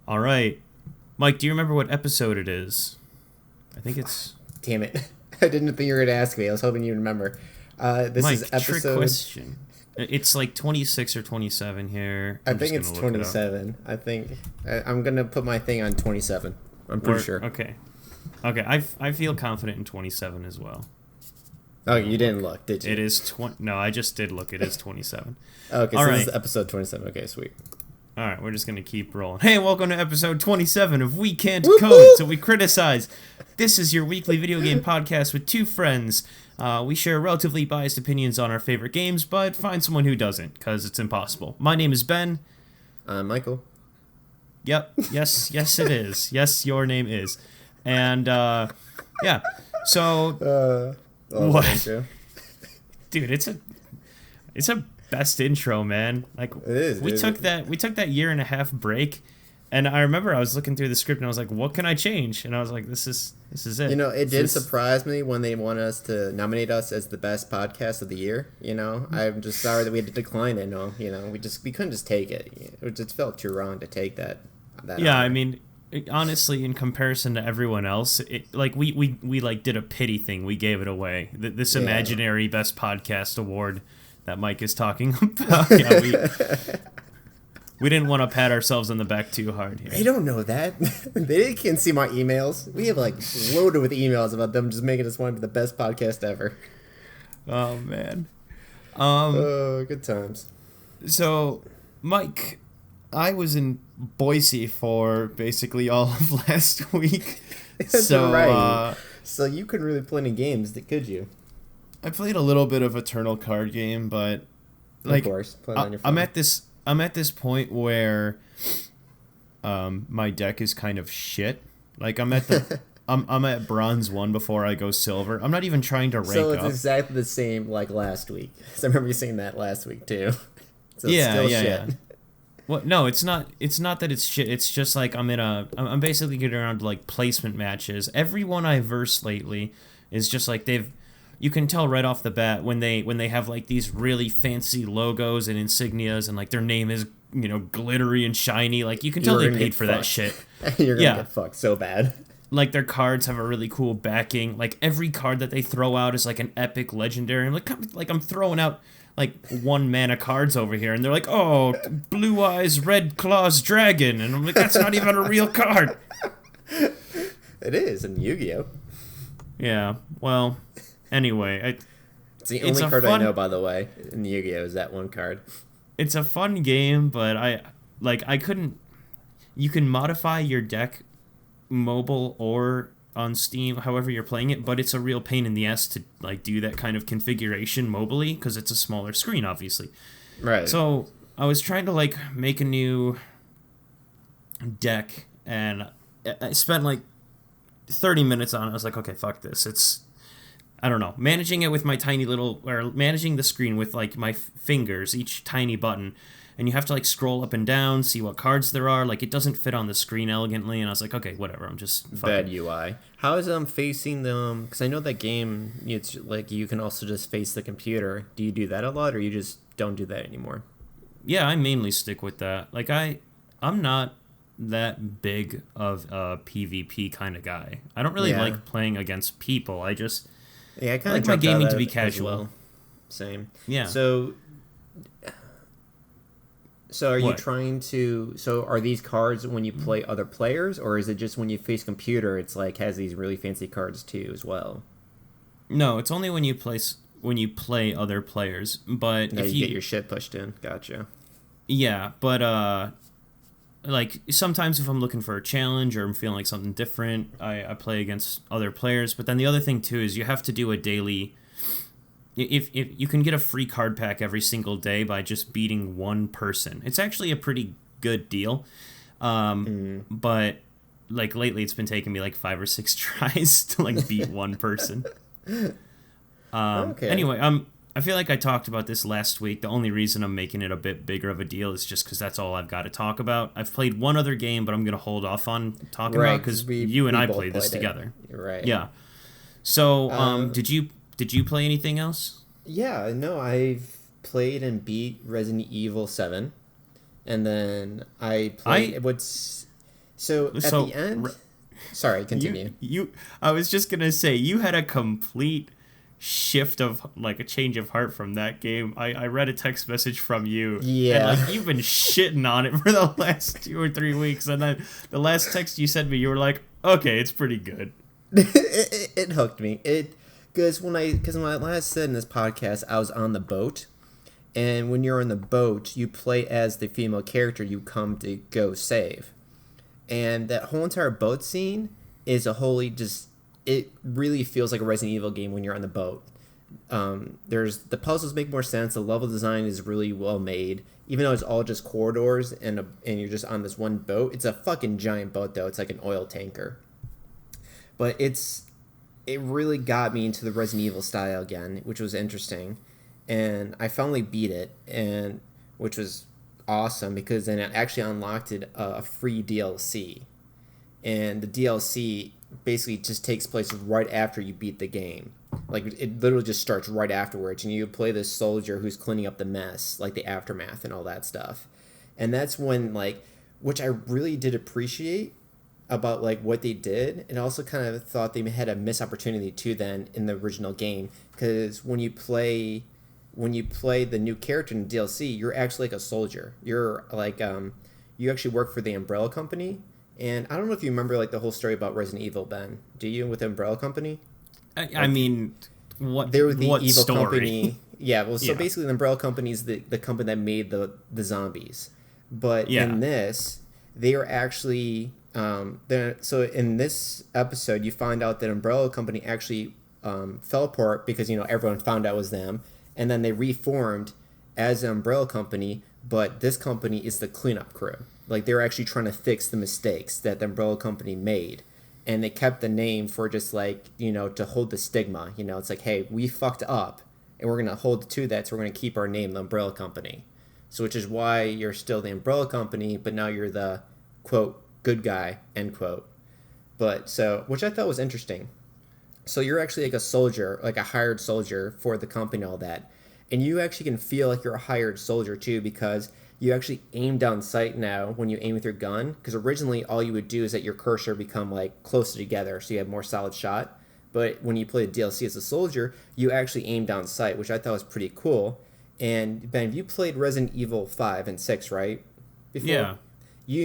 All right. Mike, do you remember what episode it is? I think it's... Damn it. I didn't think you were going to ask me. I was hoping you'd remember. This Mike, is episode... trick question. It's like 26 or 27 here. I think it's 27. I think... I'm going to put my thing on 27. I'm pretty sure. Okay. Okay, I feel confident in 27 as well. Oh, you didn't look, did you? It is... No, I just did look. It is 27. Okay, so this is episode 27. Okay, sweet. All right, we're just going to keep rolling. Hey, welcome to episode 27 of We Can't Whoop, Code, whoop. So We Criticize. This is your weekly video game podcast with two friends. We share relatively biased opinions on our favorite games, but find someone who doesn't, because it's impossible. My name is Ben. Michael. Yep. Yes, it is. Yes, your name is. And, yeah. So, what? Dude, it's a best intro, man. Like, it is, we took that year and a half break, and I remember I was looking through the script and I was like, what can I change? And I was like, this is it. You know, it did surprise me when they wanted us to nominate us as the best podcast of the year. You know, I'm just sorry that we had to decline it. No, you know, we couldn't just take it. It just felt too wrong to take that. Yeah, honor. I mean, honestly, in comparison to everyone else, we like did a pity thing. We gave it away. This imaginary best podcast award that Mike is talking about. Yeah, we didn't want to pat ourselves on the back too hard here. They don't know that. They can't see my emails. We have like loaded with emails about them just making us one of the best podcast ever. Oh man. Good times. So, Mike, I was in Boise for basically all of last week. So right. So you couldn't really play any games, could you? I played a little bit of a turtle card game, but like, of course, play on your phone. I'm at this point where my deck is kind of shit. Like I'm at bronze 1 before I go silver. I'm not even trying to rank up. So it's exactly the same like last week. So I remember you saying that last week too. So yeah, it's still yeah. shit. Well, no, it's not. It's not that it's shit. It's just like I'm basically getting around to like placement matches. Everyone I've versed lately is just like you can tell right off the bat when they have like these really fancy logos and insignias and like their name is, you know, glittery and shiny. Like you can tell they paid for that shit. You're gonna get fucked so bad. Like their cards have a really cool backing. Like every card that they throw out is like an epic legendary. I'm like I'm throwing out like 1 mana cards over here, and they're like, oh, Blue Eyes Red Claws Dragon, and I'm like, that's not even a real card. It is in Yu-Gi-Oh. Yeah. Well. Anyway, it's the only card I know, by the way, in Yu-Gi-Oh! Is that one card. It's a fun game, but I couldn't... You can modify your deck mobile or on Steam, however you're playing it, but it's a real pain in the ass to like do that kind of configuration mobily, because it's a smaller screen, obviously. Right. So I was trying to like make a new deck, and I spent like 30 minutes on it. I was like, okay, fuck this. I don't know, managing it with my managing the screen with like my fingers, each tiny button, and you have to like scroll up and down, see what cards there are. Like it doesn't fit on the screen elegantly, and I was like, okay, whatever. I'm just bad UI. How is facing them? Because I know that game, it's like you can also just face the computer. Do you do that a lot, or you just don't do that anymore? Yeah, I mainly stick with that. Like I'm not that big of a PvP kind of guy. I don't really like playing against people. I kind of like my gaming to be casual. Well. Same. Yeah. So are you trying to... So are these cards when you play other players, or is it just when you face computer, it's like has these really fancy cards too as well? No, it's only when you play other players. But if you get your shit pushed in. Gotcha. Yeah, but like sometimes if I'm looking for a challenge or I'm feeling like something different, I play against other players. But then the other thing too is you have to do a daily... If you can get a free card pack every single day by just beating one person. It's actually a pretty good deal. But like lately it's been taking me like 5 or 6 tries to like beat one person. Okay. Anyway, I feel like I talked about this last week. The only reason I'm making it a bit bigger of a deal is just because that's all I've got to talk about. I've played one other game, but I'm going to hold off on talking about because you and I played this together. Right. Yeah. So, did you play anything else? Yeah, no, I've played and beat Resident Evil 7. And then I played... So at So the end, sorry, continue. I was just gonna say you had a complete shift of like a change of heart from that game. I read a text message from you and Yeah. like you've been shitting on it for the last 2 or 3 weeks, and then the last text you sent me, you were like, okay, it's pretty good. It hooked me. It because when I last said in this podcast, I was on the boat, and when you're on the boat, you play as the female character you come to go save, and that whole entire boat scene is a wholly just. It really feels like a Resident Evil game when you're on the boat. There's the puzzles make more sense. The level design is really well made, even though it's all just corridors and you're just on this one boat. It's a fucking giant boat though. It's like an oil tanker, but it really got me into the Resident Evil style again, which was interesting, and I finally beat it, and which was awesome because then it actually unlocked a free DLC, and the DLC basically just takes place right after you beat the game. Like it literally just starts right afterwards, and you play this soldier who's cleaning up the mess, like the aftermath and all that stuff, and that's when like, which I really did appreciate about like what they did, and also kind of thought they had a missed opportunity too then in the original game, because when you play the new character in DLC, you're actually like a soldier. You're like you actually work for the Umbrella Company, and I don't know if you remember like the whole story about Resident Evil, Ben. Do you, with the Umbrella Company? I mean, what They were the what evil story? company. Yeah, well, so Yeah. basically, the Umbrella Company is the company that made the zombies. But Yeah. in this, they are actually so in this episode, you find out that Umbrella Company actually fell apart because everyone found out it was them, and then they reformed as an Umbrella Company. But this company is the cleanup crew. Like they're actually trying to fix the mistakes that the Umbrella Company made, and they kept the name for just like to hold the stigma. It's like, hey, we fucked up, and we're gonna hold to that. So we're gonna keep our name, the Umbrella Company. So which is why you're still the Umbrella Company, but now you're the quote good guy end quote. But so which I thought was interesting. So you're actually like a soldier, like a hired soldier for the company, and all that, and you actually can feel like you're a hired soldier too because you actually aim down sight now when you aim with your gun, because originally all you would do is that your cursor become like closer together so you have more solid shot. But when you play the DLC as a soldier, you actually aim down sight, which I thought was pretty cool. And Ben, you played Resident Evil 5 and 6, right? Before? Yeah. Do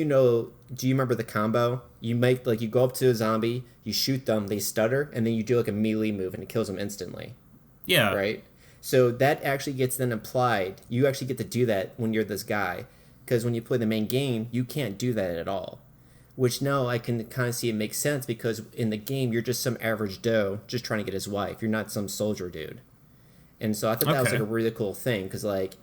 you remember the combo? You make like you go up to a zombie, you shoot them, they stutter, and then you do like a melee move and it kills them instantly. Yeah. Right? So that actually gets then applied. You actually get to do that when you're this guy. Because when you play the main game, you can't do that at all. Which now I can kind of see it makes sense because in the game, you're just some average Joe just trying to get his wife. You're not some soldier dude. And so I thought that was like a really cool thing. Because like,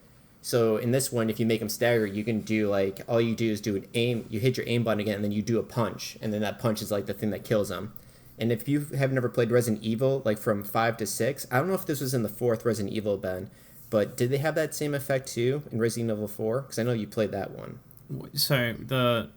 so in this one, if you make him stagger, you can do like, all you do is do an aim. You hit your aim button again and then you do a punch. And then that punch is like the thing that kills him. And if you have never played Resident Evil, like from 5 to 6, I don't know if this was in the 4th Resident Evil, Ben, but did they have that same effect too in Resident Evil 4? Because I know you played that one. Sorry, the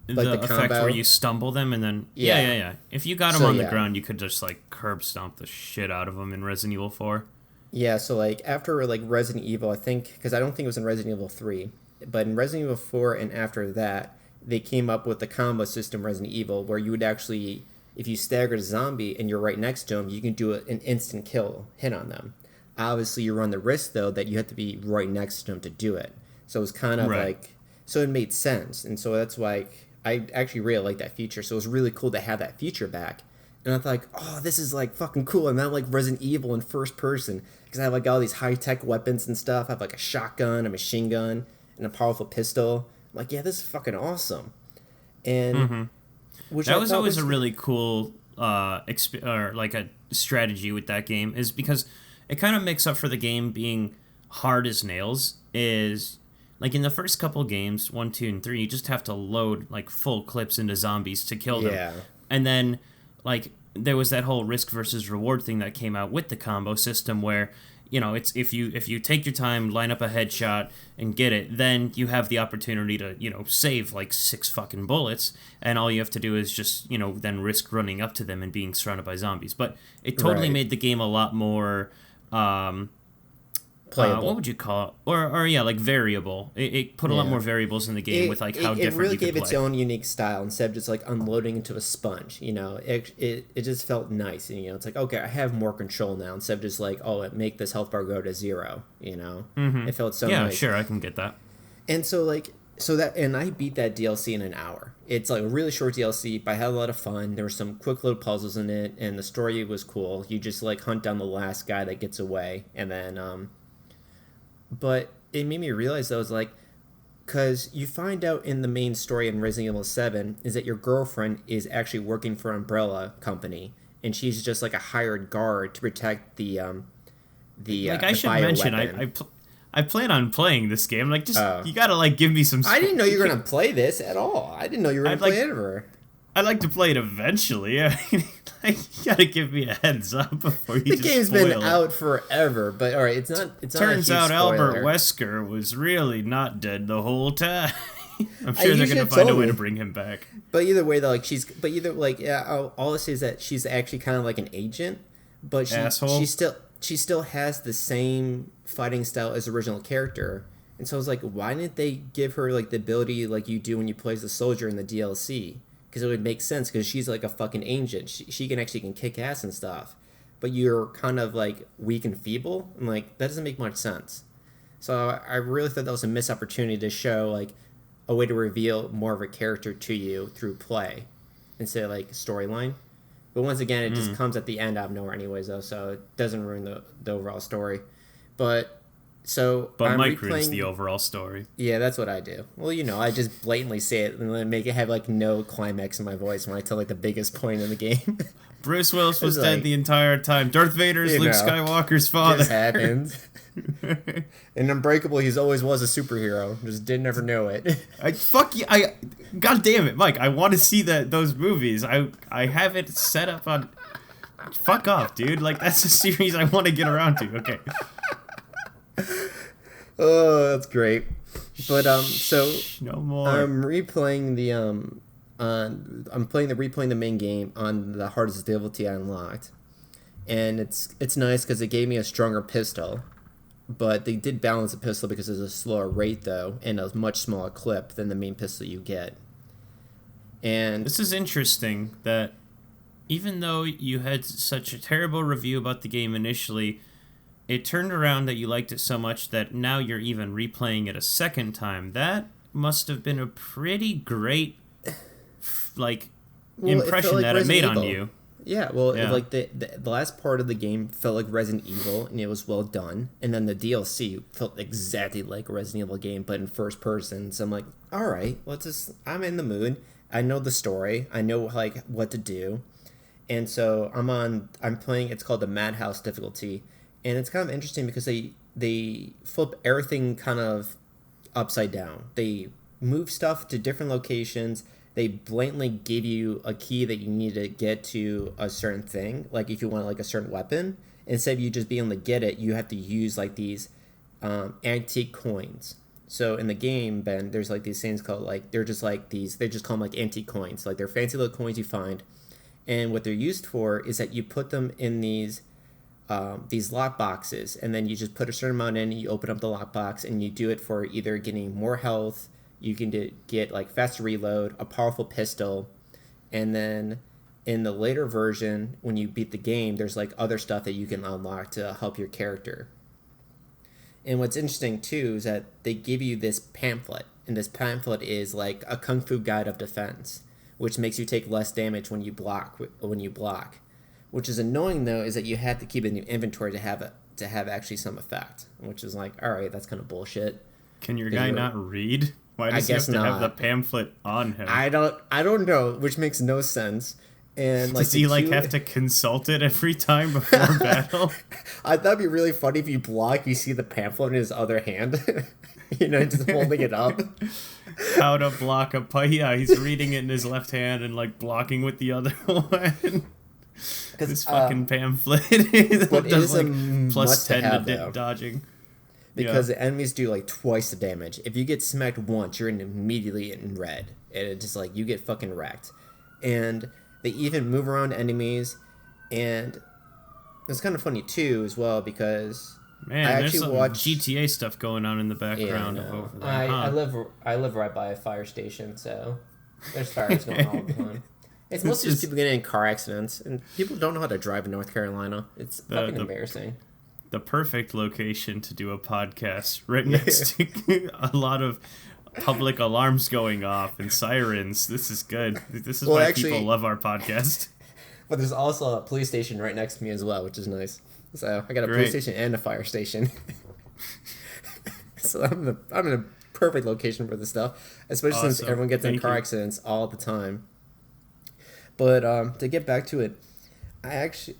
effect combo? where you stumble them and then yeah. If you got them on the ground, you could just like curb stomp the shit out of them in Resident Evil 4. Yeah, so like after like Resident Evil, I think, because I don't think it was in Resident Evil 3, but in Resident Evil 4 and after that, they came up with the combo system Resident Evil where you would actually, if you staggered a zombie and you're right next to him, you can do an instant kill hit on them. Obviously, you run the risk, though, that you have to be right next to him to do it. So it was kind of like, so it made sense. And so that's why I actually really like that feature. So it was really cool to have that feature back. And I thought, like, oh, this is like fucking cool. And now like Resident Evil in first person, because I have like all these high-tech weapons and stuff. I have like a shotgun, a machine gun, and a powerful pistol. I'm like, yeah, this is fucking awesome. And which that was always a really cool or like a strategy with that game, is because it kind of makes up for the game being hard as nails. Is like in the first couple games, 1, 2, and 3, you just have to load like full clips into zombies to kill them. And then like there was that whole risk versus reward thing that came out with the combo system where it's if you take your time, line up a headshot and get it, then you have the opportunity to save like 6 fucking bullets, and all you have to do is just then risk running up to them and being surrounded by zombies. But it totally made the game a lot more playable. What would you call it? Or yeah, like variable. It put a lot more variables in the game with like how different it really you could gave play. its own unique style instead of just like unloading into a sponge. It just felt nice. And, it's like, okay, I have more control now instead of just like, oh, make this health bar go to 0. It felt so Yeah, nice. sure, I can get that. And and I beat that DLC in an hour. It's like a really short DLC, but I had a lot of fun. There were some quick little puzzles in it, and the story was cool. You just like hunt down the last guy that gets away, and then but it made me realize that I was like, because you find out in the main story in Resident Evil 7 is that your girlfriend is actually working for Umbrella Company, and she's just like a hired guard to protect the like I the should mention, I plan on playing this game. Like, just you gotta like give me some. I didn't know you were gonna play this at all. I didn't know you were gonna play it ever. I'd like to play it eventually. I mean, like, you gotta give me a heads up before you. The game's been out forever, but all right, it's not. Turns out Albert Wesker was really not dead the whole time. I'm sure they're gonna find a way to bring him back. But either way, though, like all I say is that she's actually kind of like an agent, but she still has the same fighting style as the original character. And so I was like, why didn't they give her like the ability like you do when you play as a soldier in the DLC? Because it would make sense, because she's like a fucking agent. She can kick ass and stuff. But you're kind of like weak and feeble. I'm like, that doesn't make much sense. So I really thought that was a missed opportunity to show like a way to reveal more of a character to you through play instead of like storyline. But once again, it just comes at the end out of nowhere anyways, though, so it doesn't ruin the overall story. But Mike ruins the overall story. Yeah, that's what I do. Well, I just blatantly say it and then make it have like no climax in my voice when I tell like the biggest point in the game. Bruce Willis was dead the entire time. Darth Vader's Luke Skywalker's father. Just happens. In Unbreakable, he's always was a superhero. Just didn't ever know it. Fuck you! God damn it, Mike! I want to see those movies. I have it set up on. Fuck off, dude! Like, that's a series I want to get around to. Okay. Oh, that's great. But so no more. I'm replaying replaying the main game on the hardest difficulty I unlocked, and it's nice because it gave me a stronger pistol, but they did balance the pistol because it's a slower rate though, and a much smaller clip than the main pistol you get. And this is interesting that even though you had such a terrible review about the game initially, it turned around that you liked it so much that now you're even replaying it a second time. That must have been a pretty great, impression like that it made on you. Yeah, well, the last part of the game felt like Resident Evil, and it was well done. And then the DLC felt exactly like a Resident Evil game, but in first person. So I'm like, all right, I'm in the mood. I know the story. I know like what to do. And so I'm playing. It's called the Madhouse difficulty. And it's kind of interesting because they flip everything kind of upside down. They move stuff to different locations. They blatantly give you a key that you need to get to a certain thing. Like if you want like a certain weapon, instead of you just being able to get it, you have to use like these antique coins. So in the game, Ben, there's like these things called like, they're just like these, they just call them like antique coins. Like they're fancy little coins you find. And what they're used for is that you put them in these lock boxes, and then you just put a certain amount in, and you open up the lock box, and you do it for either getting more health, you can get like faster reload, a powerful pistol, and then in the later version, when you beat the game, there's like other stuff that you can unlock to help your character. And what's interesting too is that they give you this pamphlet, and this pamphlet is like a kung fu guide of defense, which makes you take less damage when you block. Which is annoying though, is that you have to keep it in your inventory to have actually some effect. Which is like, all right, that's kind of bullshit. Can your guy not read? Why does he have to have the pamphlet on him? I don't know, which makes no sense. And like, does he have to consult it every time before battle? I thought it'd be really funny if you block, you see the pamphlet in his other hand, just holding it up. How to block a pipe? Yeah, he's reading it in his left hand and like blocking with the other one. This fucking pamphlet does like plus 10 to dodging. Because the enemies do like twice the damage. If you get smacked once, you're immediately in red. And it's just like, you get fucking wrecked. And they even move around enemies. And it's kind of funny too as well, because I Man, there's actually some watched. GTA stuff going on in the Yeah, I background of know. over there, I huh? live right by a fire station, so there's fires going all the time. It's It's mostly just just people getting in car accidents, and people don't know how to drive in North Carolina. It's the fucking the embarrassing. the perfect location to do a podcast, right Yeah. next to a lot of public alarms going off and sirens. This is good. This is Well, why people actually, love our podcast. but there's also a police station right next to me as well, which is nice. So I got a police Great. station and a fire station. So I'm in a perfect location for this stuff, especially since Awesome. everyone gets in Thank car you. accidents all the time. But to get back to it, I actually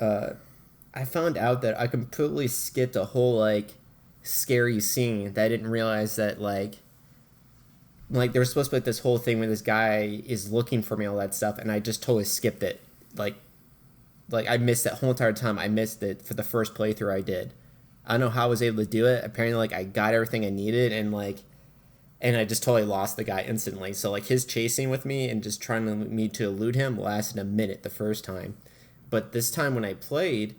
I found out that I completely skipped a whole like scary scene that I didn't realize that like there was supposed to be like this whole thing where this guy is looking for me, all that stuff, and I just totally skipped it. Like I missed that whole entire time. I missed it for the first playthrough I did. I don't know how I was able to do it. Apparently, like I got everything I needed, and I just totally lost the guy instantly. So like his chasing with me and just trying to me to elude him lasted a minute the first time, but this time when I played,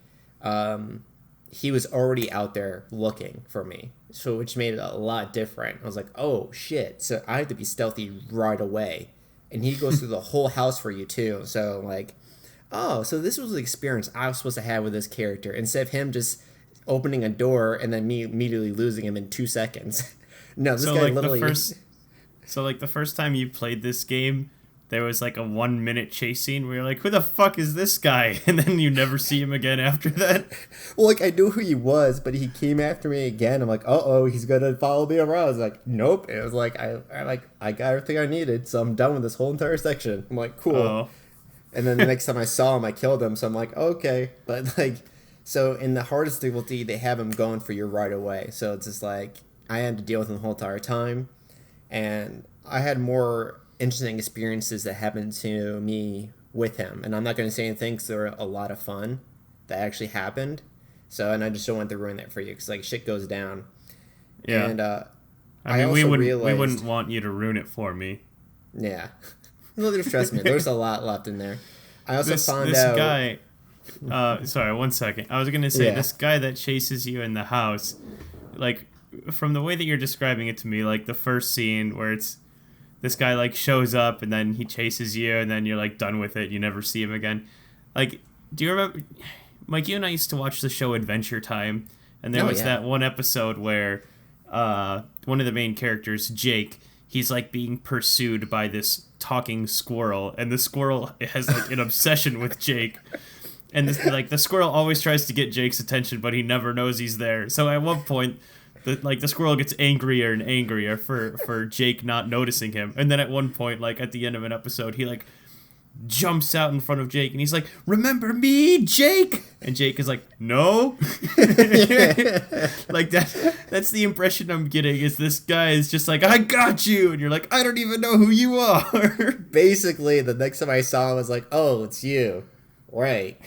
he was already out there looking for me, so which made it a lot different. I was like, oh shit! So I have to be stealthy right away, and he goes through the whole house for you too. So like, oh, so this was the experience I was supposed to have with this character instead of him just opening a door and then me immediately losing him in 2 seconds. No, this So guy like the literally. first so like the first time you played this game, there was like a 1 minute chase scene where you're like, who the fuck is this guy? And then you never see him again after that. Well, like I knew who he was, but he came after me again. I'm like, oh, he's gonna follow me around. I was like, nope. It was like I got everything I needed, so I'm done with this whole entire section. I'm like, cool. Oh. And then the next time I saw him, I killed him. So I'm like, okay. But like, so in the hardest difficulty, they have him going for you right away. So it's just like I had to deal with him the whole entire time, and I had more interesting experiences that happened to me with him. And I'm not going to say anything because they're a lot of fun that actually happened. So, and I just don't want to ruin that for you because like shit goes down. Yeah. And I mean, also we realized, wouldn't want you to ruin it for me. yeah. No, trust me, there's a lot left in there. I also This found this out. guy sorry, 1 second. I was gonna say Yeah. this guy that chases you in the house, like from the way that you're describing it to me, like the first scene where it's this guy like shows up and then he chases you and then you're like done with it, you never see him again. Like, do you remember, Mike, you and I used to watch the show Adventure Time, and there Oh, was yeah. that one episode where one of the main characters, Jake, he's like being pursued by this talking squirrel, and the squirrel has like an obsession with Jake. And this, like the squirrel always tries to get Jake's attention, but he never knows he's there. So at one point, the squirrel gets angrier and angrier for Jake not noticing him. And then at one point, like at the end of an episode, he like jumps out in front of Jake and he's like, "Remember me, Jake?" And Jake is like, "No." Like that's the impression I'm getting, is this guy is just like, "I got you," and you're like, "I don't even know who you are." Basically, the next time I saw him, I was like, oh, it's you. Right.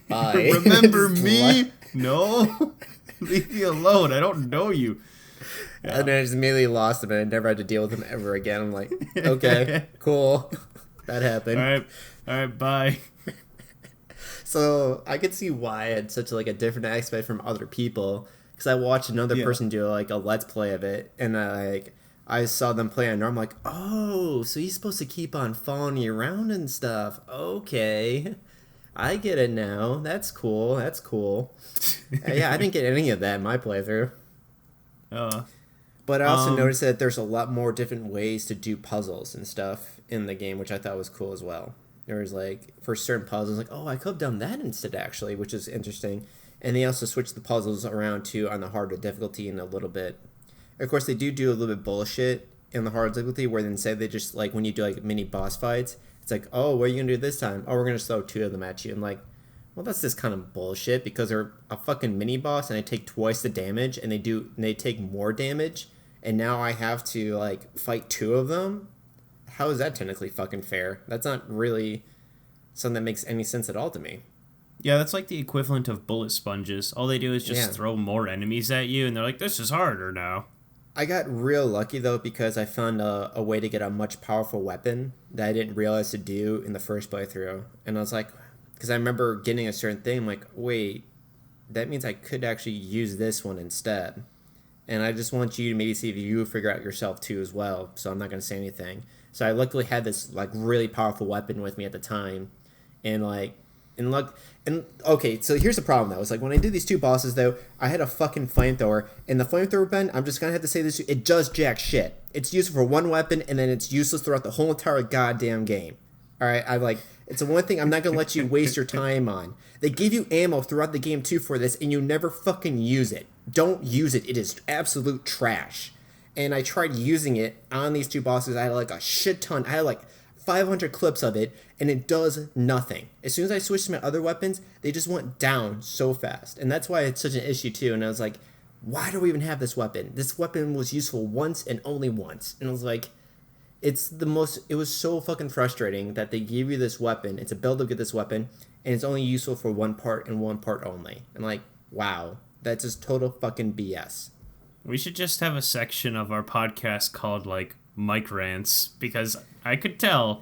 Bye. Remember Just me? No. Leave me alone. I don't know you. Yeah. And then I just immediately lost him, and I never had to deal with him ever again. I'm like, okay, cool. That happened. All right, bye. So I could see why I had such like a different aspect from other people, because I watched another Yeah. person do like a let's play of it, and I saw them play on. I'm like, oh, so he's supposed to keep on following you around and stuff. Okay, I get it now. That's cool. That's cool. Yeah, I didn't get any of that in my playthrough. But I also noticed that there's a lot more different ways to do puzzles and stuff in the game, which I thought was cool as well. There was like, for certain puzzles, like, oh, I could have done that instead actually, which is interesting. And they also switched the puzzles around too on the harder difficulty in a little bit. Of course, they do a little bit bullshit in the hard difficulty, where instead they just, like, when you do like mini boss fights, it's like, oh, what are you gonna do this time? Oh, we're gonna throw 2 of them at you. I'm like, well, that's just kind of bullshit, because they're a fucking mini boss and I take twice the damage, and they take more damage, and now I have to like fight 2 of them. How is that technically fucking fair? That's not really something that makes any sense at all to me. Yeah, that's like the equivalent of bullet sponges. All they do is just Yeah. throw more enemies at you, and they're like, "This is harder now." I got real lucky though, because I found a way to get a much powerful weapon that I didn't realize to do in the first playthrough. And I was like, because I remember getting a certain thing, I'm like, wait, that means I could actually use this one instead. And I just want you to maybe see if you figure out yourself too as well. So I'm not going to say anything. So I luckily had this like really powerful weapon with me at the time, and like, and look, and okay. So here's the problem though. It's like when I do these two bosses though, I had a fucking flamethrower, and the flamethrower pen. I'm just gonna have to say this. It does jack shit. It's useful for one weapon, and then it's useless throughout the whole entire goddamn game. All right, I like. It's the one thing I'm not gonna let you waste your time on. They give you ammo throughout the game too for this, and you never fucking use it. Don't use it. It is absolute trash. And I tried using it on these two bosses. I had like a shit ton. I had like 500 clips of it, and it does nothing. As soon as I switched to my other weapons, they just went down so fast. And that's why it's such an issue too. And I was like, why do we even have this weapon? This weapon was useful once and only once. And I was like, it was so fucking frustrating that they give you this weapon. It's a build to get this weapon, and it's only useful for one part and one part only. I'm like, wow, that's just total fucking BS. We should just have a section of our podcast called, like, Mike Rants, because I could tell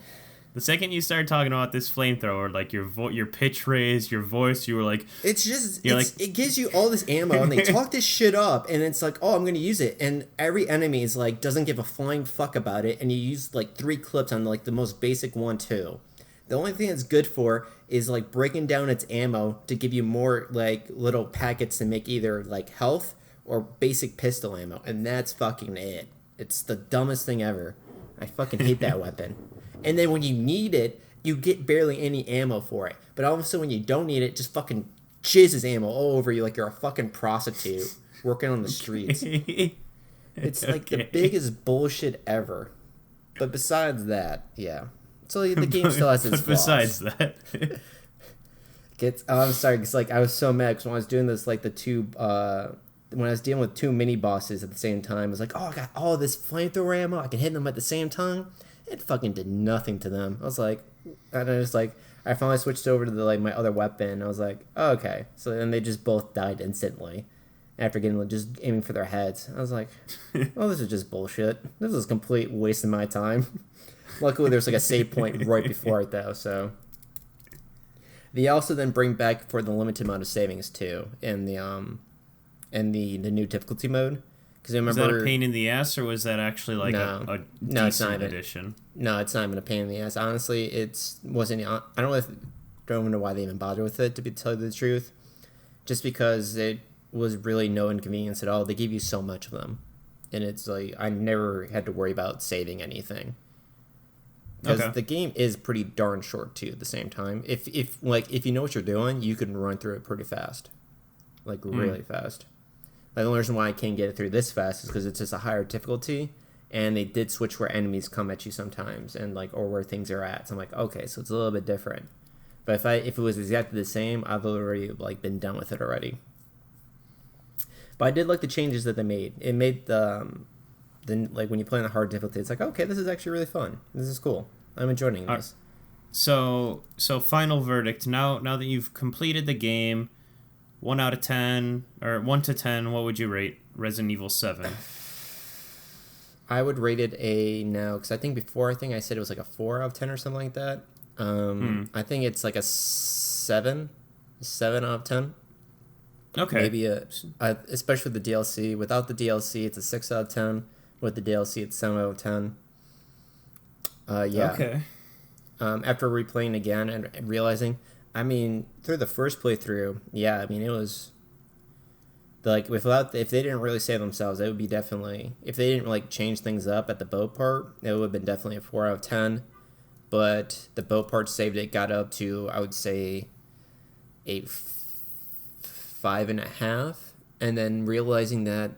the second you started talking about this flamethrower, like, your pitch raised, your voice, you were like... It gives you all this ammo, and they talk this shit up, and it's like, oh, I'm going to use it, and every enemy is like, doesn't give a flying fuck about it, and you use, like, 3 clips on, like, the most basic one, too. The only thing it's good for is, like, breaking down its ammo to give you more, like, little packets to make either, like, health or basic pistol ammo, and that's fucking it. It's the dumbest thing ever. I fucking hate that weapon. And then when you need it, you get barely any ammo for it. But all of a sudden when you don't need it, just fucking jizzes ammo all over you like you're a fucking prostitute working on the streets. It's like the biggest bullshit ever. But besides that, yeah. So the game still has its flaws. Besides that... I'm sorry, because like I was so mad because when I was doing this, like the two... when I was dealing with 2 mini bosses at the same time, I was like, oh, I got all this flamethrower ammo. I can hit them at the same time. It fucking did nothing to them. I was like, and I was like, I finally switched over to my other weapon. I was like, oh, okay. So then they just both died instantly after just aiming for their heads. I was like, oh, this is just bullshit. This is a complete waste of my time. Luckily, there's like a save point right before it though. So they also then bring back for the limited amount of savings too in the new difficulty mode. Because I remember, was that a pain in the ass, or was that actually like a decent addition? No, it's not even a pain in the ass. Honestly, wasn't. I don't know why they even bothered with it, to tell you the truth. Just because it was really no inconvenience at all. They give you so much of them, and it's like I never had to worry about saving anything. Because the game is pretty darn short too. At the same time, if you know what you're doing, you can run through it pretty fast, like really fast. Like, the only reason why I can't get it through this fast is because it's just a higher difficulty, and they did switch where enemies come at you sometimes, and or where things are at. So I'm like, okay, so it's a little bit different. But if it was exactly the same, I've already been done with it already. But I did like the changes that they made. It made when you play on the hard difficulty, it's like, okay, this is actually really fun. This is cool. I'm enjoying this. So final verdict. Now that you've completed the game. 1 out of 10, or 1 to 10, what would you rate Resident Evil 7? I would rate it now, because I think before, I said it was like a 4 out of 10 or something like that. I think it's like a 7 out of 10. Okay. Maybe especially with the DLC. Without the DLC, it's a 6 out of 10. With the DLC, it's 7 out of 10. Yeah. Okay. After replaying again and realizing... through the first playthrough, yeah, it was if they didn't really save themselves, it would be definitely, if they didn't change things up at the boat part, it would have been definitely a 4 out of 10. But the boat part saved it, got up to, I would say, a 5.5, and then realizing that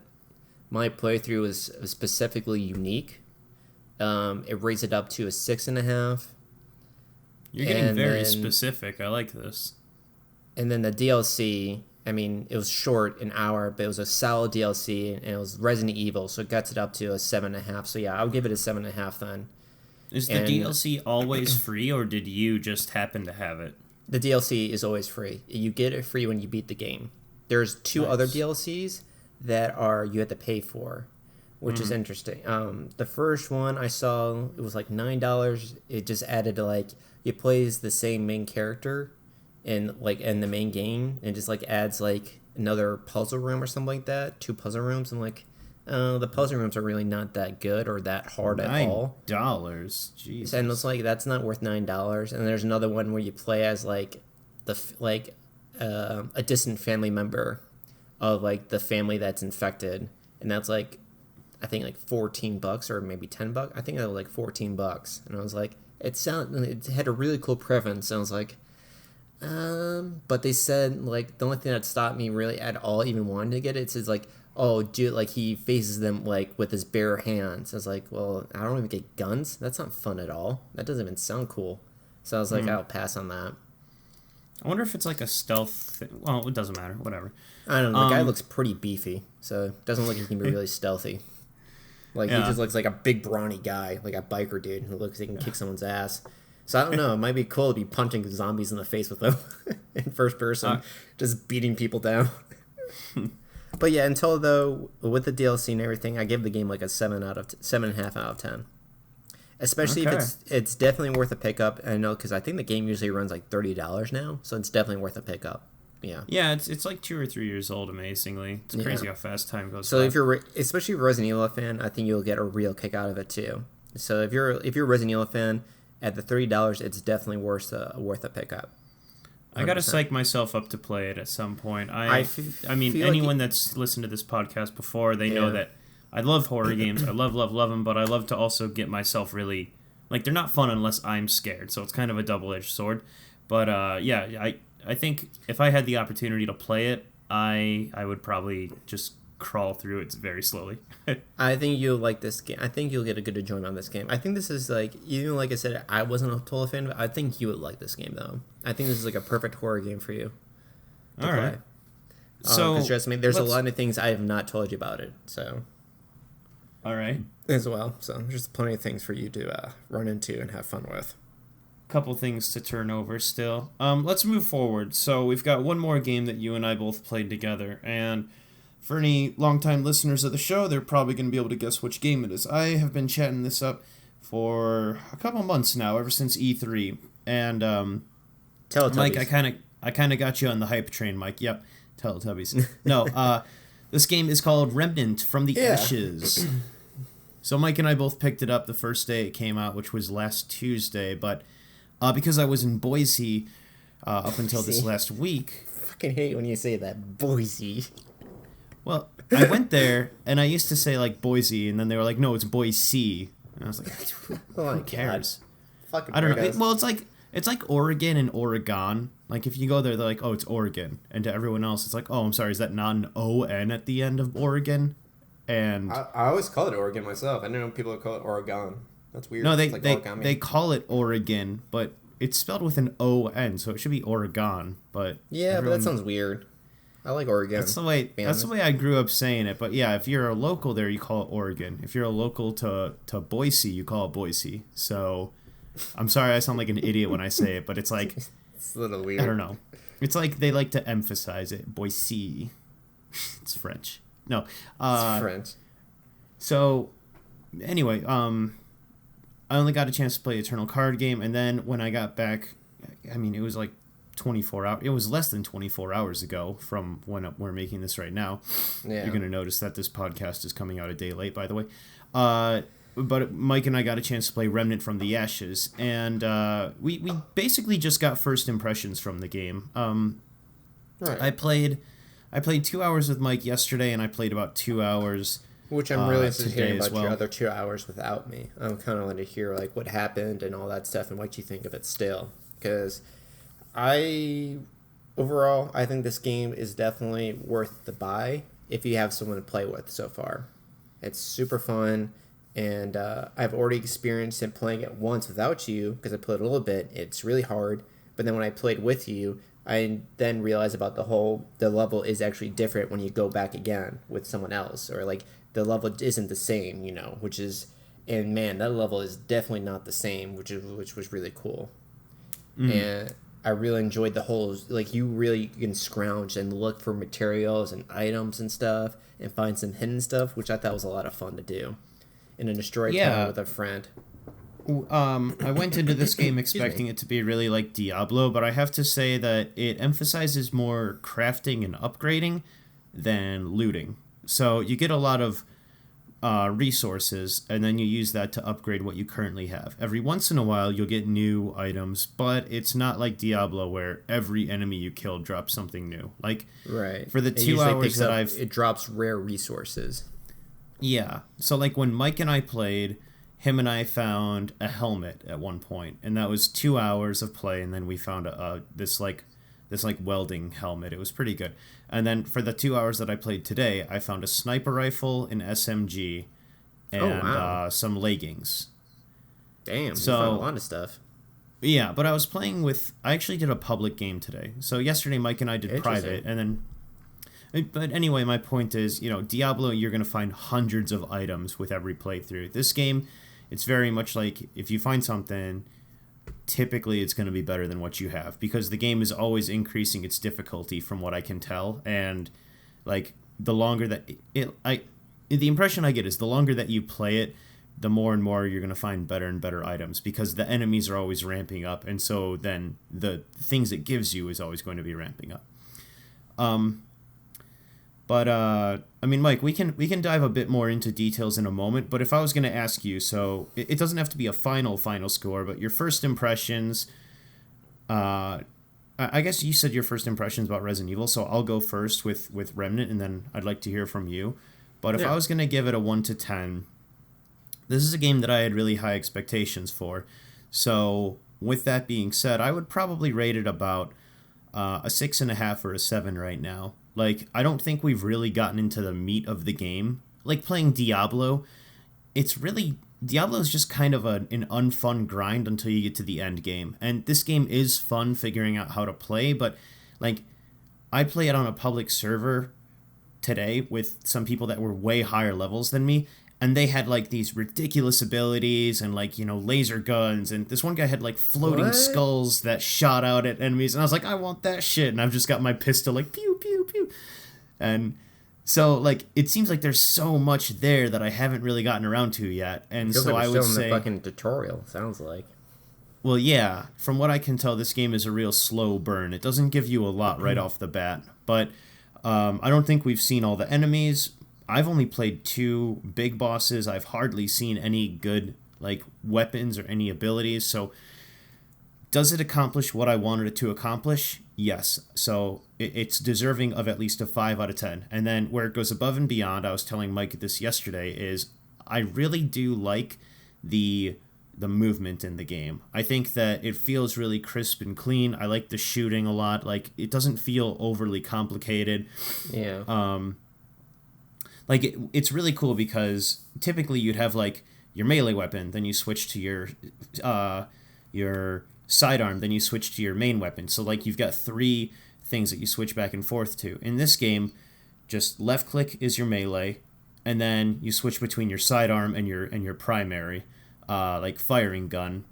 my playthrough was specifically unique, it raised it up to a 6.5. You're getting very specific. I like this. And then the DLC, it was short, an hour, but it was a solid DLC, and it was Resident Evil, so it gets it up to a 7.5. So yeah, I'll give it a 7.5 then. Is the DLC always free, or did you just happen to have it? The DLC is always free. You get it free when you beat the game. There's 2 other DLCs that you have to pay for, which is interesting. The first one I saw, it was like $9. It just added to you play as the same main character, in the main game, and just like adds like another puzzle room or something like that, 2 puzzle rooms, and like the puzzle rooms are really not that good or that hard at all. $9, Jesus. And it's like that's not worth $9. And there's another one where you play as like a distant family member of like the family that's infected, and that's like I think like $14 or maybe $10. I think it was like $14, and I was like, it had a really cool preference. And I was like, but they said like the only thing that stopped me really at all even wanting to get it is like, oh, dude, like he faces them like with his bare hands. I was like, well, I don't even get guns. That's not fun at all. That doesn't even sound cool. So I was like, I'll pass on that. I wonder if it's like a stealth thing. Well, it doesn't matter. Whatever. I don't know. The guy looks pretty beefy, so it doesn't look like he can be really stealthy. Like, he just looks like a big brawny guy, like a biker dude who looks like he can kick someone's ass. So I don't know. It might be cool to be punching zombies in the face with them in first person, just beating people down. But yeah, until though with the DLC and everything, I give the game like a 7.5 out of 10. Especially if it's definitely worth a pickup. I know because I think the game usually runs like $30 now, so it's definitely worth a pickup. Yeah. Yeah, it's like 2 or 3 years old. Amazingly, it's crazy how fast time goes. So if you're especially a Resident Evil fan, I think you'll get a real kick out of it too. So if you're a Resident Evil fan, at the $30, it's definitely worth a pickup. 100%. I gotta psych myself up to play it at some point. I mean, anyone that's listened to this podcast before, they know that I love horror games. I love them, but I love to also get myself really like they're not fun unless I'm scared. So it's kind of a double-edged sword. But I think if I had the opportunity to play it, I would probably just crawl through it very slowly. I think you'll like this game. I think you'll get a good enjoyment on this game. I think this is like, even like I said, I wasn't a total fan of it. I think you would like this game though. I think this is like a perfect horror game for you to play. Right. So because trust me, there's a lot of things I have not told you about it. So. All right. As well. So there's plenty of things for you to run into and have fun with. Couple things to turn over still. Let's move forward. So we've got one more game that you and I both played together, and for any longtime listeners of the show, they're probably going to be able to guess which game it is. I have been chatting this up for a couple months now, ever since E3, and Teletubbies. Mike, I kind of got you on the hype train, Mike. Yep, Teletubbies. No, this game is called Remnant from the Ashes. So Mike and I both picked it up the first day it came out, which was last Tuesday, but because I was in Boise up until this last week. I fucking hate when you say that, Boise. Well, I went there, and I used to say, like, Boise, and then they were like, no, it's Boise. And I was like, who cares? Fucking I don't know. Well, it's like Oregon and Oregon. Like, if you go there, they're like, oh, it's Oregon. And to everyone else, it's like, oh, I'm sorry, is that not an O-N at the end of Oregon? And I always call it Oregon myself. I didn't know people would call it Oregon. That's weird. No, they call it Oregon, but it's spelled with an O-N, so it should be Oregon. But yeah, but that sounds weird. I like Oregon. That's the way I grew up saying it. But yeah, if you're a local there, you call it Oregon. If you're a local to Boise, you call it Boise. So I'm sorry I sound like an idiot when I say it, but it's like it's a little weird. I don't know. It's like they like to emphasize it. Boise. It's French. No. It's French. So anyway, I only got a chance to play Eternal Card Game, and then when I got back, I mean, it was like 24 hours. It was less than 24 hours ago from when we're making this right now. Yeah. You're going to notice that this podcast is coming out a day late, by the way. But Mike and I got a chance to play Remnant from the Ashes, and we basically just got first impressions from the game. Right. I played 2 hours with Mike yesterday, and I played about 2 hours. Which I'm really interested in hearing about your other 2 hours without me. I'm kind of wanting to hear like what happened and all that stuff and what you think of it still. Because overall, I think this game is definitely worth the buy if you have someone to play with so far. It's super fun, and I've already experienced it playing it once without you because I played a little bit. It's really hard, but then when I played with you, I then realized about the level is actually different when you go back again with someone else, or like the level isn't the same, and man, that level is definitely not the same, which was really cool. And I really enjoyed the whole, like, you can scrounge and look for materials and items and stuff and find some hidden stuff, which I thought was a lot of fun to do in a destroyed town with a friend. I went into this game Excuse me. expecting it to be really like Diablo, but I have to say that it emphasizes more crafting and upgrading than looting. So you get a lot of resources, and then you use that to upgrade what you currently have. Every once in a while, you'll get new items, but it's not like Diablo where every enemy you kill drops something new. Like, Right. for the It 2 usually hours picks that up, I've it drops rare resources. Yeah. So like when Mike and I played, him and I found a helmet at one point, and that was 2 hours of play, and then we found this welding helmet. It was pretty good. And then for the 2 hours that I played today, I found a sniper rifle, an SMG, and Oh, wow. some leggings. Damn, So you found a lot of stuff. yeah, but I actually did a public game today. So yesterday Mike and I did Interesting. private, and then but anyway, my point is, Diablo, you're going to find hundreds of items with every playthrough. This game, it's very much like if you find something, typically it's going to be better than what you have because the game is always increasing its difficulty from what I can tell. And like the longer that the impression I get is the longer that you play it, the more and more you're going to find better and better items because the enemies are always ramping up. And so then the things it gives you is always going to be ramping up. But I mean, Mike, we can dive a bit more into details in a moment. But if I was going to ask you, so it doesn't have to be a final score, but your first impressions. I guess you said your first impressions about Resident Evil, so I'll go first with Remnant, and then I'd like to hear from you. But if I Yeah. was going to give it a 1 to 10, this is a game that I had really high expectations for. So with that being said, I would probably rate it about a 6.5 or a 7 right now. Like, I don't think we've really gotten into the meat of the game. Like playing Diablo, Diablo is just kind of an unfun grind until you get to the end game. And this game is fun figuring out how to play, but like I play it on a public server today with some people that were way higher levels than me, and they had like these ridiculous abilities and like laser guns, and this one guy had like floating What? skulls that shot out at enemies, and I was like, I want that shit, and I've just got my pistol like pew pew pew. And so like it seems like there's so much there that I haven't really gotten around to yet. And Feels so like we're I still would in the say, fucking tutorial, sounds like. well, yeah, from what I can tell, this game is a real slow burn. It doesn't give you a lot right off the bat, but I don't think we've seen all the enemies. I've only played 2 big bosses. I've hardly seen any good like weapons or any abilities. So does it accomplish what I wanted it to accomplish? Yes. So it's deserving of at least a 5 out of 10. And then where it goes above and beyond, I was telling Mike this yesterday, is I really do like the movement in the game. I think that it feels really crisp and clean. I like the shooting a lot. Like it doesn't feel overly complicated. Yeah. Like it's really cool because typically you'd have like your melee weapon, then you switch to your sidearm, then you switch to your main weapon. So like you've got 3 things that you switch back and forth to. In this game, just left click is your melee, and then you switch between your sidearm and your primary, like firing gun.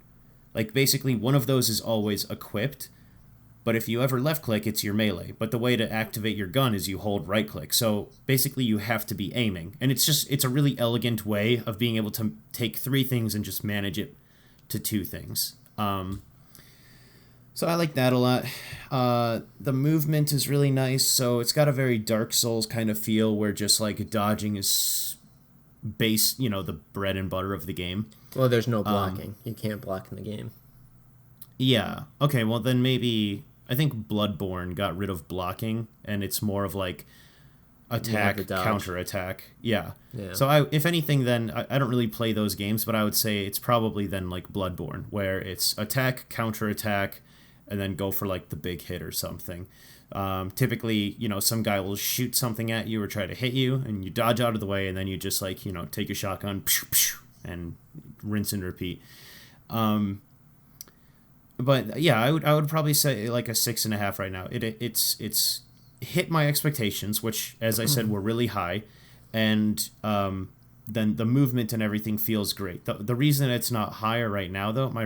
Like basically one of those is always equipped, but if you ever left click, it's your melee. But the way to activate your gun is you hold right click. So basically you have to be aiming. And it's a really elegant way of being able to take 3 things and just manage it to 2 things. So I like that a lot. The movement is really nice. So it's got a very Dark Souls kind of feel where just like dodging is the bread and butter of the game. Well, there's no blocking. You can't block in the game. Yeah. Okay, well then maybe I think Bloodborne got rid of blocking and it's more of like attack, counter attack. Yeah. Yeah. So if anything, then I don't really play those games, but I would say it's probably then like Bloodborne, where it's attack, counter attack, and then go for like the big hit or something. Typically, some guy will shoot something at you or try to hit you, and you dodge out of the way, and then you just like take your shotgun and rinse and repeat. But yeah, I would probably say like a 6.5 right now. It's hit my expectations, which, as I said, were really high, and then the movement and everything feels great. The reason it's not higher right now, though, my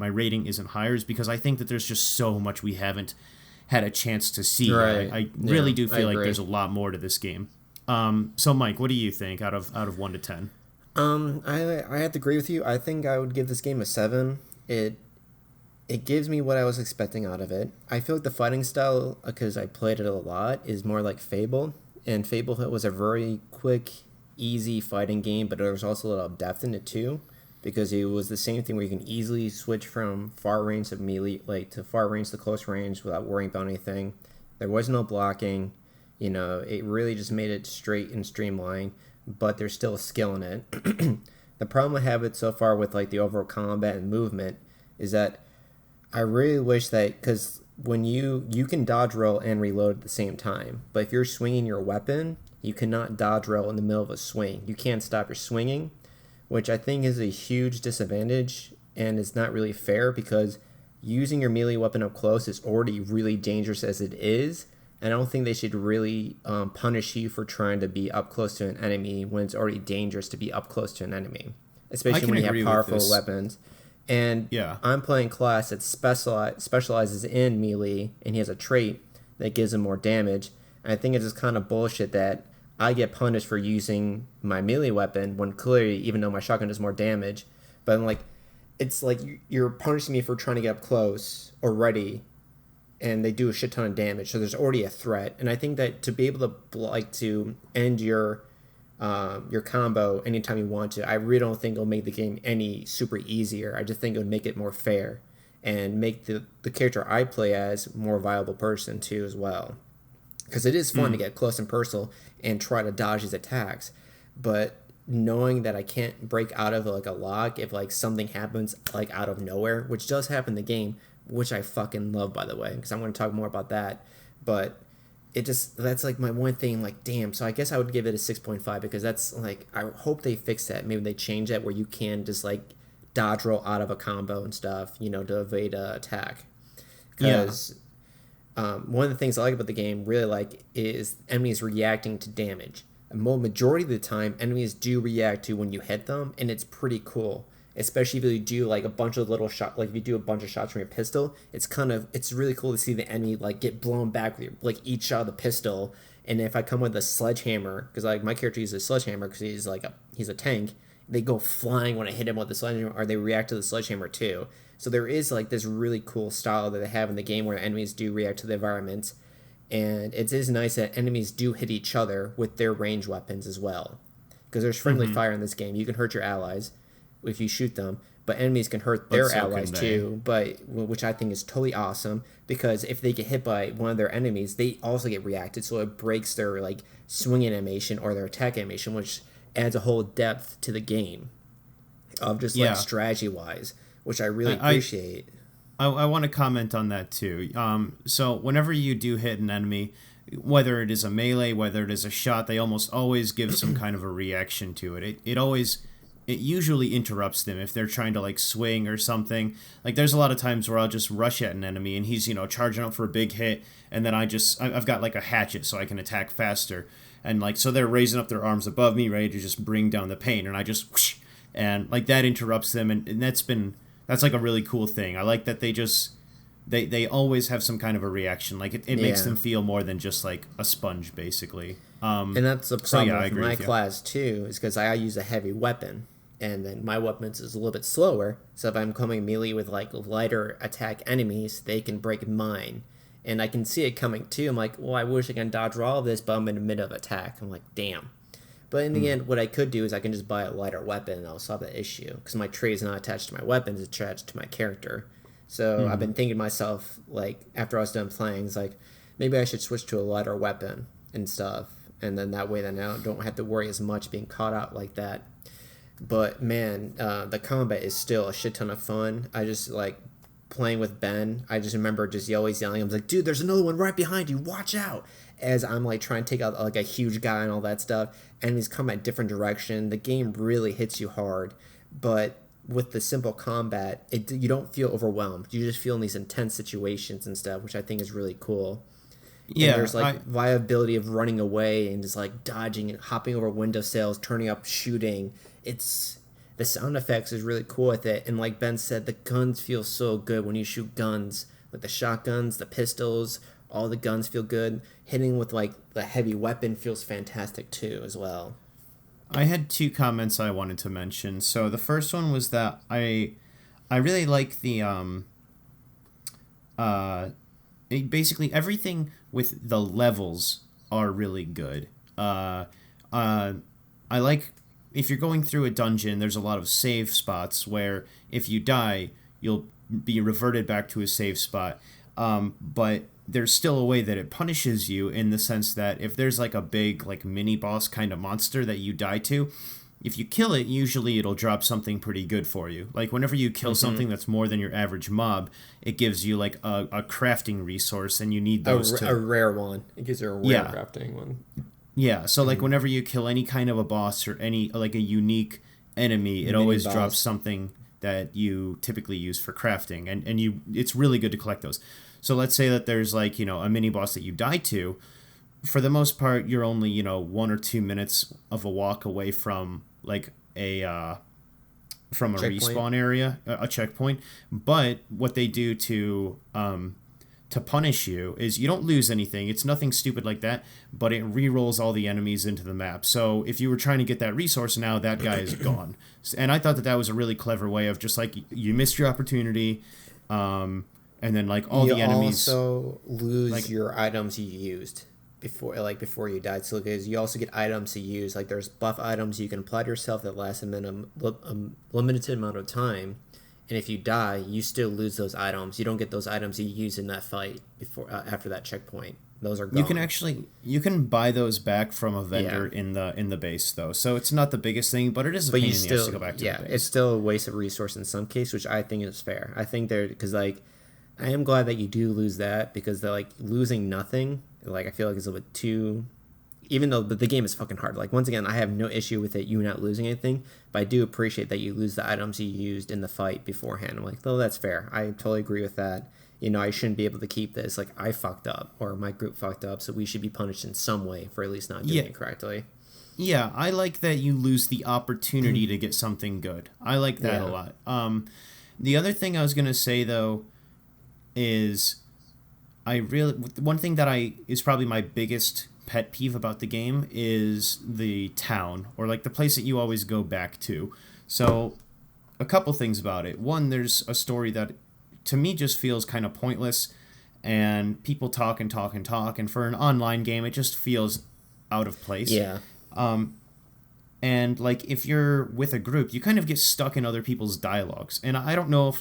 rating isn't higher, is because I think that there's just so much we haven't had a chance to see. Right. I really do I feel like agree. there's a lot more to this game. So Mike, what do you think out of 1 to 10? I have to agree with you. I think I would give this game a 7. It gives me what I was expecting out of it. I feel like the fighting style, because I played it a lot, is more like Fable. And Fable was a very quick, easy fighting game, but there was also a lot of depth in it too, because it was the same thing where you can easily switch from far range to melee, like to far range to close range without worrying about anything. There was no blocking. It really just made it straight and streamlined, but there's still a skill in it. The problem I have it so far with like the overall combat and movement is that I really wish that, because when you can dodge roll and reload at the same time, but if you're swinging your weapon, you cannot dodge roll in the middle of a swing. You can't stop your swinging, which I think is a huge disadvantage, and it's not really fair because using your melee weapon up close is already really dangerous as it is, and I don't think they should really punish you for trying to be up close to an enemy when it's already dangerous to be up close to an enemy, especially when you have powerful weapons. And Yeah. I'm playing class that specializes in melee, and he has a trait that gives him more damage. And I think it's just kind of bullshit that I get punished for using my melee weapon when clearly, even though my shotgun does more damage, but I'm like, it's like you're punishing me for trying to get up close already, and they do a shit ton of damage. So there's already a threat, and I think that to be able to end your combo anytime you want to, I really don't think it'll make the game any super easier. I just think it would make it more fair and make the character I play as more viable person too as well. Because it is fun to get close and personal and try to dodge his attacks, but knowing that I can't break out of like a lock if like something happens like out of nowhere, which does happen in the game, which I fucking love, by the way, because I'm going to talk more about that. But that's like my one thing, like, damn. So I guess I would give it a 6.5 because that's like, I hope they fix that. Maybe they change that where you can just like dodge roll out of a combo and stuff, to evade a attack. Because one of the things I like about the game, really like, is enemies reacting to damage. Majority of the time, enemies do react to when you hit them, and it's pretty cool. Especially if you do like a bunch of little shots, like if you do a bunch of shots from your pistol, it's really cool to see the enemy like get blown back with like each shot of the pistol. And if I come with a sledgehammer, because like my character uses a sledgehammer because he's a tank, they go flying when I hit him with the sledgehammer, or they react to the sledgehammer too. So there is like this really cool style that they have in the game where enemies do react to the environment, and it is nice that enemies do hit each other with their range weapons as well, because there's friendly fire in this game. You can hurt your allies if you shoot them, but enemies can hurt their allies too, which I think is totally awesome, because if they get hit by one of their enemies, they also get reacted, so it breaks their like swinging animation or their attack animation, which adds a whole depth to the game of just like strategy wise, which I really appreciate. I want to comment on that too. So whenever you do hit an enemy, whether it is a melee, whether it is a shot, they almost always give some kind of a reaction to it. It usually interrupts them if they're trying to like swing or something. Like there's a lot of times where I'll just rush at an enemy and he's charging up for a big hit, and then I've got like a hatchet so I can attack faster, and like so they're raising up their arms above me ready to just bring down the pain, and I just whoosh, and like that interrupts them, and that's like a really cool thing. I like that they always have some kind of a reaction. Like it makes them feel more than just like a sponge basically. And that's the problem with my class too, is because I use a heavy weapon. And then my weapons is a little bit slower, so if I'm coming melee with like lighter attack enemies, they can break mine. And I can see it coming too. I'm like, well, I wish I can dodge all of this, but I'm in the middle of attack. I'm like, damn. But in the end, what I could do is I can just buy a lighter weapon and I'll solve that issue, because my trait is not attached to my weapon, it's attached to my character. So I've been thinking to myself, like, after I was done playing, it's like, maybe I should switch to a lighter weapon and stuff. And then that way then I don't have to worry as much being caught out like that. But man, the combat is still a shit ton of fun. I just like playing with Ben. I just remember just always yelling. I was like, dude, there's another one right behind you. Watch out. As I'm like trying to take out like a huge guy and all that stuff. Enemies come at different direction. The game really hits you hard. But with the simple combat, you don't feel overwhelmed. You just feel in these intense situations and stuff, which I think is really cool. Yeah, and there's like viability of running away and just like dodging and hopping over windowsills, turning up, shooting. The sound effects is really cool with it, and like Ben said, the guns feel so good when you shoot guns, like the shotguns, the pistols, all the guns feel good. Hitting with like the heavy weapon feels fantastic too as well. I had two comments I wanted to mention. So the first one was that I really like the uh basically everything with the levels are really good. Uh, I like if you're going through a dungeon, there's a lot of save spots where if you die, you'll be reverted back to a save spot. But there's still a way that it punishes you in the sense that if there's like a big like mini boss kind of monster that you die to, if you kill it, usually it'll drop something pretty good for you. Like whenever you kill something that's more than your average mob, it gives you like a crafting resource, and you need those A rare one. It gives you a rare crafting one. Yeah, so like whenever you kill any kind of a boss or any like a unique enemy, it always drops something that you typically use for crafting, and you it's really good to collect those. So let's say that there's like, a mini boss that you die to. For the most part, you're only, 1 or 2 minutes of a walk away from like from a Checkpoint. respawn area, a checkpoint. But what they do to punish you is you don't lose anything. It's nothing stupid like that, but it re-rolls all the enemies into the map. So if you were trying to get that resource, now that guy is gone. And I thought that was a really clever way of just like you missed your opportunity, and then like all the enemies. You also lose your items you used before you died. So because you also get items to use, like there's buff items you can apply to yourself that last a limited amount of time. And if you die, you still lose those items. You don't get those items you used in that fight before after that checkpoint. Those are gone. You can buy those back from a vendor in the base though. So it's not the biggest thing, but it is a pain in the ass to go back to the base. It's still a waste of resource in some case, which I think is fair. I think because like I am glad that you do lose that, because they're like losing nothing. Like I feel like it's a little bit too. Even though the game is fucking hard. Like, once again, I have no issue with you not losing anything, but I do appreciate that you lose the items you used in the fight beforehand. I'm like, oh, that's fair. I totally agree with that. I shouldn't be able to keep this. Like, I fucked up, or my group fucked up, so we should be punished in some way for at least not doing it correctly. Yeah, I like that you lose the opportunity to get something good. I like that a lot. The other thing I was going to say, though, is one thing that is probably my biggest pet peeve about the game is the town, or like the place that you always go back to. So a couple things about it. One, there's a story that to me just feels kind of pointless, and people talk and talk and talk, and for an online game it just feels out of place. And like if you're with a group, you kind of get stuck in other people's dialogues, and I don't know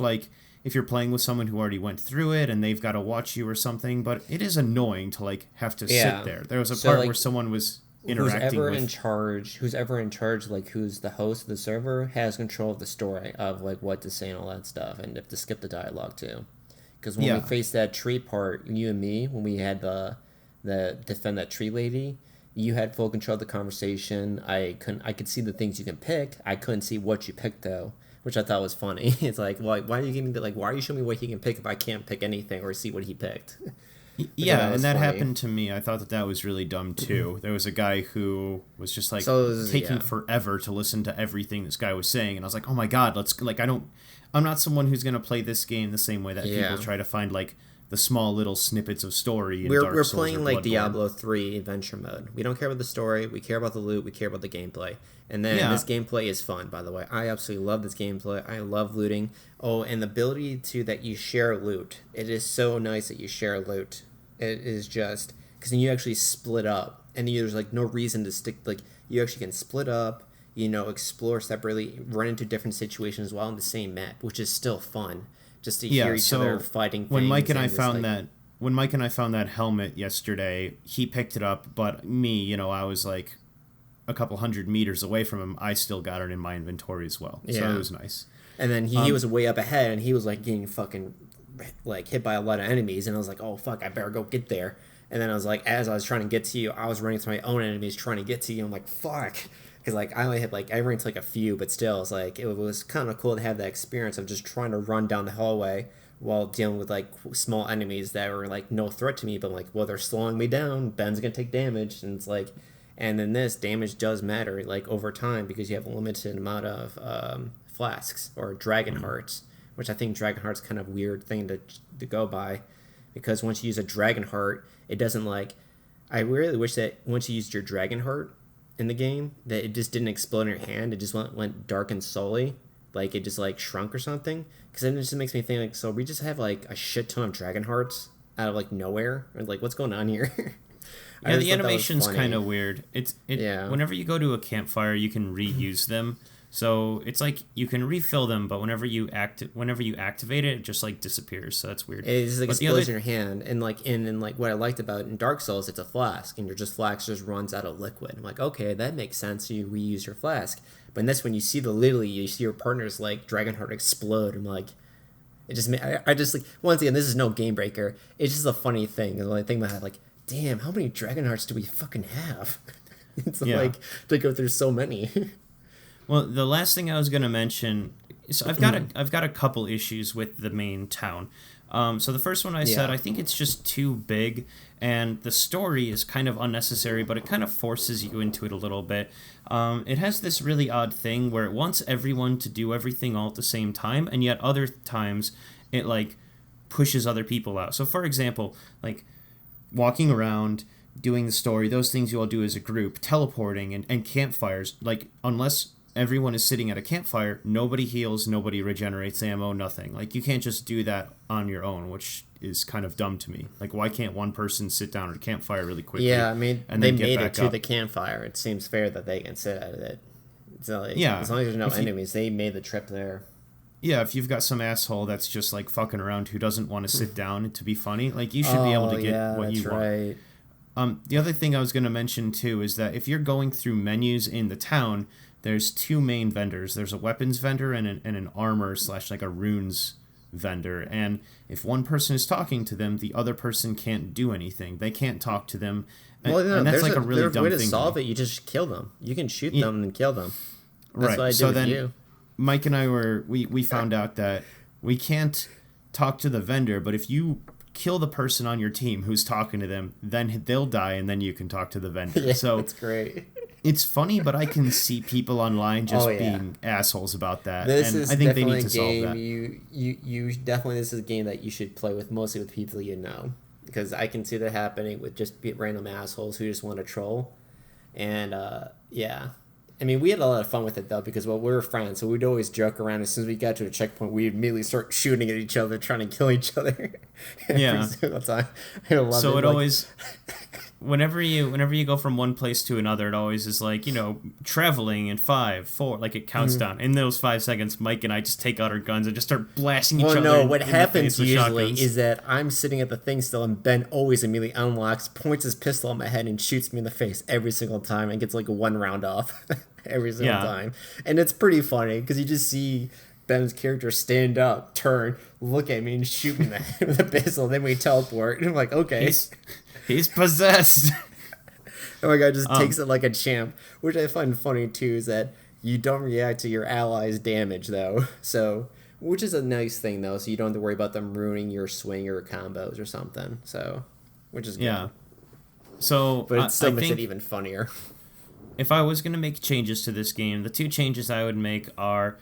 if you're playing with someone who already went through it and they've got to watch you or something, but it is annoying to like have to sit there. There was a part where someone was interacting with... Who's ever in charge, like who's the host of the server, has control of the story of like what to say and all that stuff, and if to skip the dialogue too. Because when we faced that tree part, you and me, when we had the defend that tree lady, you had full control of the conversation. I could see the things you can pick. I couldn't see what you picked though, which I thought was funny. It's like, why are you giving me why are you showing me what he can pick if I can't pick anything or see what he picked? Yeah, and that happened to me. I thought that was really dumb too. There was a guy who was just like taking forever to listen to everything this guy was saying, and I was like, oh my god, I'm not someone who's gonna play this game the same way that people try to find like the small little snippets of story in Dark Souls. We're playing like Diablo 3 adventure mode. We don't care about the story, we care about the loot, we care about the gameplay. And then this gameplay is fun, by the way. I absolutely love this gameplay. I love looting. Oh, and the ability that you share loot. It is so nice that you share loot. It is just because then you actually split up, and there's like no reason to stick. Like you actually can split up, explore separately, run into different situations while on the same map, which is still fun. Just to hear each other fighting. When Mike and I found that helmet yesterday, he picked it up, but me, I was like a couple 100 meters away from him. I still got it in my inventory as well, so it was nice. And then he was way up ahead, and he was like getting fucking like hit by a lot of enemies, and I was like, oh fuck, I better go get there. And then I was like, as I was trying to get to you, I was running through my own enemies trying to get to you. I'm like, fuck. Because like I only hit I ran to like a few, but still, it's like it was kind of cool to have that experience of just trying to run down the hallway while dealing with like small enemies that were like no threat to me. But I'm like, well, they're slowing me down. Ben's gonna take damage, and it's like, and then this damage does matter like over time because you have a limited amount of flasks or dragon hearts, which I think dragon heart's kind of weird thing to go by, because once you use a dragon heart, it doesn't like. I really wish that once you used your dragon heart, in the game that it just didn't explode in your hand. It just went dark and slowly, like it just like shrunk or something. Because then it just makes me think like, so we just have like a shit ton of dragon hearts out of like nowhere, or like what's going on here? Yeah, the animation's kind of weird. Yeah. Whenever you go to a campfire, you can reuse them. So it's like you can refill them, but whenever you activate it, it just like disappears. So that's weird. It just like explodes in your hand, and like in like what I liked about it in Dark Souls, it's a flask, and your flask just runs out of liquid. I'm like, okay, that makes sense. You reuse your flask, but in this when you see you see your partner's like Dragonheart explode. I'm like, it just I just like once again, this is no game breaker. It's just a funny thing. And I think about like, damn, how many Dragonhearts do we fucking have? It's like to go through so many. Well, the last thing I was going to mention is I've got a couple issues with the main town. So the first one I said, I think it's just too big, and the story is kind of unnecessary, but it kind of forces you into it a little bit. It has this really odd thing where it wants everyone to do everything all at the same time, and yet other times it like pushes other people out. So for example, like walking around, doing the story, those things you all do as a group, teleporting and campfires, like unless everyone is sitting at a campfire, nobody heals, nobody regenerates ammo, nothing. Like, you can't just do that on your own, which is kind of dumb to me. Like, why can't one person sit down at a campfire really quickly? Yeah, I mean, they made it to the campfire. It seems fair that they can sit at it. So, like, as long as there's no enemies, they made the trip there. Yeah, if you've got some asshole that's just, like, fucking around who doesn't want to sit down to be funny, like, you should be able to get what you want. The other thing I was going to mention, too, is that if you're going through menus in the town, there's two main vendors. There's a weapons vendor and an armor / like a runes vendor. And if one person is talking to them, the other person can't do anything. They can't talk to them. And that's like a really dumb thing. There's a way to solve it. You just kill them. You can shoot them and kill them. That's what I did with you. Mike and I we found out that we can't talk to the vendor, but if you kill the person on your team who's talking to them, then they'll die, and then you can talk to the vendor. Yeah, so that's great. It's funny, but I can see people online just being assholes about that. This and is I think they definitely need to solve that. You definitely, this is a game that you should play with, mostly with people you know, because I can see that happening with just random assholes who just want to troll. And I mean, we had a lot of fun with it though, because we were friends, so we'd always joke around. As soon as we got to a checkpoint, we'd immediately start shooting at each other, trying to kill each other. Every single time. I love so it. Always. Whenever you go from one place to another, it always is like, traveling in 5, 4, like it counts down. In those 5 seconds, Mike and I just take out our guns and just start blasting each other. Well, no, what happens usually is that I'm sitting at the thing still, and Ben always immediately unlocks, points his pistol at my head, and shoots me in the face every single time, and gets like 1 round off every single time. And it's pretty funny because you just see Ben's character stand up, turn, look at me, and shoot me in the head with a pistol. Then we teleport, and I'm like, okay. He's possessed. Oh my god, just takes it like a champ. Which I find funny too is that you don't react to your allies' damage though. So, which is a nice thing though, so you don't have to worry about them ruining your swing or combos or something. So, which is good. Yeah. So, but it still makes it even funnier. If I was going to make changes to this game, the 2 changes I would make are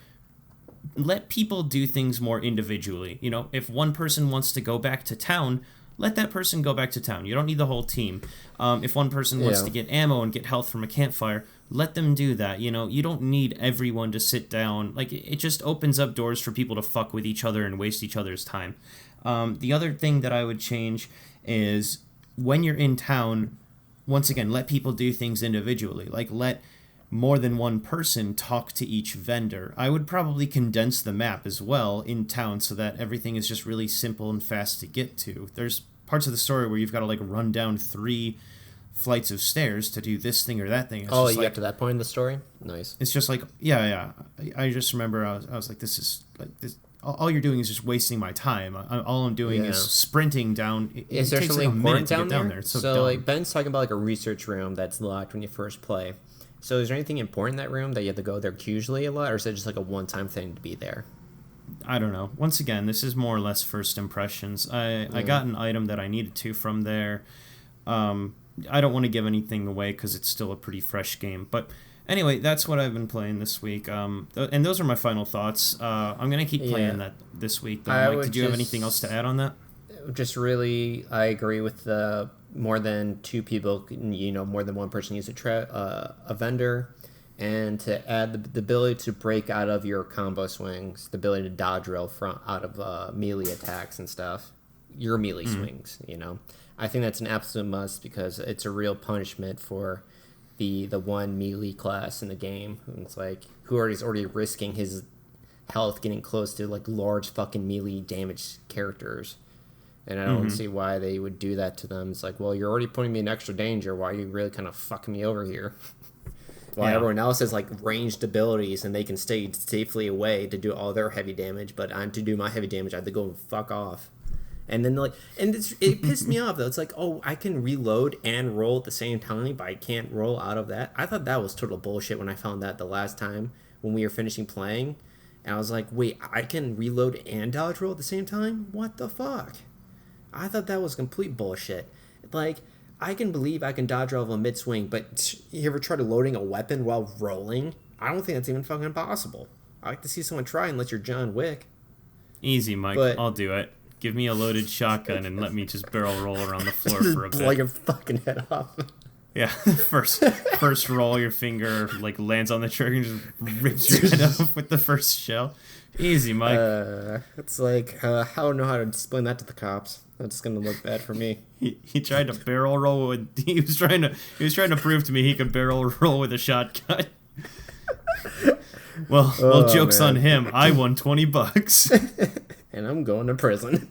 let people do things more individually. If one person wants to go back to town, let that person go back to town. You don't need the whole team. If one person wants to get ammo and get health from a campfire, let them do that. You don't need everyone to sit down. Like, it just opens up doors for people to fuck with each other and waste each other's time. The other thing that I would change is when you're in town, once again, let people do things individually. Like, let more than one person talk to each vendor. I would probably condense the map as well in town so that everything is just really simple and fast to get to. There's parts of the story where you've got to like run down 3 flights of stairs to do this thing or that thing. It's you got to that point in the story? Nice. It's just like, I just remember I was like, this is like this. All you're doing is just wasting my time. All I'm doing is sprinting down. Is there something important down there? It's so dumb. Like Ben's talking about like a research room that's locked when you first play. So is there anything important in that room that you have to go there usually a lot, or is it just like a one-time thing to be there? I don't know. Once again, this is more or less first impressions. I got an item that I needed to from there. I don't want to give anything away because it's still a pretty fresh game. But anyway, that's what I've been playing this week. And those are my final thoughts. I'm going to keep playing that this week. Mike, did you have anything else to add on that? Just really, I agree with the more than two people, more than one person use a vendor, and to add the ability to break out of your combo swings, the ability to dodge roll out of melee attacks and stuff, your melee swings. I think that's an absolute must because it's a real punishment for the one melee class in the game. It's like who is already risking his health getting close to like large fucking melee damage characters. And I don't see why they would do that to them. It's like, well, you're already putting me in extra danger. Why are you really kind of fucking me over here? While everyone else has like ranged abilities and they can stay safely away to do all their heavy damage, but to do my heavy damage, I have to go and fuck off. And then it pissed me off though. It's like, oh, I can reload and roll at the same time, but I can't roll out of that. I thought that was total bullshit when I found that the last time when we were finishing playing. And I was like, wait, I can reload and dodge roll at the same time? What the fuck? I thought that was complete bullshit. Like, I can believe I can dodge roll a mid-swing, but you ever tried loading a weapon while rolling? I don't think that's even fucking possible. I like to see someone try unless you're John Wick. Easy, Mike. I'll do it. Give me a loaded shotgun and let me just barrel roll around the floor for a bit. Blow your fucking head off. Yeah, first roll, your finger like lands on the trigger and just rips your head off with the first shell. Easy, Mike. It's like I don't know how to explain that to the cops. That's gonna look bad for me. He tried to barrel roll with. He was trying to prove to me he could barrel roll with a shotgun. Well, joke's on him. I won $20. And I'm going to prison.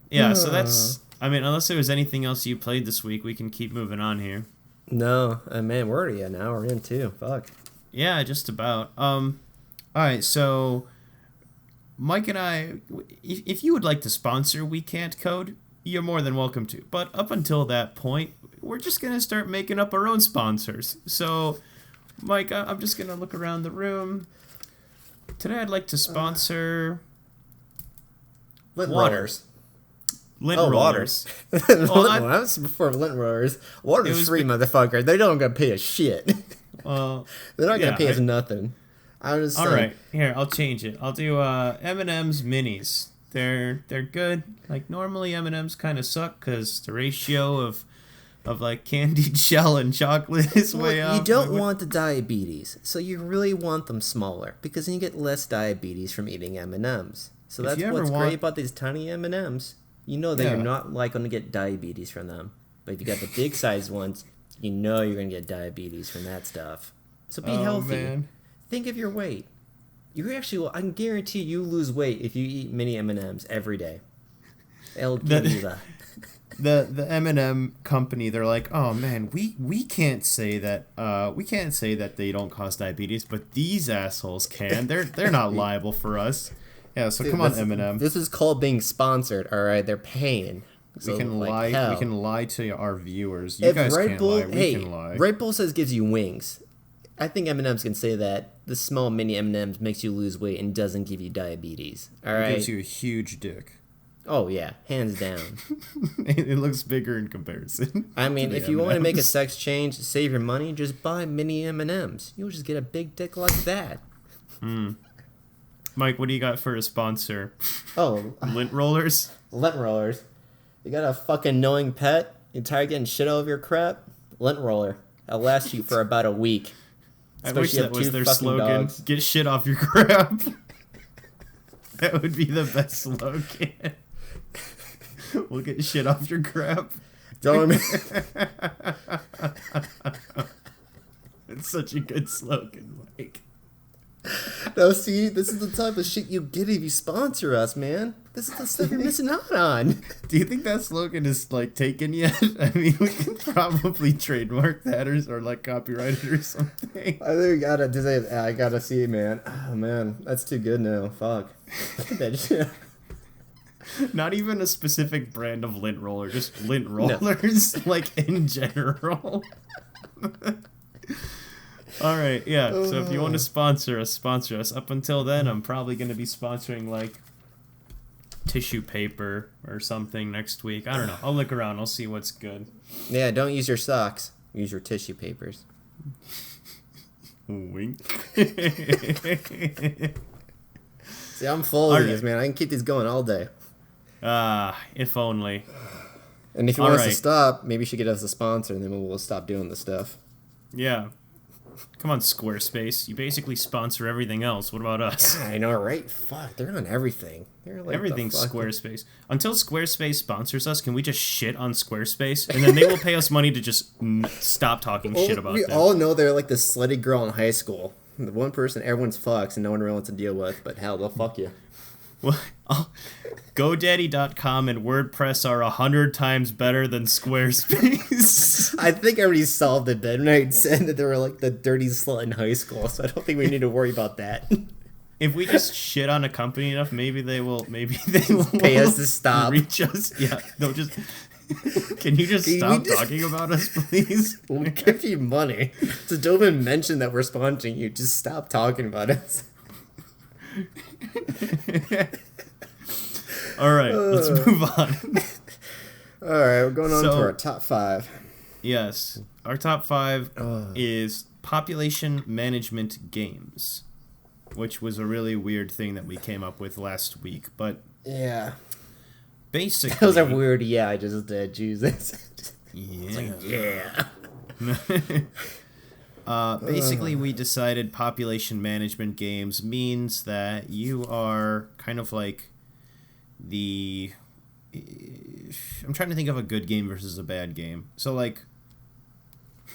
Yeah. So that's. I mean, unless there was anything else you played this week, we can keep moving on here. No, man, we're already an hour in too. Fuck. Yeah, just about. All right, so Mike and I, if you would like to sponsor We Can't Code, you're more than welcome to. But up until that point, we're just gonna start making up our own sponsors. So, Mike, I'm just gonna look around the room. Today, I'd like to sponsor Lint Rollers. Lint Rollers. Lint Rollers. Before Lint Rollers. Water's free, motherfucker. They don't gonna pay us shit. They're not gonna pay us nothing. I'm just saying. All right, here I'll change it. I'll do M&M's minis. They're good. Like normally M&M's kind of suck because the ratio of like candied shell and chocolate is way off. You don't want the diabetes, so you really want them smaller because then you get less diabetes from eating M&M's. So that's what's great about these tiny M&M's. You know that you're not like going to get diabetes from them. But if you got the big size ones, you know you're going to get diabetes from that stuff. So be healthy. Man. Think of your weight. You actually will, I can guarantee you lose weight if you eat mini M&M's every day. It'll give you that. The M&M company, they're like, oh man, we can't say that they don't cause diabetes, but these assholes can. They're not liable for us. Yeah, so come on, M&M. This is called being sponsored. All right, they're paying. So, we can lie. Hell. We can lie to our viewers. You guys can't lie. We can lie. Red Bull says gives you wings. I think M&M's can say that the small mini M&M's makes you lose weight and doesn't give you diabetes. All right. It gives you a huge dick. Oh yeah, hands down. It looks bigger in comparison. I mean, if you want to make a sex change, save your money, just buy mini M&M's. You'll just get a big dick like that. Mike, what do you got for a sponsor? Oh, Lint Rollers. Lint Rollers. You got a fucking annoying pet? You tired of getting shit all over your crap? Lint Roller. That'll last you for about a week. I wish that was their slogan. Dogs. Get shit off your crap. That would be the best slogan. We'll get shit off your crap. Don't It's such a good slogan, Mike. No, see, this is the type of shit you get if you sponsor us, man. This is the stuff you're missing out on. Do you think that slogan is, like, taken yet? I mean, we can probably trademark that or like, copyright it or something. I think we gotta do that. I gotta see, man. Oh, man, that's too good now. Fuck. Not even a specific brand of lint roller, just lint rollers, no. Like, in general. All right, yeah. So if you want to sponsor us. Up until then, I'm probably going to be sponsoring like tissue paper or something next week. I don't know. I'll look around. I'll see what's good. Yeah, don't use your socks. Use your tissue papers. Wink. See, I'm full of these, man. I can keep these going all day. If only. And if you All want us to right. stop, maybe you should get us a sponsor, and then we'll stop doing the stuff. Yeah. Come on, Squarespace. You basically sponsor everything else. What about us? I know, right? Fuck, they're on everything. They're like Everything's the fuck. Squarespace. Until Squarespace sponsors us, can we just shit on Squarespace? And then they will pay us money to just stop talking shit about We them. all know they're like the slutty girl in high school. The one person everyone's fucks and no one really wants to deal with, but hell, they'll fuck you. Well, GoDaddy.com and WordPress are 100 times better than Squarespace. I think I already solved it, Ben. I said that they were like the dirty slut in high school, so I don't think we need to worry about that. If we just shit on a company enough, maybe they will Pay us to stop. Reach us. Yeah, they'll just. Can you just stop talking about us, please? We'll give you money. So don't even mention that we're sponsoring you. Just stop talking about us. All right, let's move on. All right, we're going on to our top 5. Yes, our top 5 is population management games, which was a really weird thing that we came up with last week. But yeah, basically, that was a weird. Yeah, I just did. Jesus. Yeah. Like, yeah. Basically, we decided population management games means that you are kind of like the. I'm trying to think of a good game versus a bad game. So, like,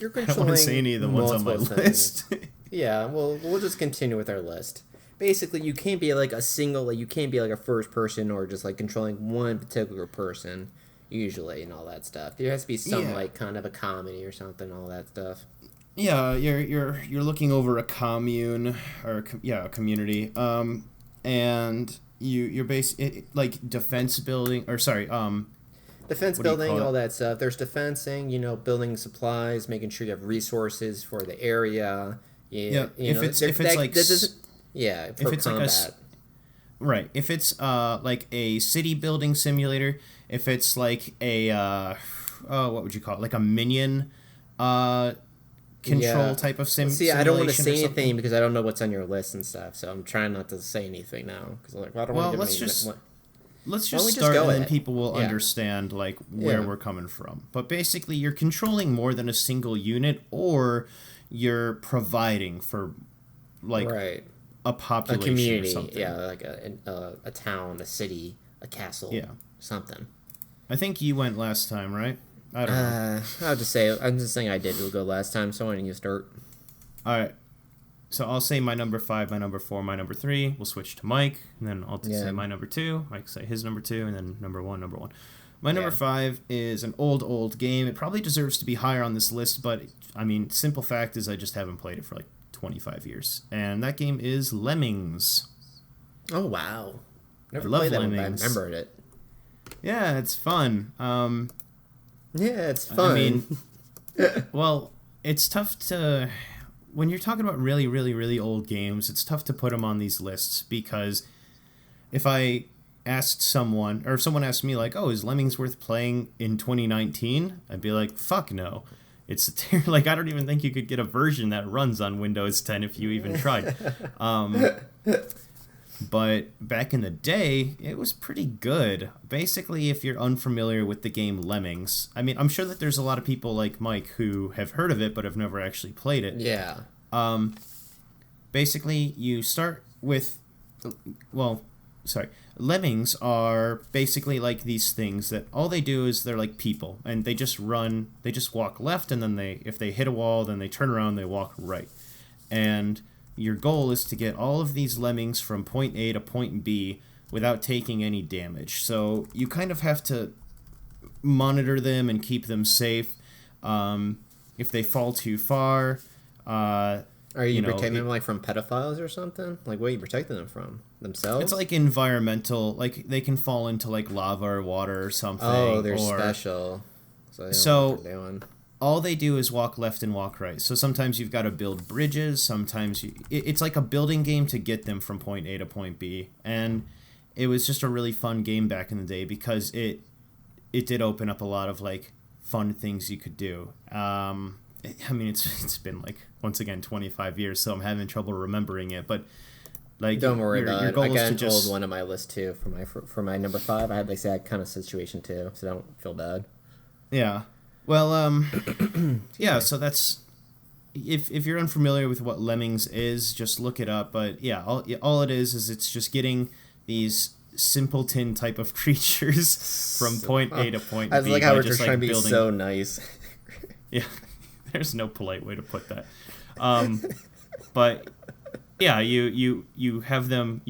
You're I don't want to say any of the ones on my list. Yeah, well, we'll just continue with our list. Basically, you can't be like a single, like you can't be like a first person or just like controlling one particular person, usually, and all that stuff. There has to be some like kind of a comedy or something, all that stuff. Yeah, you're looking over a commune or a community, and you're like defense building or defense building, all that stuff. There's defensing, building supplies, making sure you have resources for the area. Yeah, if it's combat. Right. If it's like a city building simulator, if it's like a what would you call it? Like a minion control type of See, I don't want to say anything because I don't know what's on your list and stuff, so I'm trying not to say anything now because I don't want to let's just start and then people will understand like where we're coming from. But basically, you're controlling more than a single unit, or you're providing for like a population, a community, or something. like a town, a city, a castle, something. I think you went last time, right? I don't know. I'm just saying I did go last time, so why don't you start? All right. So I'll say my number 5, my number 4, my number 3. We'll switch to Mike, and then I'll say my number 2. Mike say his number 2, and then number 1. My number 5 is an old game. It probably deserves to be higher on this list, but I mean, simple fact is I just haven't played it for like 25 years, and that game is Lemmings. Oh wow! Never played that one, but I remembered it. Yeah, it's fun. Yeah, it's fun. I mean, well, it's tough to. When you're talking about really, really, really old games, it's tough to put them on these lists because if I asked someone, or if someone asked me, like, oh, is Lemmings worth playing in 2019? I'd be like, fuck no. It's like, I don't even think you could get a version that runs on Windows 10 if you even tried. But back in the day, it was pretty good. Basically, if you're unfamiliar with the game Lemmings, I mean, I'm sure that there's a lot of people like Mike who have heard of it but have never actually played it. Yeah. Basically, you start with, Lemmings are basically like these things that all they do is they're like people, and they just walk left, and then if they hit a wall, then they turn around, they walk right. And your goal is to get all of these lemmings from point A to point B without taking any damage. So you kind of have to monitor them and keep them safe. If they fall too far, are you protecting them like from pedophiles or something? Like, what are you protecting them from? Themselves? It's like environmental, like they can fall into like lava or water or something. Oh, they're special. So all they do is walk left and walk right. So sometimes you've got to build bridges. Sometimes it's like a building game to get them from point A to point B. And it was just a really fun game back in the day because it did open up a lot of like fun things you could do. I mean, it's been like, once again, 25 years, so I'm having trouble remembering it. But like, don't worry about it. I got an old one on my list too for my number 5. I had like that kind of situation too, so don't feel bad. Yeah. Well, yeah. So that's if you're unfamiliar with what Lemmings is, just look it up. But yeah, all it is it's just getting these simpleton type of creatures from point A to point I was B like how by we're just just trying like to be building. so nice. Yeah, there's no polite way to put that. But yeah, you have them.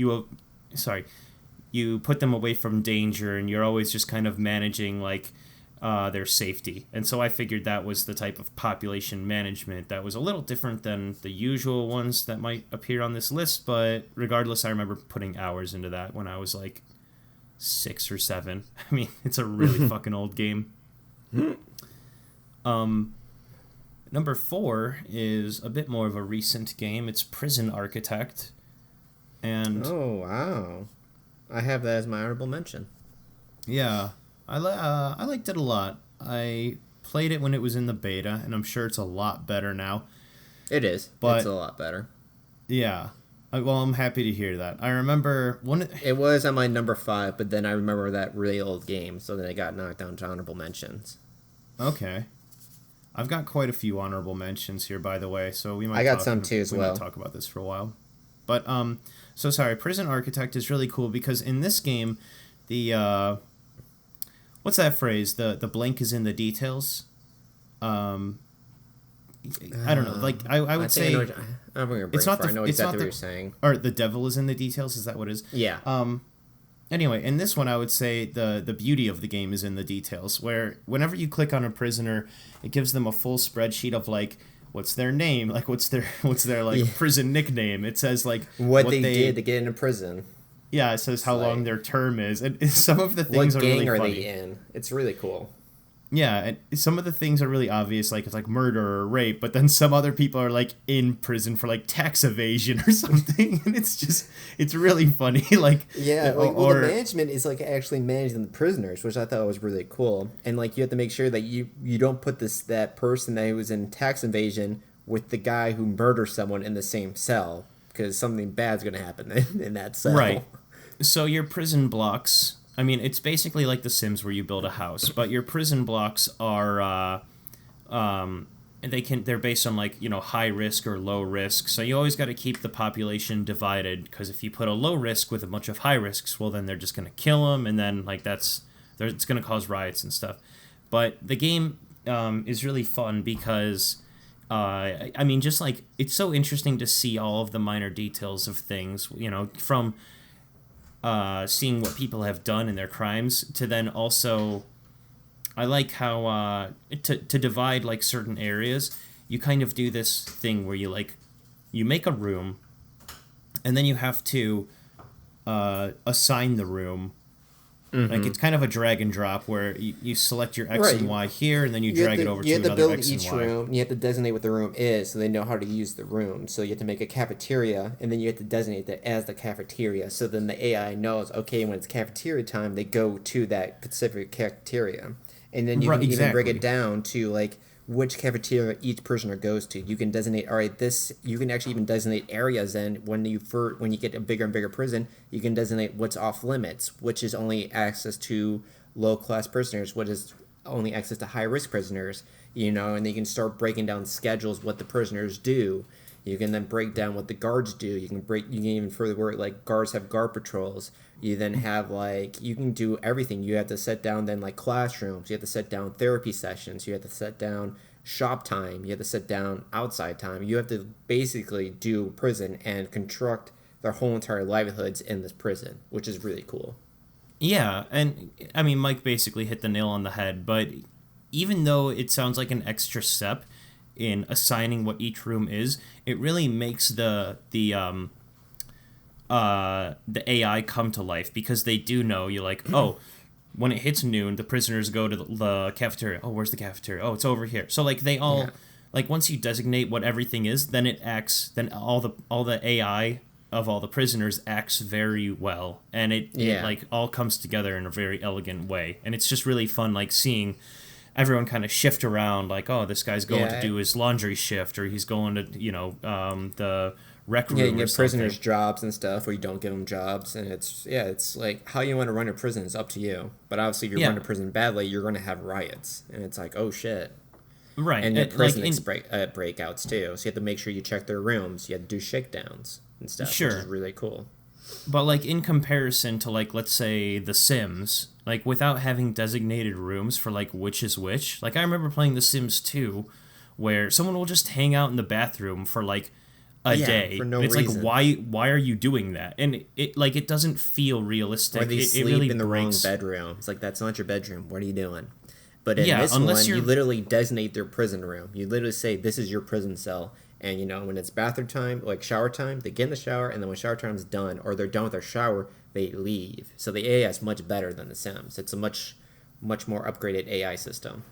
Sorry, you put them away from danger, and you're always just kind of managing like their safety. And so I figured that was the type of population management that was a little different than the usual ones that might appear on this list. But regardless, I remember putting hours into that when I was like 6 or 7. I mean, it's a really fucking old game. Number 4 is a bit more of a recent game. It's Prison Architect. And Oh, wow. I have that as my honorable mention. yeah, I liked it a lot. I played it when it was in the beta, and I'm sure it's a lot better now. It is. But it's a lot better. yeah, well, I'm happy to hear that. I remember It was on my number 5, but then I remember that really old game, so then it got knocked down to honorable mentions. Okay, I've got quite a few honorable mentions here, by the way. So we might. I got some too as well. We might talk about this for a while, but so sorry. Prison Architect is really cool because in this game, the what's that phrase? The blank is in the details. I don't know. Like I would say, I'm bringing it's not the. I know It's exactly not what you're saying. Or the devil is in the details. Is that what it is? Yeah. Anyway, in this one, I would say the beauty of the game is in the details, where whenever you click on a prisoner, it gives them a full spreadsheet of like what's their name, like what's their like prison nickname. It says like what they did to get into prison. Yeah, it says how long their term is, and some of the things what are really gang funny. are they in? It's really cool. Yeah, and some of the things are really obvious, like it's like murder or rape, but then some other people are like in prison for like tax evasion or something, and it's really funny. Like the management is like actually managing the prisoners, which I thought was really cool. And like you have to make sure that you don't put that person that was in tax evasion with the guy who murdered someone in the same cell, because something bad's gonna happen in that cell. Right. So your prison blocks. I mean, it's basically like The Sims where you build a house, but your prison blocks are, they're based on like, high risk or low risk. So you always got to keep the population divided, because if you put a low risk with a bunch of high risks, well, then they're just going to kill them, and then like it's going to cause riots and stuff. But the game is really fun because, I mean, just like it's so interesting to see all of the minor details of things, from seeing what people have done in their crimes to then also I like how to divide like certain areas. You kind of do this thing where you make a room, and then you have to assign the room. Mm-hmm. Like it's kind of a drag and drop where you select your X and Y here, and then you drag it over to another X and Y. You have to build each room. You have to designate what the room is, so they know how to use the room. So you have to make a cafeteria, and then you have to designate that as the cafeteria. So then the AI knows, okay, when it's cafeteria time, they go to that specific cafeteria, and then you can even break it down to like which cafeteria each prisoner goes to. You can designate, all right, this, you can actually even designate areas, and when you get a bigger and bigger prison, you can designate what's off limits, which is only access to low-class prisoners, what is only access to high-risk prisoners, and then you can start breaking down schedules, what the prisoners do. You can then break down what the guards do. You can even further work, like guards have guard patrols. You then have you can do everything. You have to set down then like classrooms. You have to set down therapy sessions. You have to set down shop time. You have to set down outside time. You have to basically do prison and construct their whole entire livelihoods in this prison, which is really cool. Yeah, and I mean, Mike basically hit the nail on the head, but even though it sounds like an extra step in assigning what each room is, it really makes the AI come to life, because they do know you're like, oh, when it hits noon, the prisoners go to the cafeteria. Oh, where's the cafeteria? Oh, it's over here. So like they all like once you designate what everything is, then it acts. Then all the AI of all the prisoners acts very well, and it like all comes together in a very elegant way, and it's just really fun, like seeing everyone kind of shift around, like, oh, this guy's going to do his laundry shift, or he's going to, the rec Yeah, you room can or give prisoners something. jobs and stuff, or you don't give them jobs, and it's like how you want to run a prison is up to you. But obviously, if you run Yeah, a prison badly, you're going to have riots, and it's like, oh shit. right. And the Like prison in breakouts too. So you have to make sure you check their rooms. You have to do shakedowns and stuff, which is sure, really cool. but like in comparison to like let's say The Sims, like without having designated rooms for like which is which. Like I remember playing The Sims 2 where someone will just hang out in the bathroom for like a Yeah, for day no and it's like reason. why are you doing that? And it like it doesn't feel Or realistic. they It sleep really in the wrong breaks. bedroom. It's like that's not your bedroom. What are you doing? But in Yeah, this unless one, you you're literally designate their prison room. You literally say this is your prison cell. And when it's bathroom time, like shower time, they get in the shower, and then when shower time's done, or they're done with their shower, they leave. So the AI is much better than The Sims. It's a much more upgraded AI system,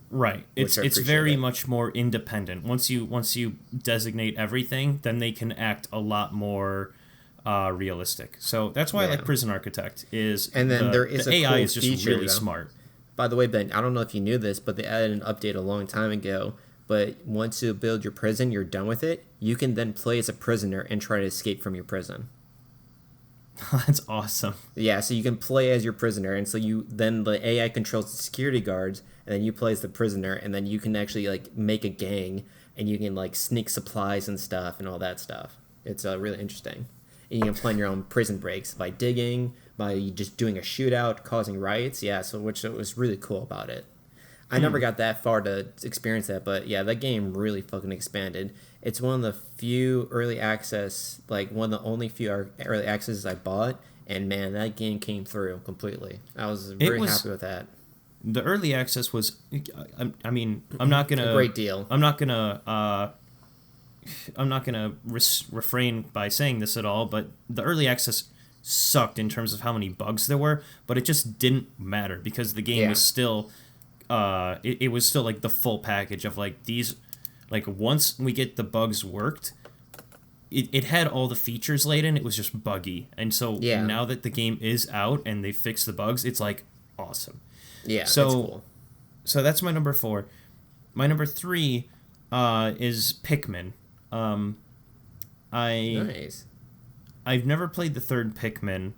right. which I It's appreciate very it. much more independent. Once you designate everything, then they can act a lot more realistic. So that's why I Yeah. like Prison Architect. Is And then there is the a AI cool is just feature really though. smart. By the way, Ben, I don't know if you knew this, but they added an update a long time ago. But once you build your prison, you're done with it. You can then play as a prisoner and try to escape from your prison. That's awesome. Yeah, so you can play as your prisoner, and so you then the AI controls the security guards, and then you play as the prisoner, and then you can actually like make a gang, and you can like sneak supplies and stuff and all that stuff. It's really interesting. And you can plan your own prison breaks by digging, by just doing a shootout, causing riots. Yeah, so which was really cool about it. I never got that far to experience that, but yeah, that game really fucking expanded. It's one of the few early access, like one of the only few early accesses I bought, and man, that game came through completely. I was It very was happy with that. the early access was. I mean, I'm not A gonna. great deal. I'm not gonna. I'm not gonna refrain by saying this at all, but the early access sucked in terms of how many bugs there were, but it just didn't matter because the game Yeah, was still it was still like the full package of like these like once we get the bugs worked, it had all the features laid in, it was just buggy. And so yeah, now that the game is out and they fixed the bugs, it's like awesome. yeah. It's So cool. so that's my number 4. My number 3 is Pikmin. um I Nice. I've never played the third Pikmin,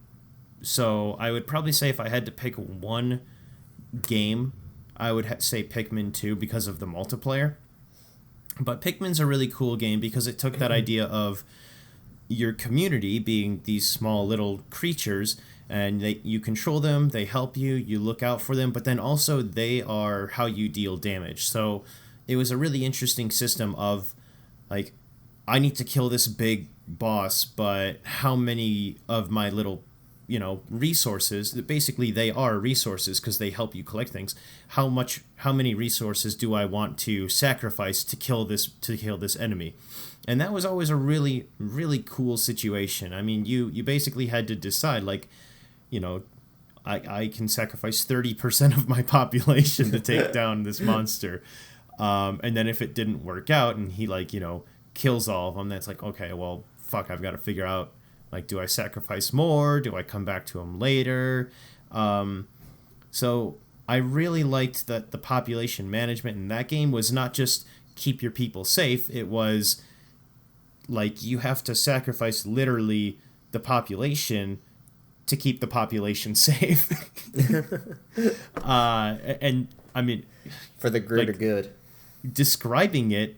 so I would probably say if I had to pick one game, I would say Pikmin 2 because of the multiplayer. But Pikmin's a really cool game because it took that idea of your community being these small little creatures, and you control them, they help you, you look out for them, but then also they are how you deal damage. So it was a really interesting system of like, I need to kill this big boss, but how many of my little resources, that basically they are resources because they help you collect things, how many resources do I want to sacrifice to kill this enemy? And that was always a really really cool situation. I mean, you basically had to decide, like, you know I can sacrifice 30% of my population to take down this monster. And then if it didn't work out and he, like, kills all of them, that's like, okay, well, fuck, I've got to figure out, like, do I sacrifice more? Do I come back to him later? So I really liked that the population management in that game was not just keep your people safe. It was like you have to sacrifice literally the population to keep the population safe. And I mean, For the greater like, good. describing it,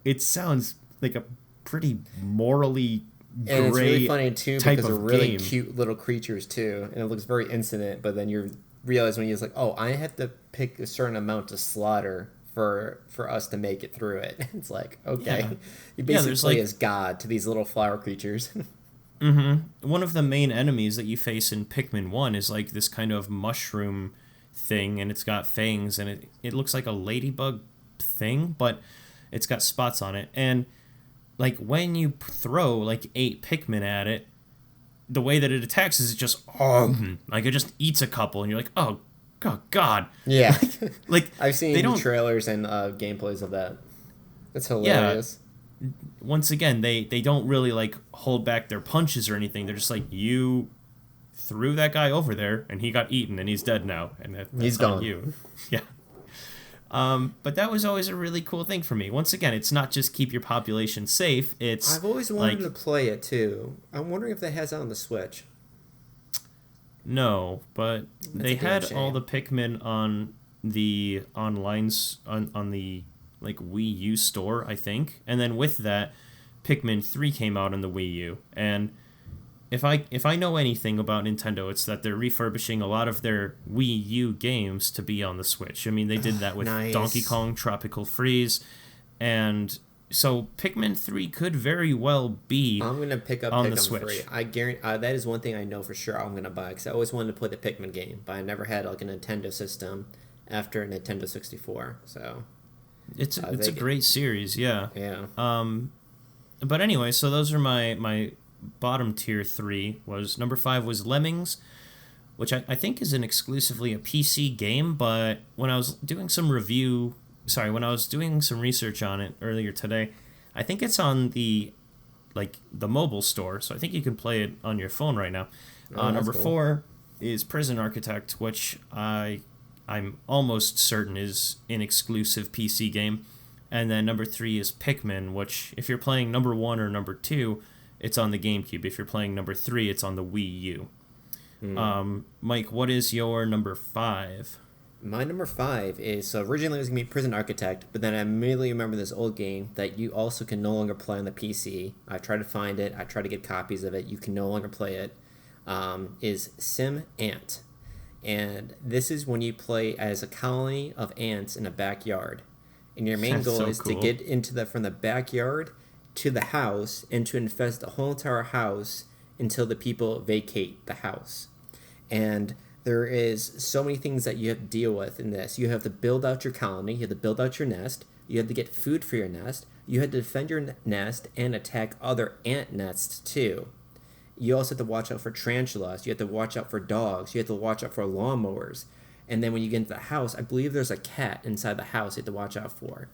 it sounds like a pretty morally And it's really gray funny too type because they're of really game. cute little creatures too, and it looks very incident. But then you realize when you're like, oh, I have to pick a certain amount to slaughter for us to make it through it. It's like, okay, Yeah. you Yeah, basically there's play like as God to these little flower creatures. one of the main enemies that you face in Pikmin 1 is like this kind of mushroom thing, and it's got fangs, and it looks like a ladybug thing, but it's got spots on it. And like when you throw like 8 Pikmin at it, the way that it attacks is it just like it just eats a couple, and you're like, oh god. Yeah, Like I've they seen don't. trailers and gameplays of that. That's Yeah, hilarious. once again, they don't really like hold back their punches or anything. They're just like, you threw that guy over there and he got eaten and he's dead now, and He's that's on gone. you. Yeah. But that was always a really cool thing for me. Once again, it's not just keep your population safe. It's I've always wanted to play it too. I'm wondering if that has it on the Switch. No, but they had shame. all the Pikmin on the on the like Wii U store, I think. And then with that, Pikmin 3 came out on the Wii U. And if I know anything about Nintendo, it's that they're refurbishing a lot of their Wii U games to be on the Switch. I mean, they did that with Nice. Donkey Kong Tropical Freeze, and so Pikmin 3 could very well be I'm gonna pick up on Pikmin the Switch. 3. I guarantee that is one thing I know for sure I'm gonna buy because I always wanted to play the Pikmin game, but I never had like a Nintendo system after Nintendo 64. So It's a great series, yeah. yeah. But anyway, so those are my bottom tier 3. Was number 5 was Lemmings, which I think is an exclusively a PC game, but when I was doing some research on it earlier today, I think it's on the mobile store, so I think you can play it on your phone right now. Number cool. 4 is Prison Architect, which I'm almost certain is an exclusive PC game. And then number 3 is Pikmin, which if you're playing number 1 or number 2, it's on the GameCube. If you're playing number 3, it's on the Wii U. Mike, what is your number 5? My number 5 is, so originally it was going to be Prison Architect, but then I immediately remember this old game that you also can no longer play on the PC. I tried to find it. I tried to get copies of it. You can no longer play it. Is Sim Ant. And this is when you play as a colony of ants in a backyard. And your main goal is to get from the backyard to the house and to infest the whole entire house until the people vacate the house. And there is so many things that you have to deal with in this. You have to build out your colony. You have to build out your nest. You have to get food for your nest. You have to defend your nest and attack other ant nests too. You also have to watch out for tarantulas. You have to watch out for dogs. You have to watch out for lawnmowers. And then when you get into the house, I believe there's a cat inside the house you have to watch out for.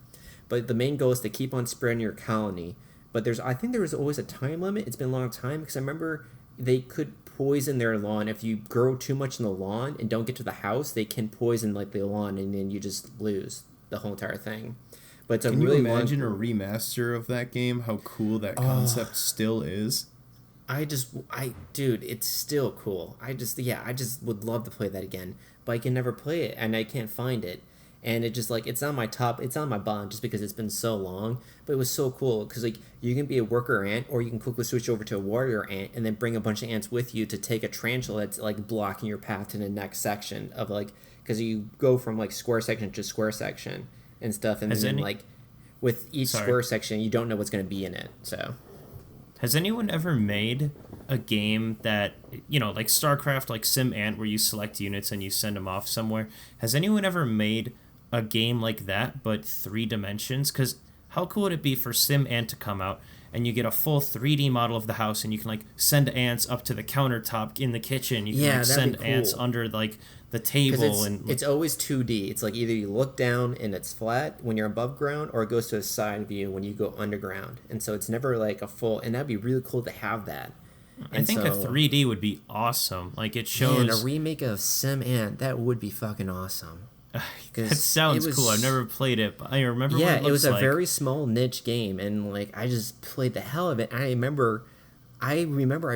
But the main goal is to keep on spreading your colony. But I think there was always a time limit. It's been a long time because I remember they could poison their lawn. If you grow too much in the lawn and don't get to the house, they can poison like the lawn and then you just lose the whole entire thing. But it's Can you imagine a remaster of that game? How cool that concept still is. Dude, it's still cool. I just would love to play that again, but I can never play it and I can't find it. And it just it's on my bottom just because it's been so long, but it was so cool because you can be a worker ant or you can quickly switch over to a warrior ant and then bring a bunch of ants with you to take a tarantula that's blocking your path to the next section of because you go from square section to square section and stuff, and then with each square section you don't know what's going to be in it. So has anyone ever made a game that, like StarCraft, like Sim Ant, where you select units and you send them off somewhere? Has anyone ever made a game like that, but 3 dimensions? Because how cool would it be for Sim Ant to come out and you get a full 3D model of the house and you can send ants up to the countertop in the kitchen. You can send cool. ants under the table. It's always 2D. It's either you look down and it's flat when you're above ground, or it goes to a side view when you go underground. And so it's never a full, and that'd be really cool to have that. I think a 3D would be awesome. It shows... Man, a remake of Sim Ant, that would be fucking awesome. That sounds cool. I've never played it, but I remember what it looks like. Yeah, it was a very small niche game, and I just played the hell of it. And I remember I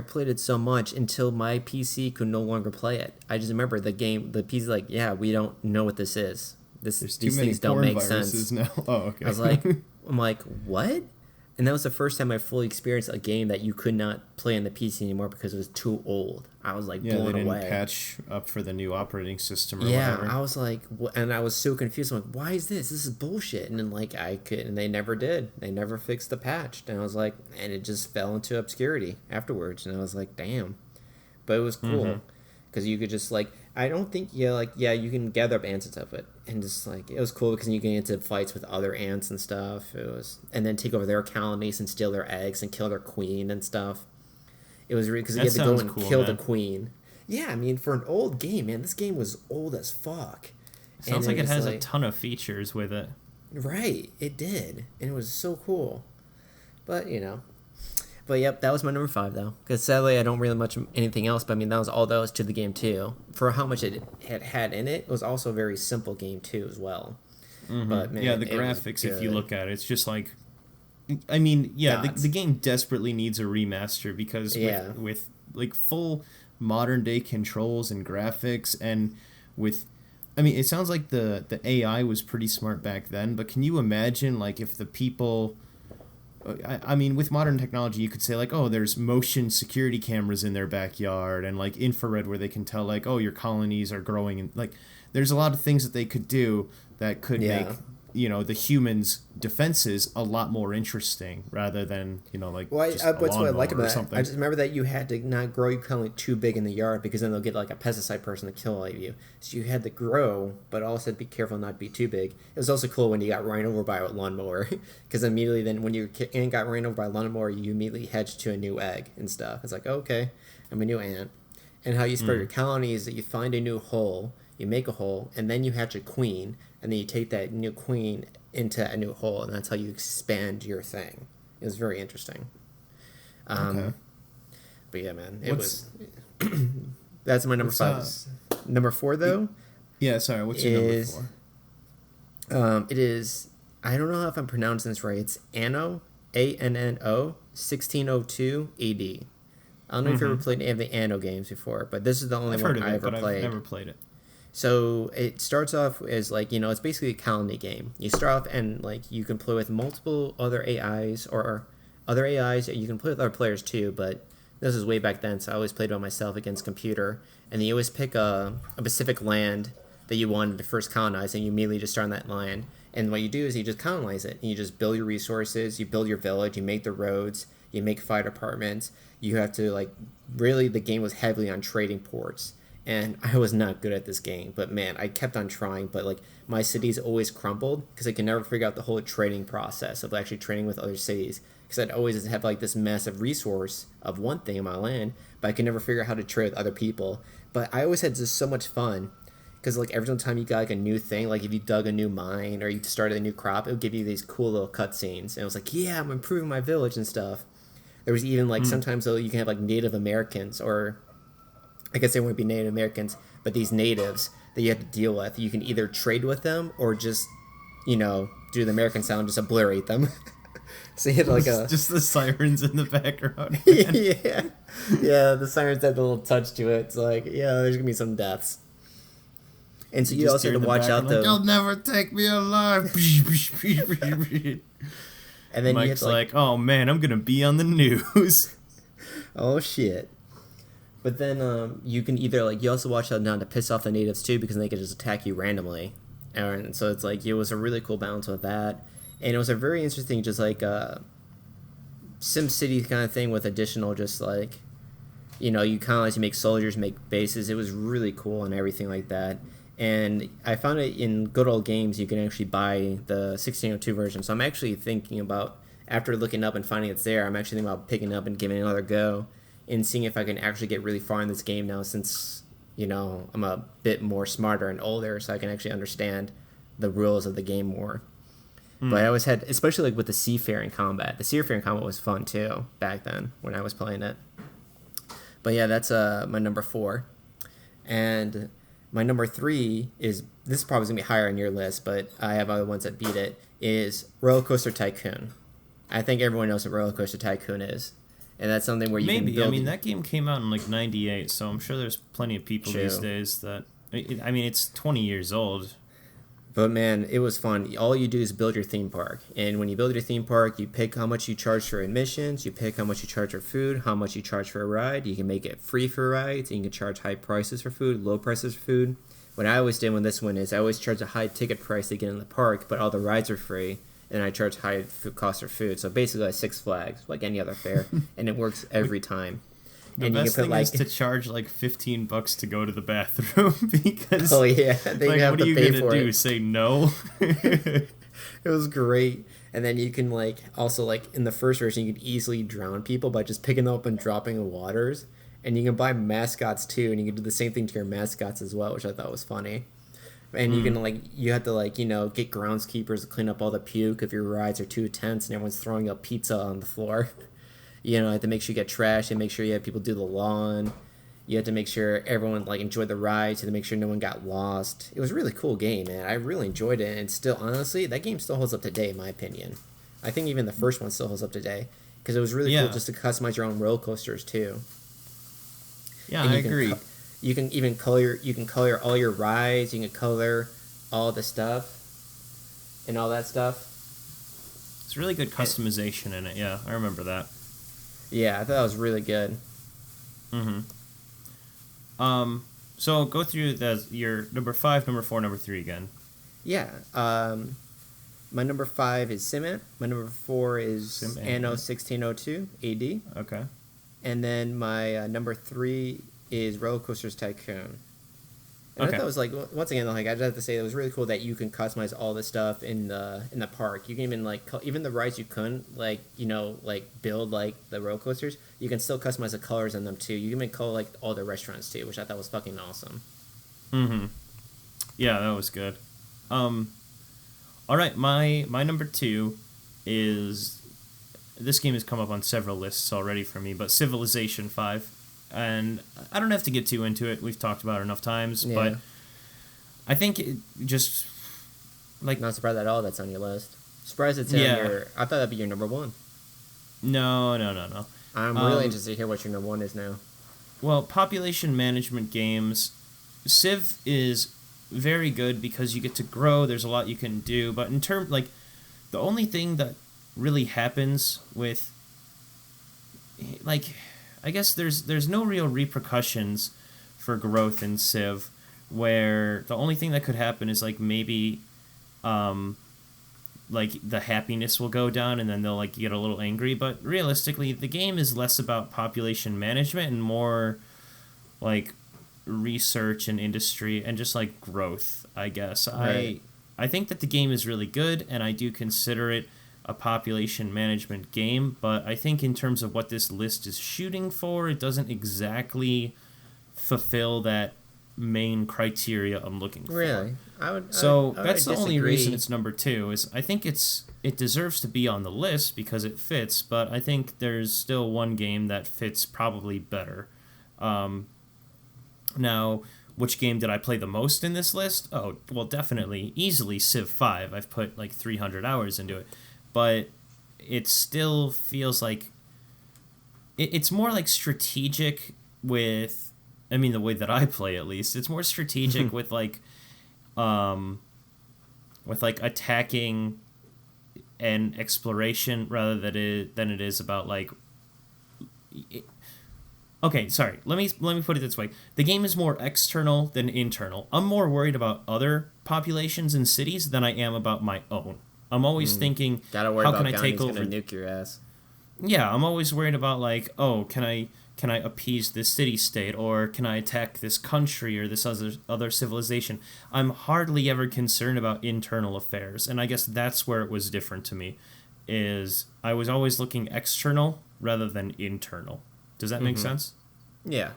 played it so much until my PC could no longer play it. I just remember the PC we don't know what this is. These things don't make sense. Now. Oh, okay. I was I'm what? And that was the first time I fully experienced a game that you could not play on the PC anymore because it was too old. I was blown away. Yeah, they didn't patch up for the new operating system or whatever. Yeah, I was and I was so confused. I'm why is this? This is bullshit. And then and they never did. They never fixed the patch. And I was and it just fell into obscurity afterwards. And I was damn. But it was cool because you could just I don't think you can gather up ants and stuff, and just it was cool because you get into fights with other ants and stuff. And then take over their colonies and steal their eggs and kill their queen and stuff. It was because you had to go and kill the queen. Yeah, I mean for an old game, man, this game was old as fuck. Sounds like it has a ton of features with it. Right, it did, and it was so cool. But But yep, that was my number 5 though. Because sadly, I don't really much anything else. But I mean, that was all that was to the game too. For how much it had in it, it was also a very simple game too as well. But man, Yeah, the it was graphics, if you good. look at it, it's just like, I mean, yeah, the, Gods. the game desperately needs a remaster because Yeah. with like full modern day controls and graphics and with, I mean, it sounds like the AI was pretty smart back then, but can you imagine like if the people, I mean, with modern technology, you could say like, oh, there's motion security cameras in their backyard and like infrared where they can tell like, oh, your colonies are growing, and like, there's a lot of things that they could do that could make, Yeah. the humans' defenses a lot more interesting rather than like Well, just a what's what I like lawnmower or about it, I something. just remember that you had to not grow your colony too big in the yard because then they'll get like a pesticide person to kill all of you. So you had to grow, but also be careful not to be too big. It was also cool when you got run over by a lawnmower because immediately then when you ant got ran over by a lawnmower, you immediately hedged to a new egg and stuff. It's like, okay, I'm a new ant. And how you spread your colony is that you find a new hole, you make a hole, and then you hatch a queen, and then you take that new queen into a new hole, and that's how you expand your thing. It was very interesting. Okay. But yeah, man, What's that's my number what's five. Number four though Yeah, sorry. What's your number is 4? it is, I don't know if I'm pronouncing this right. It's Anno 1602 AD. I don't know if you ever played any of the Anno games before, but this is the only I've one heard of I it, ever but played. I've never played it. So it starts off as like, it's basically a colony game. You start off and like you can play with multiple other AIs or other AIs. You can play with other players too, but this is way back then, so I always played by myself against computer. And then you always pick a specific land that you wanted to first colonize, and you immediately just start on that land. And what you do is you just colonize it, and you just build your resources, you build your village, you make the roads, you make fire departments. You have to like, really, the game was heavily on trading ports. And I was not good at this game, but man, I kept on trying. But like my cities always crumbled because I could never figure out the whole trading process of actually trading with other cities. Because I'd always have like this massive resource of one thing in my land, but I could never figure out how to trade with other people. But I always had just so much fun because like every time you got like a new thing, like if you dug a new mine or you started a new crop, it would give you these cool little cutscenes, and it was like, yeah, I'm improving my village and stuff. There was even like sometimes though you can have like Native Americans, or I guess they wouldn't be Native Americans, but these natives that you have to deal with. You can either trade with them or just, do the American style and just obliterate them. So you had like a Just the sirens in the background. yeah, yeah. The sirens had a little touch to it. It's like, yeah, there's gonna be some deaths. And so you Just also hear have in to the watch out background, though. like, "You'll never take me alive." And then you have Mike's to like, like, "Oh man, I'm gonna be on the news." oh shit. But then you can either like, you also watch out now to piss off the natives too, because they can just attack you randomly. And so it's like, it was a really cool balance with that. And it was a very interesting, just like SimCity kind of thing with additional, just like, you colonize, you make soldiers, make bases. It was really cool and everything like that. And I found it in Good Old Games, you can actually buy the 1602 version. So I'm actually thinking about, after looking up and finding it's there, I'm actually thinking about picking it up and giving it another go and seeing if I can actually get really far in this game now, since, I'm a bit more smarter and older, so I can actually understand the rules of the game more. But I always had, especially like with the seafaring combat. The seafaring combat was fun too back then when I was playing it. But yeah, that's my number 4. And my number 3 is, this is probably going to be higher on your list, but I have other ones that beat it, is Roller Coaster Tycoon. I think everyone knows what Roller Coaster Tycoon is. And that's something where you can Maybe. build... I mean, that game came out in like '98, so I'm sure there's plenty of people these days that. I mean, it's 20 years old. But man, it was fun. All you do is build your theme park. And when you build your theme park, you pick how much you charge for admissions, you pick how much you charge for food, how much you charge for a ride. You can make it free for rides, and you can charge high prices for food, low prices for food. What I always did with this one is I always charge a high ticket price to get in the park, but all the rides are free, and I charge high cost for food. So basically like Six Flags, like any other fair, and it works every time. The And best you can thing put like... is to charge like $15 to go to the bathroom because Oh yeah, they like, have what are to you pay gonna for do? it. Say no? It was great. And then you can like also like in the first version you can easily drown people by just picking them up and dropping in waters. And you can buy mascots too, and you can do the same thing to your mascots as well, which I thought was funny. And you can like, you have to like, get groundskeepers to clean up all the puke if your rides are too tense and everyone's throwing up pizza on the floor. You have to make sure you get trash and make sure you have people do the lawn. You had to make sure everyone like enjoyed the ride, to make sure no one got lost. It was a really cool game, man. I really enjoyed it, and still, honestly, that game still holds up today, in my opinion. I think even the first one still holds up today because it was really cool just to customize your own roller coasters too. Yeah, I agree. You can even color. You can color all your rides. You can color all the stuff and all that stuff. It's really good customization in it. Yeah, I remember that. Yeah, I thought that was really good. So go through your number 5, number 4, number 3 again. Yeah. My number 5 is SimAnt. My number 4 is Anno 1602 AD. Okay. And then my number 3 is Roller Coasters Tycoon. And I thought it was like, once again, like I just have to say, it was really cool that you can customize all the stuff in the park. You can even like even the rides you couldn't like build like the roller coasters. You can still customize the colors in them too. You can make color like all the restaurants too, which I thought was fucking awesome. Yeah, that was good. All right, my number 2 is, this game has come up on several lists already for me, but Civilization 5. And I don't have to get too into it. We've talked about it enough times, but I think it just like, not surprised at all that's on your list. Surprised it's on your. I thought that'd be your number 1. No. I'm really interested to hear what your number 1 is now. Well, population management games, Civ is very good because you get to grow. There's a lot you can do, but in terms like the only thing that really happens with like, I guess there's no real repercussions for growth in Civ, where the only thing that could happen is like maybe like the happiness will go down and then they'll like get a little angry, but realistically the game is less about population management and more like research and industry and just like growth, I guess. Right. I think that the game is really good, and I do consider it a population management game, but I think in terms of what this list is shooting for, it doesn't exactly fulfill that main criteria I'm looking for. Really? That's the only reason it's number 2, is I think it deserves to be on the list because it fits, but I think there's still one game that fits probably better. Now, which game did I play the most in this list? Oh, well, definitely, easily Civ 5. I've put like 300 hours into it. But it still feels like it's more like strategic with, I mean, the way that I play at least, it's more strategic with like attacking and exploration rather than it is about like. Okay, sorry. Let me put it this way. The game is more external than internal. I'm more worried about other populations and cities than I am about my own. I'm always thinking, gotta worry how about can I take over? Gonna nuke your ass. Yeah, I'm always worried about like, oh, can I appease this city state, or can I attack this country or this other civilization? I'm hardly ever concerned about internal affairs, and I guess that's where it was different to me. Is I was always looking external rather than internal. Does that make sense? Yeah.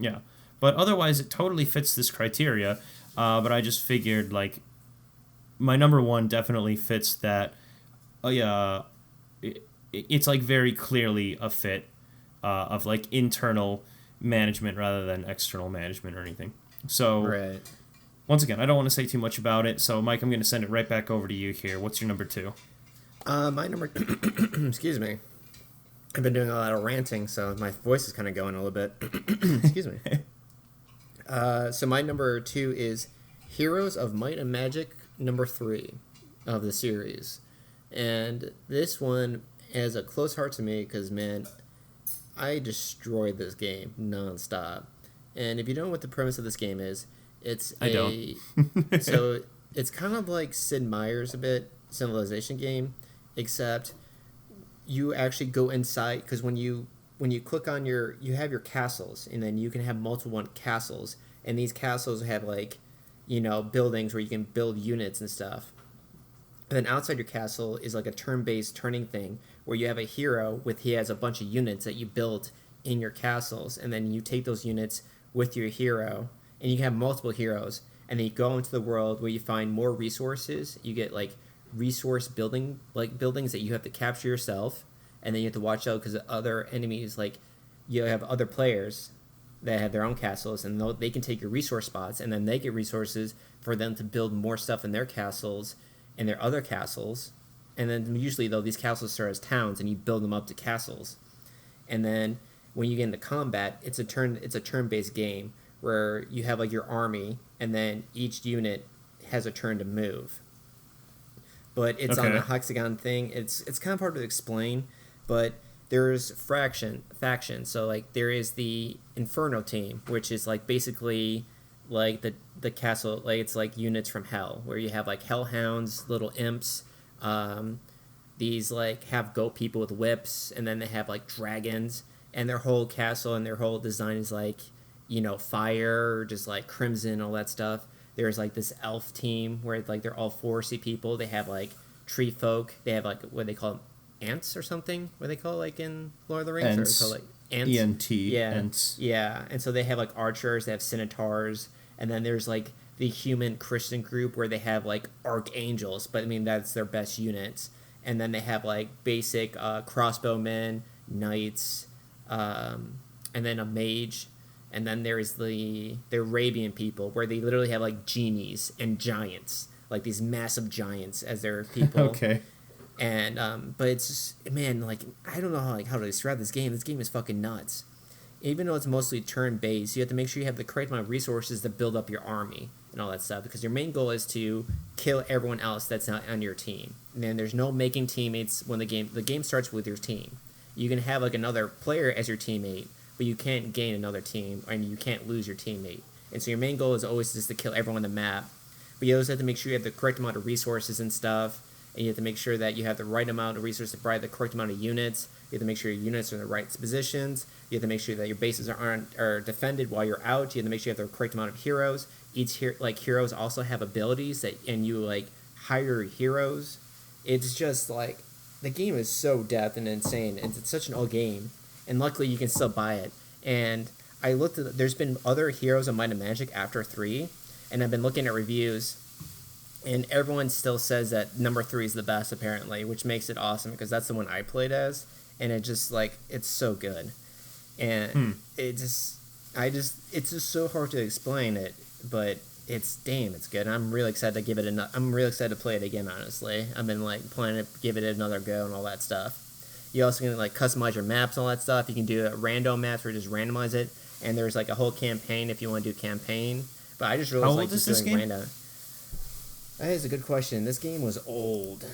Yeah, but otherwise it totally fits this criteria. But I just figured like, my number 1 definitely fits that. It's like very clearly a fit of like internal management rather than external management or anything. So once again, I don't want to say too much about it. So Mike, I'm going to send it right back over to you here. What's your number 2? My number. Excuse me. I've been doing a lot of ranting, so my voice is kind of going a little bit. Excuse me. So my number 2 is Heroes of Might and Magic number 3 of the series. And this one has a close heart to me because, man, I destroyed this game nonstop. And if you don't know what the premise of this game is, so it's kind of like Sid Meier's Civilization game, except you actually go inside, because when you click on you have your castles, and then you can have multiple castles, and these castles have like, buildings where you can build units and stuff. And then outside your castle is like a turn-based turning thing where you have a hero he has a bunch of units that you built in your castles, and then you take those units with your hero, and you can have multiple heroes, and then you go into the world where you find more resources. You get like resource buildings that you have to capture yourself, and then you have to watch out because other enemies, like you have other players that have their own castles, and they can take your resource spots, and then they get resources for them to build more stuff in their castles and their other castles. And then usually, though, these castles start as towns, and you build them up to castles. And then when you get into combat, it's a turn-based game where you have like your army, and then each unit has a turn to move. But it's on a hexagon thing. It's kind of hard to explain, but there's factions. So like there is the Inferno team, which is like basically like the castle, like it's like units from hell, where you have like hellhounds, little imps, these like have goat people with whips, and then they have like dragons, and their whole castle and their whole design is like, you know, fire, just like crimson, all that stuff. There's like this elf team where like they're all foresty people. They have like tree folk. They have like what they call ants or something. What they call like in Lord of the Rings? Ents. Or like ants. E-N-T. Yeah. Ents. Yeah. And so they have like archers. They have centaurs. And then there's like the human Christian group where they have like archangels. But I mean that's their best units. And then they have like basic crossbowmen, knights, and then a mage. And then there's the Arabian people, where they literally have like genies and giants, like these massive giants as their people. Okay. And but it's just, man, like I don't know how to describe this game. This game is fucking nuts. Even though it's mostly turn based, you have to make sure you have the correct amount of resources to build up your army and all that stuff, because your main goal is to kill everyone else that's not on your team. And then there's no making teammates when the game starts with your team. You can have like another player as your teammate, but you can't gain another team, and you can't lose your teammate. And so your main goal is always just to kill everyone on the map. But you always have to make sure you have the correct amount of resources and stuff, and you have to make sure that you have the right amount of resources to provide the correct amount of units. You have to make sure your units are in the right positions. You have to make sure that your bases are defended while you're out. You have to make sure you have the correct amount of heroes. Heroes also have abilities and you like hire heroes. It's just like the game is so depth and insane. It's such an old game. And luckily you can still buy it. And I looked at there's been other Heroes of Might and Magic after 3, and I've been looking at reviews, and everyone still says that number 3 is the best apparently, which makes it awesome because that's the one I played as, and it just like it's so good. And it's just so hard to explain it, but it's good. I'm really excited to I'm really excited to play it again, honestly. I've been like planning to give it another go and all that stuff. You also can like customize your maps and all that stuff. You can do random maps where you just randomize it. And there's like a whole campaign if you want to do campaign. But I just really like just doing random. That is a good question. This game was old.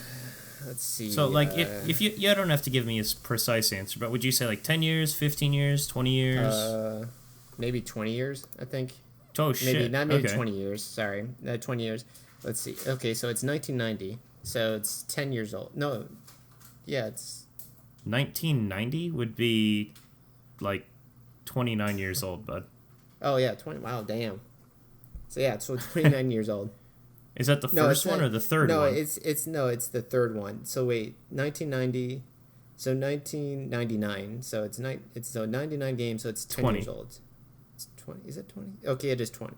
Let's see. So like if you don't have to give me a precise answer, but would you say like 10 years, 15 years, 20 years? Maybe 20 years, I think. Oh shit. Maybe 20 years. Sorry. 20 years. Let's see. Okay, so it's 1990. So it's 10 years old. No. Yeah, it's 1990 would be like 29 years old, bud. Oh yeah, 20. Wow, damn. So yeah, so 29 years old. Is that the first one or the third one? No, it's the third one. So wait, 1990. So 1999. So it's 99 games. So it's 10 20. years old. It's 20. Is it 20? Okay, it is 20.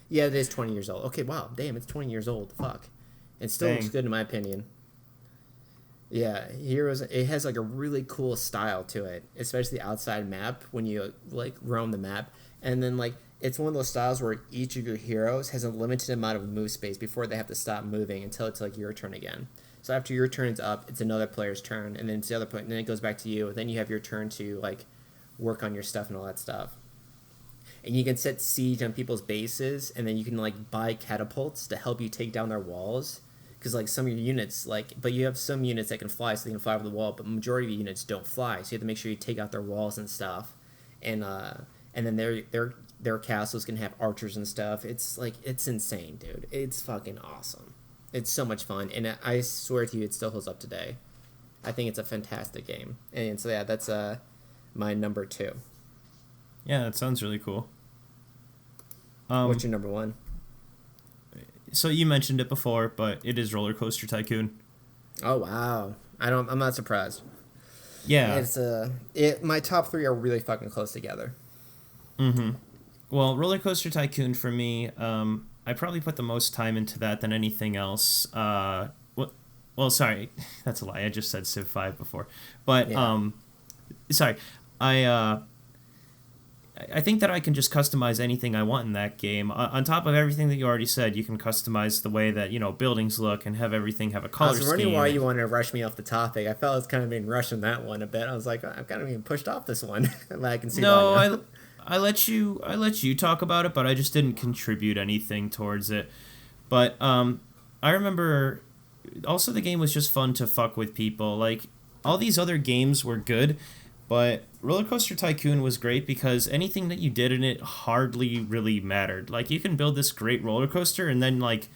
Yeah, it is 20 years old. Okay, wow, damn, it's 20 years old. Fuck, it still looks good in my opinion. Yeah, Heroes. It has like a really cool style to it, especially the outside map when you like roam the map, and then like it's one of those styles where each of your heroes has a limited amount of move space before they have to stop moving until it's like your turn again. So after your turn's up, it's another player's turn, and then it's the other point, and then it goes back to you. Then you have your turn to like work on your stuff and all that stuff. And you can set siege on people's bases, and then you can like buy catapults to help you take down their walls. Because like some of your units, but you have some units that can fly, so they can fly over the wall. But majority of your units don't fly, so you have to make sure you take out their walls and stuff. And then their castles can have archers and stuff. It's like it's insane, dude. It's fucking awesome. It's so much fun, and I swear to you, it still holds up today. I think it's a fantastic game, and so yeah, that's my number 2. Yeah, that sounds really cool. What's your number 1? So you mentioned it before, but it is Roller Coaster Tycoon. Oh wow! I'm not surprised. Yeah, it's my top 3 are really fucking close together. Mm-hmm. Well, Roller Coaster Tycoon for me, I probably put the most time into that than anything else. Well, sorry, that's a lie. I just said Civ 5 before, but yeah. Sorry, I I think that I can just customize anything I want in that game. On top of everything that you already said, you can customize the way that, buildings look and have everything have a color I was scheme. wondering why you wanted to rush me off the topic. I felt I was kind of being rushed in that one a bit. I was like, I'm kind of being pushed off this one. I can see why now. I let you talk about it, but I just didn't contribute anything towards it. But I remember also the game was just fun to fuck with people. Like, all these other games were good, but Roller Coaster Tycoon was great because anything that you did in it hardly really mattered. Like, you can build this great roller coaster, and then, like,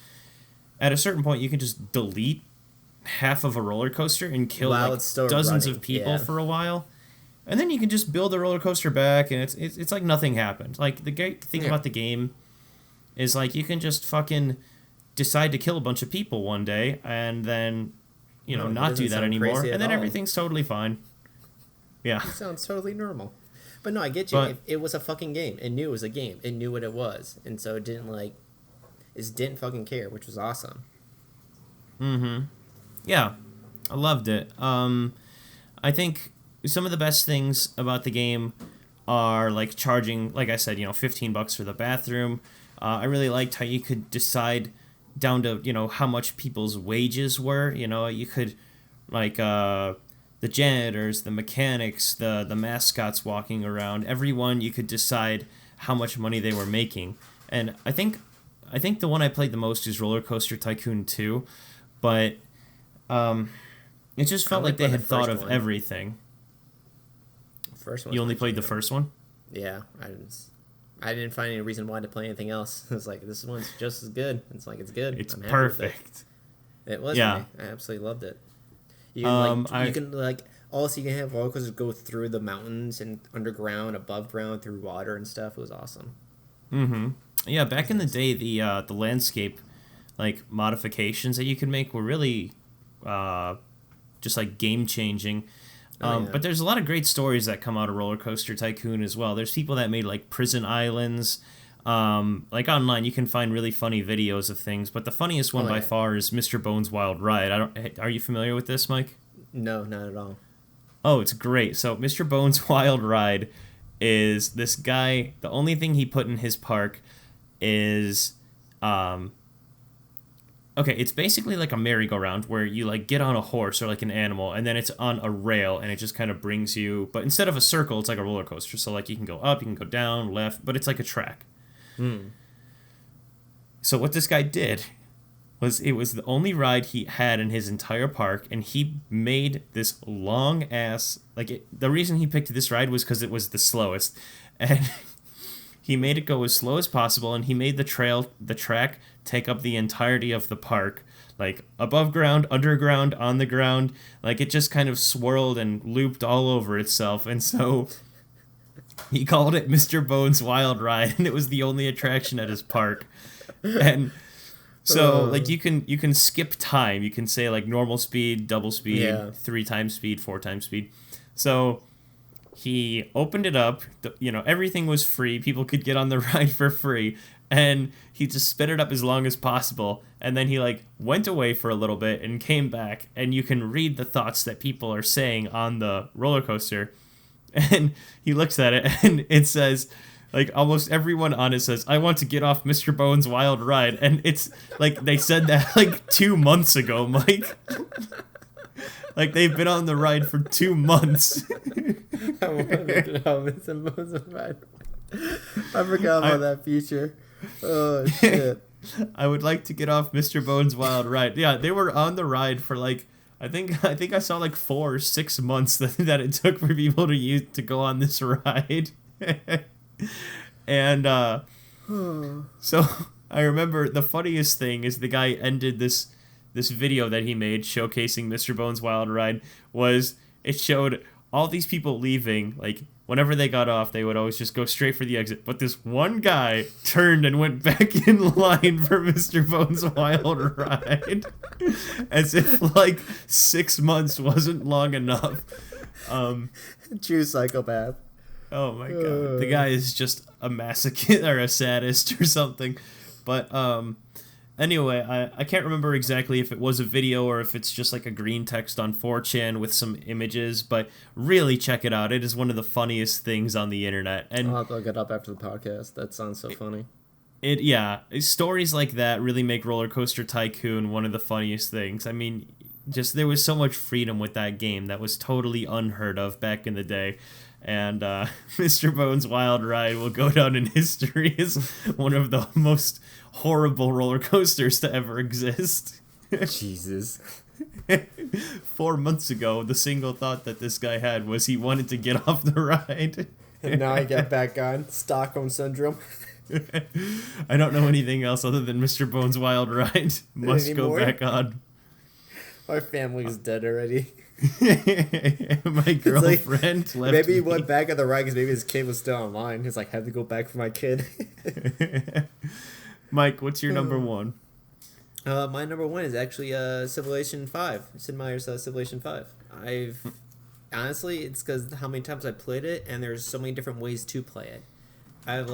at a certain point, you can just delete half of a roller coaster and kill dozens of people for a while. And then you can just build the roller coaster back, and it's like nothing happened. Like, the great thing about the game is, like, you can just fucking decide to kill a bunch of people one day, and then, not do that anymore, and then everything's totally fine. Yeah. It sounds totally normal. But no, I get you. It was a fucking game. It knew it was a game. It knew what it was. And so it didn't fucking care, which was awesome. Mm-hmm. Yeah. I loved it. I think some of the best things about the game are, like, charging, like I said, $15 for the bathroom. I really liked how you could decide down to, how much people's wages were. You could, like, the janitors, the mechanics, the mascots walking around, everyone, you could decide how much money they were making. And I think the one I played the most is Roller Coaster Tycoon 2, but it just felt like they had thought of everything. First one. You only played the first one? Yeah, I didn't find any reason why to play anything else. It was like, this one's just as good. It's like, it's good. It's perfect. It was. Yeah. I absolutely loved it. You can also you can have roller coasters go through the mountains and underground, above ground, through water and stuff. It was awesome. Mm-hmm. Yeah, back in the day, the landscape, like, modifications that you could make were really just, like, game changing. But there's a lot of great stories that come out of Roller Coaster Tycoon as well. There's people that made, like, prison islands. Like, online, you can find really funny videos of things, but the funniest one by far is Mr. Bones' Wild Ride. Are you familiar with this, Mike? No, not at all. Oh, it's great. So, Mr. Bones' Wild Ride is this guy, the only thing he put in his park is, it's basically like a merry-go-round where you, like, get on a horse or, like, an animal, and then it's on a rail, and it just kind of brings you, but instead of a circle, it's like a roller coaster. So, like, you can go up, you can go down, left, but it's like a track. So what this guy did was, it was the only ride he had in his entire park, and he made this long ass, the reason he picked this ride was because it was the slowest, and he made it go as slow as possible, and he made the track take up the entirety of the park, like, above ground, underground, on the ground, like, it just kind of swirled and looped all over itself, and so he called it Mr. Bones' Wild Ride, and it was the only attraction at his park. And so, like, you can skip time. You can say, like, normal speed, double speed, 3 times speed, 4 times speed. So he opened it up. Everything was free. People could get on the ride for free. And he just sped it up as long as possible. And then he, like, went away for a little bit and came back. And you can read the thoughts that people are saying on the roller coaster. And he looks at it, and it says, like, almost everyone on it says, "I want to get off Mr. Bones' Wild Ride." And it's, like, they said that, like, 2 months ago, Mike. Like, they've been on the ride for 2 months. I want to get off Mr. Bones' Ride. I forgot about that feature. Oh, shit. I would like to get off Mr. Bones' Wild Ride. Yeah, they were on the ride for, like, I think I saw, like, 4 or 6 months that it took for people to go on this ride. And so I remember the funniest thing is the guy ended this video that he made showcasing Mr. Bones' Wild Ride was, it showed all these people leaving, like, whenever they got off, they would always just go straight for the exit. But this one guy turned and went back in line for Mr. Bones' Wild Ride. As if, like, 6 months wasn't long enough. True psychopath. Oh, my God. The guy is just a masochist or a sadist or something. But, Anyway, I can't remember exactly if it was a video or if it's just like a green text on 4chan with some images, but really check it out. It is one of the funniest things on the internet. And I'll have to look it up after the podcast. That sounds so funny. Stories like that really make Roller Coaster Tycoon one of the funniest things. I mean, just there was so much freedom with that game that was totally unheard of back in the day. And Mr. Bones Wild Ride will go down in history as one of the most horrible roller coasters to ever exist. Jesus. 4 months ago, the single thought that this guy had was he wanted to get off the ride. And now I get back on Stockholm Syndrome. I don't know anything else other than Mr. Bones Wild Ride must go back on. My family's dead already. My girlfriend left maybe he me. went back on the ride because maybe his kid was still online. He's like, had to go back for my kid. Mike, what's your number one? My number one is actually Civilization 5. Sid Meier's Civilization 5. Honestly, it's because how many times I played it, and there's so many different ways to play it. I have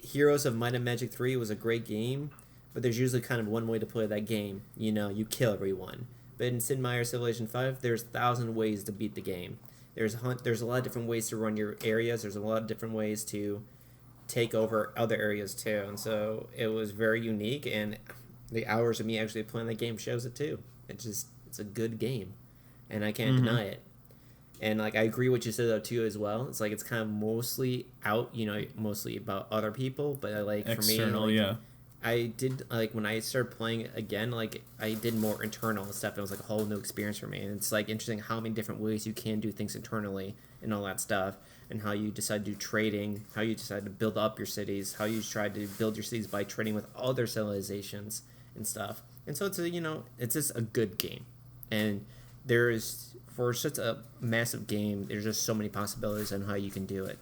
Heroes of Might and Magic 3 was a great game, but there's usually kind of one way to play that game. You kill everyone. But in Sid Meier's Civilization 5, there's 1,000 ways to beat the game. There's a lot of different ways to run your areas. There's a lot of different ways to take over other areas too. And so it was very unique, and the hours of me actually playing the game shows it too. It's a good game, and I can't deny it. And I agree what you said though too as well. It's it's kind of mostly mostly about other people, but External, for me, yeah. I did when I started playing it again, I did more internal and stuff. It was a whole new experience for me, and it's interesting how many different ways you can do things internally and all that stuff, and how you decide to do trading, how you decide to build up your cities, how you try to build your cities by trading with other civilizations and stuff. And so it's just a good game, and for such a massive game, there's just so many possibilities on how you can do it.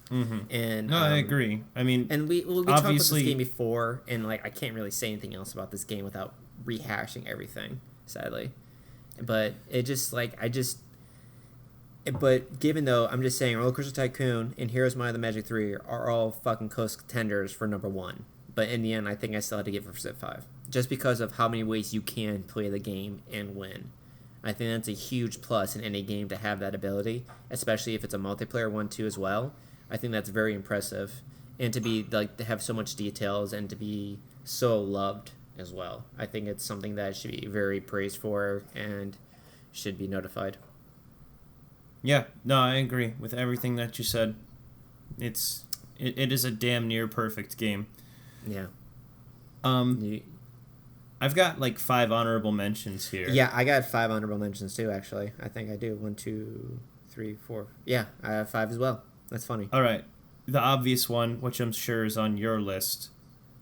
Mm-hmm. And I agree. I mean, and we talked about this obviously game before, and I can't really say anything else about this game without rehashing everything, sadly. But it just but given though, I'm just saying Roller Coaster Tycoon and Heroes of Might and Magic 3 are all fucking close contenders for number one. But in the end, I think I still had to give it for Civ 5, just because of how many ways you can play the game and win. I think that's a huge plus in any game to have that ability, especially if it's a multiplayer one too as well. I think that's very impressive, and to be to have so much details and to be so loved as well. I think it's something that should be very praised for and should be notified. Yeah, no, I agree with everything that you said. It is a damn near perfect game. Yeah. I've got 5 honorable mentions here. Yeah, I got 5 honorable mentions too. Actually, I think I do. 1, 2, 3, 4. Yeah, I have 5 as well. That's funny. All right. The obvious one, which I'm sure is on your list.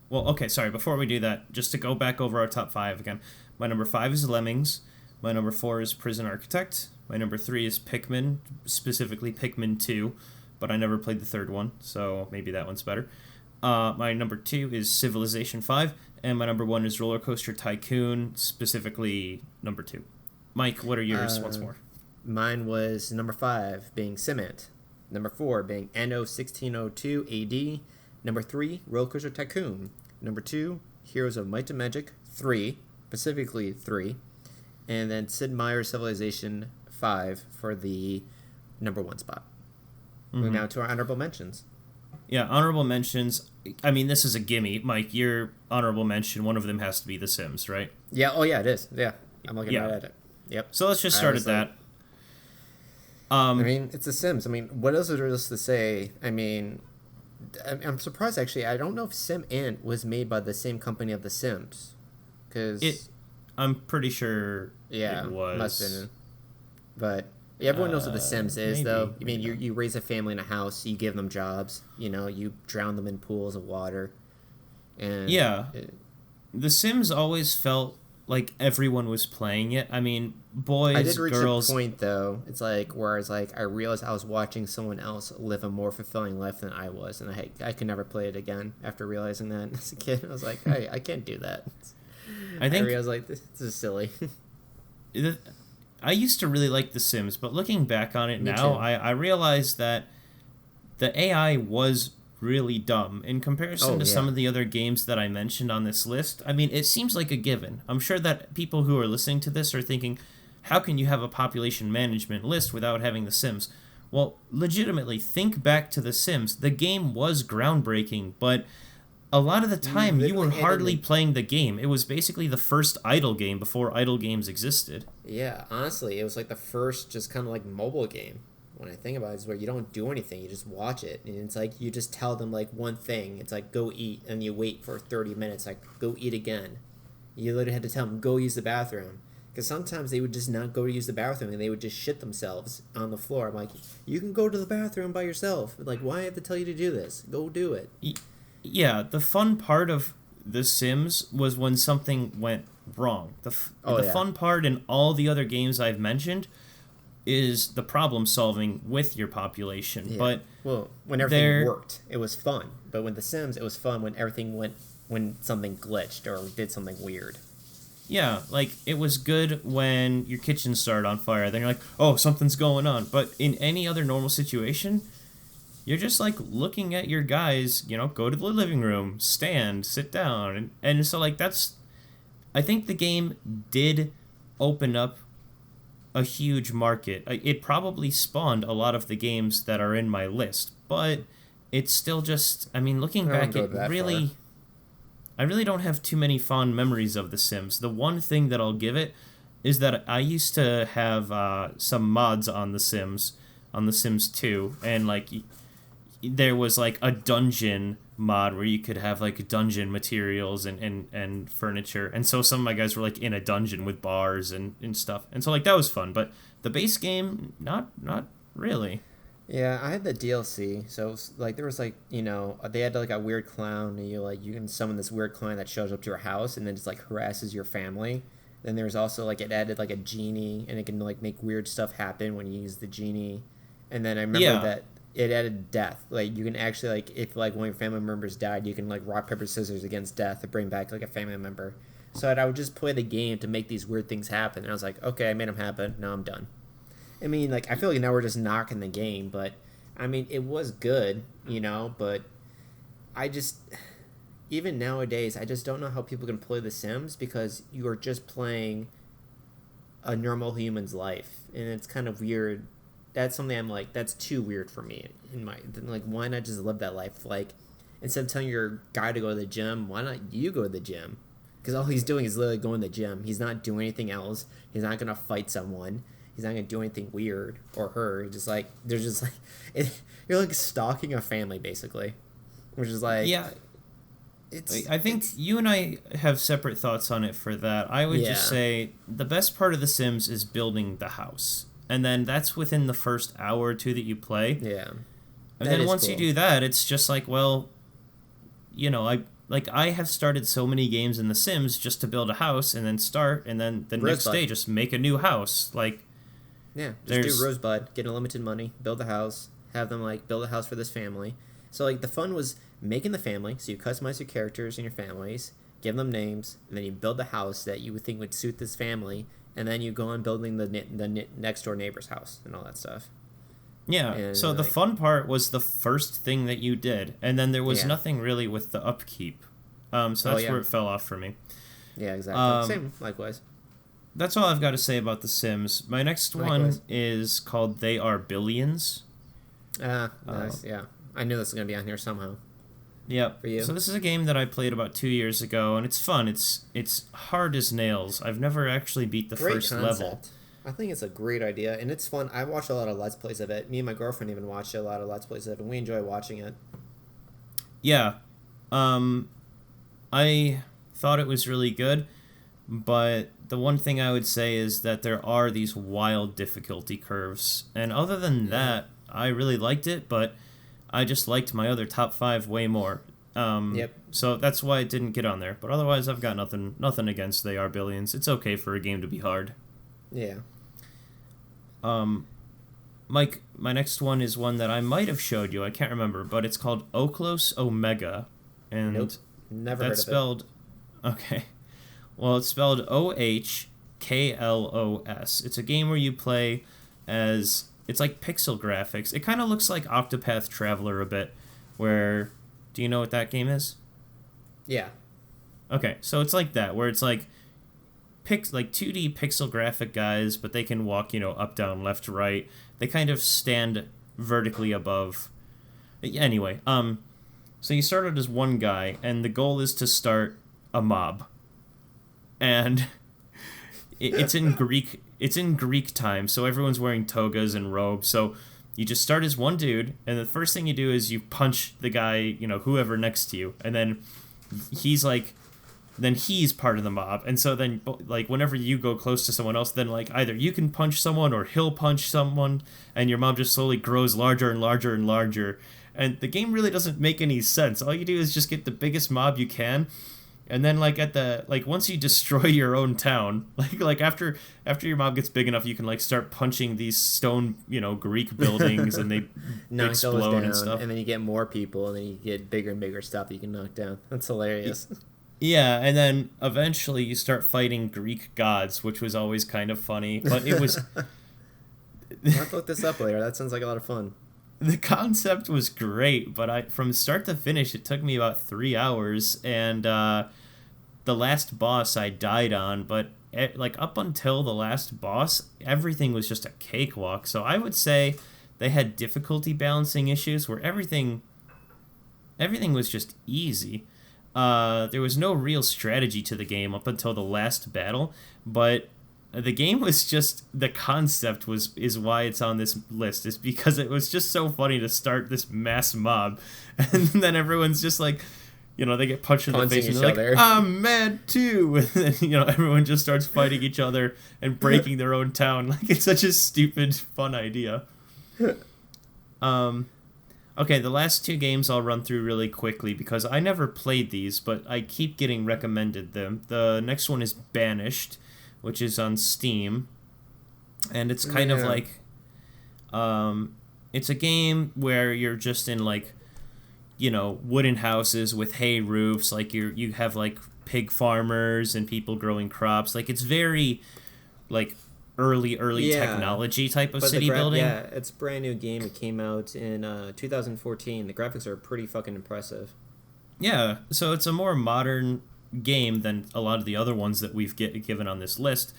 Well, okay, sorry. Before we do that, just to go back over our top 5 again. My number 5 is Lemmings. My number 4 is Prison Architect. My number 3 is Pikmin, specifically Pikmin 2, but I never played the third one, so maybe that one's better. My number 2 is Civilization 5, and my number 1 is Roller Coaster Tycoon, specifically number 2. Mike, what are yours once more? Mine was number 5 being Cement. Number 4 being Anno 1602 AD. Number 3, Roller Coaster Tycoon. Number 2, Heroes of Might and Magic 3, specifically 3. And then Sid Meier's Civilization 5 for the number 1 spot. We're now to our honorable mentions. Yeah, honorable mentions. I mean, this is a gimme. Mike, your honorable mention, one of them has to be The Sims, right? Yeah, oh yeah, it is. Yeah, I'm looking right at it. Yep. So let's just start at that. I mean, it's The Sims. I mean, what else is there to say? I mean, I'm surprised, actually. I don't know if SimAnt was made by the same company of The Sims. I'm pretty sure it was. Must have been. But everyone knows what The Sims is, though. I mean, yeah. you raise a family in a house, you give them jobs, you drown them in pools of water. And yeah. The Sims always felt like everyone was playing it. I mean, boys, I did reach girls. a point, though. It's where it's I realized I was watching someone else live a more fulfilling life than I was, and I could never play it again after realizing that as a kid. I was like, I can't do that. I realized this is silly. I used to really like The Sims, but looking back on it now, I realized that the AI was really dumb in comparison to some of the other games that I mentioned on this list. I mean, it seems like a given. I'm sure that people who are listening to this are thinking, how can you have a population management list without having The Sims? Well, legitimately, think back to The Sims. The game was groundbreaking, but a lot of the time you were hardly playing the game. It was basically the first idle game before idle games existed. Yeah, honestly, it was like the first just kind of like mobile game. When I think about it, is where you don't do anything, you just watch it, and it's like you just tell them like one thing. It's like go eat, and you wait for 30 minutes, like go eat again. You literally had to tell them go use the bathroom, because sometimes they would just not go to use the bathroom and they would just shit themselves on the floor. I'm like, you can go to the bathroom by yourself. Like, why have to tell you to do this? Go do it. Yeah, the fun part of The Sims was when something went wrong. The fun part in all the other games I've mentioned is the problem solving with your population. Yeah. But when everything worked, it was fun. But with The Sims, it was fun when everything when something glitched or did something weird. Yeah, like it was good when your kitchen started on fire. Then you're like, oh, something's going on. But in any other normal situation, you're just like looking at your guys, go to the living room, stand, sit down. And so like I think the game did open up a huge market. It probably spawned a lot of the games that are in my list, but it's still just, looking back, I really don't have too many fond memories of The Sims. The one thing that I'll give it is that I used to have some mods on The Sims 2, and like there was like a dungeon mod where you could have like dungeon materials and furniture, and so some of my guys were like in a dungeon with bars and stuff, and so like that was fun. But the base game, not really. Yeah, I had the DLC, so like there was like they had like a weird clown, and you can summon this weird clown that shows up to your house and then just like harasses your family. Then there's also like it added like a genie, and it can like make weird stuff happen when you use the genie. And then I remember that it added death. Like you can actually like if like one of your family members died, you can like rock paper scissors against death to bring back like a family member. So I would just play the game to make these weird things happen, and I was like, okay, I made them happen. Now I'm done. I mean, like, I feel like now we're just knocking the game, but, I mean, it was good, but I just, even nowadays, I just don't know how people can play The Sims because you are just playing a normal human's life, and it's kind of weird. That's something I'm like, that's too weird for me. Like, why not just live that life? Like, instead of telling your guy to go to the gym, why not you go to the gym? Because all he's doing is literally going to the gym. He's not doing anything else. He's not going to fight someone. He's not gonna do anything weird or her. Just like there's just like you're like stalking a family basically, which is like I think you and I have separate thoughts on it for that. I would just say the best part of The Sims is building the house, and then that's within the first hour or two that you play. Yeah, and then once you do that, it's just like I have started so many games in The Sims just to build a house and then start, and then the next day just make a new house like. Yeah, just do Rosebud, get unlimited money, build a house, have them, like, build a house for this family. So, like, the fun was making the family, so you customize your characters and your families, give them names, and then you build the house that you would think would suit this family, and then you go on building the next-door neighbor's house and all that stuff. Yeah, and so the fun part was the first thing that you did, and then there was nothing really with the upkeep. So that's where it fell off for me. Yeah, exactly. Same, likewise. That's all I've got to say about The Sims. My next one is called They Are Billions. Nice, yeah. I knew this was going to be on here somehow. Yep. For you. So this is a game that I played about 2 years ago, and it's fun. It's hard as nails. I've never actually beat the first level. I think it's a great idea, and it's fun. I watched a lot of Let's Plays of it. Me and my girlfriend even watched a lot of Let's Plays of it, and we enjoy watching it. Yeah. I thought it was really good, but the one thing I would say is that there are these wild difficulty curves. And other than that, I really liked it, but I just liked my other top 5 way more. So that's why it didn't get on there. But otherwise, I've got nothing against They Are Billions. It's okay for a game to be hard. Yeah. Mike, my next one is one that I might have showed you. I can't remember, but it's called Oklos Omega. And never heard of spelled, it. Okay. Well, it's spelled OHKLOS. It's a game where you play as... It's like pixel graphics. It kind of looks like Octopath Traveler a bit, where Do you know what that game is? Yeah. Okay, so it's like that, where it's like 2D pixel graphic guys, but they can walk, up, down, left, right. They kind of stand vertically above. Anyway, so you start out as one guy, and the goal is to start a mob. And it's in Greek. It's in Greek time, so everyone's wearing togas and robes. So you just start as one dude, and the first thing you do is you punch the guy, whoever next to you, and then he's part of the mob. And so then, like, whenever you go close to someone else, then, like, either you can punch someone or he'll punch someone, and your mob just slowly grows larger and larger and larger. And the game really doesn't make any sense. All you do is just get the biggest mob you can, and then, like, once you destroy your own town, like after your mob gets big enough, you can, like, start punching these stone, Greek buildings, and they knock explode those down, and stuff. and then you get more people, and then you get bigger and bigger stuff you can knock down. That's hilarious. Yeah, and then eventually you start fighting Greek gods, which was always kind of funny, but it was... I'll have to look this up later. That sounds like a lot of fun. The concept was great, but from start to finish, it took me about 3 hours, and the last boss I died on, but up until the last boss, everything was just a cakewalk. So I would say they had difficulty balancing issues where everything was just easy. There was no real strategy to the game up until the last battle, but the game was just, the concept is why it's on this list, is because it was just so funny to start this mass mob, and then everyone's just like, they get punched in the face, and they're like, I'm mad too, and then, everyone just starts fighting each other and breaking their own town. Like, it's such a stupid, fun idea. Okay, the last two games I'll run through really quickly because I never played these, but I keep getting recommended them. The next one is Banished, which is on Steam, and it's kind of like, it's a game where you're just in, like, wooden houses with hay roofs, like you have, like, pig farmers and people growing crops. Like, it's very, like, early technology type of city building. Yeah, it's a brand new game. It came out in 2014. The graphics are pretty fucking impressive. Yeah, so it's a more modern game than a lot of the other ones that we've given on this list.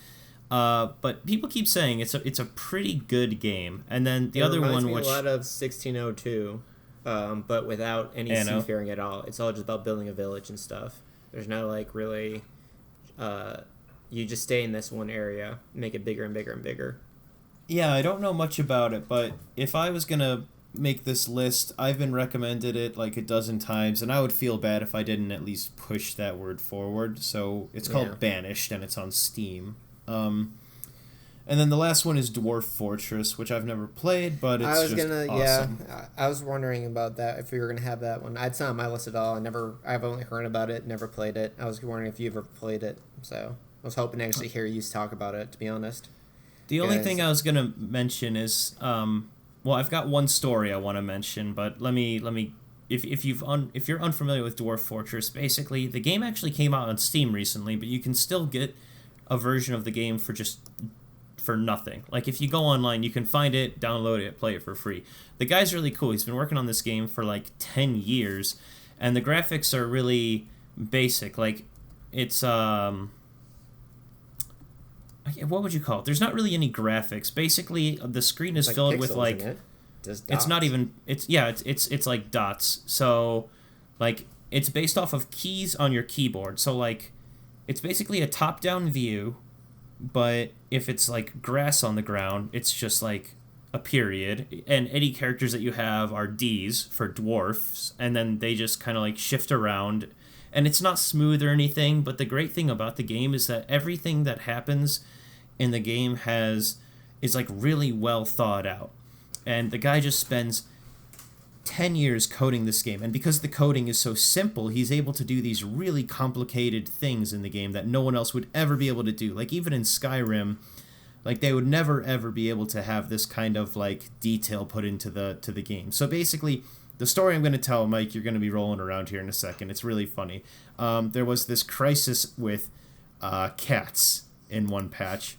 But people keep saying it's a pretty good game. And then the other one, which a lot of 1602, but without any seafaring at all. It's all just about building a village and stuff. There's no, like, really. You just stay in this one area, make it bigger and bigger and bigger. Yeah, I don't know much about it, but if I was gonna make this list, I've been recommended it like a dozen times, and I would feel bad if I didn't at least push that word forward. So it's called Banished, and it's on Steam. And then the last one is Dwarf Fortress, which I've never played, but it's awesome. Yeah, I was wondering about that, if we were gonna have that one. It's not on my list at all. I've only heard about it, never played it. I was wondering if you've ever played it, so I was hoping to actually hear you talk about it, to be honest. The only thing I was gonna mention is, I've got one story I want to mention, but let me. If you're unfamiliar with Dwarf Fortress, basically the game actually came out on Steam recently, but you can still get a version of the game for nothing. Like, if you go online, you can find it, download it, play it for free. The guy's really cool. He's been working on this game for like 10 years, and the graphics are really basic. Like, it's what would you call it? There's not really any graphics. Basically, the screen is filled with, like, it's not even, it's like dots. So, like, it's based off of keys on your keyboard. So, like, it's basically a top-down view, but if it's, like, grass on the ground, it's just, like, a period. And any characters that you have are Ds for dwarfs, and then they just kind of, like, shift around. And it's not smooth or anything, but the great thing about the game is that everything that happens in the game is like really well thought out. And the guy just spends 10 years coding this game, and because the coding is so simple, he's able to do these really complicated things in the game that no one else would ever be able to do. Like, even in Skyrim, like, they would never ever be able to have this kind of, like, detail put into the game. So basically, the story I'm going to tell, Mike, you're going to be rolling around here in a second. It's really funny. There was this crisis with cats in one patch.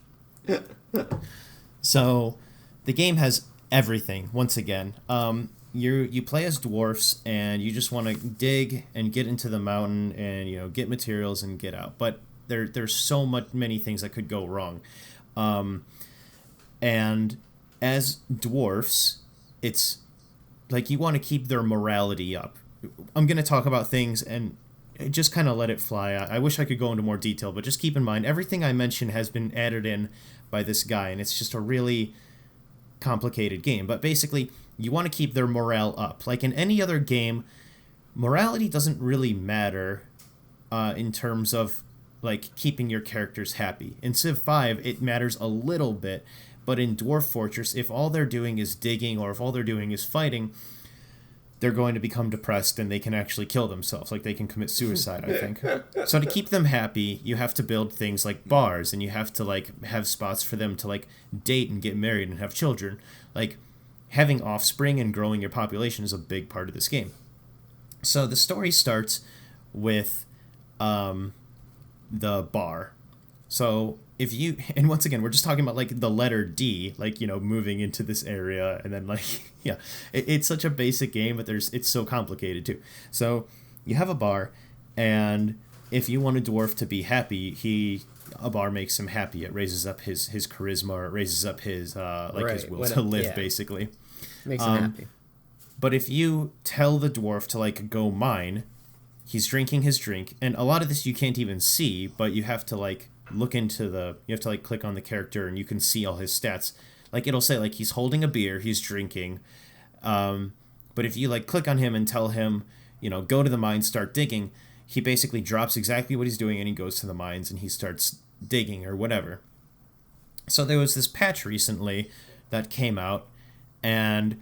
So the game has everything, once again. you play as dwarfs, and you just want to dig and get into the mountain and get materials and get out. But there's so many things that could go wrong, and as dwarfs, it's like you want to keep their morality up. I'm gonna talk about things and just kind of let it fly. I wish I could go into more detail, but just keep in mind everything I mention has been added in by this guy, and it's just a really complicated game. But basically, you want to keep their morale up. Like in any other game, morality doesn't really matter in terms of like keeping your characters happy. In Civ 5, it matters a little bit, but in Dwarf Fortress, if all they're doing is digging or if all they're doing is fighting, they're going to become depressed and they can actually kill themselves. Like, they can commit suicide, I think. So to keep them happy, you have to build things like bars, and you have to, like, have spots for them to, like, date and get married and have children. Like, having offspring and growing your population is a big part of this game. So the story starts with the bar. So if you, and once again, we're just talking about like the letter D, like, moving into this area, and then like, yeah, it's such a basic game, but it's so complicated too. So you have a bar, and if you want a dwarf to be happy, a bar makes him happy. It raises up his charisma, or it raises up his his will to live, basically. Makes him happy. But if you tell the dwarf to like go mine, he's drinking his drink, and a lot of this you can't even see, but you have to like look into you have to like click on the character, and you can see all his stats. Like, it'll say like he's holding a beer, he's drinking. But if you like click on him and tell him, go to the mines, start digging, he basically drops exactly what he's doing, and he goes to the mines and he starts digging or whatever. So there was this patch recently that came out, and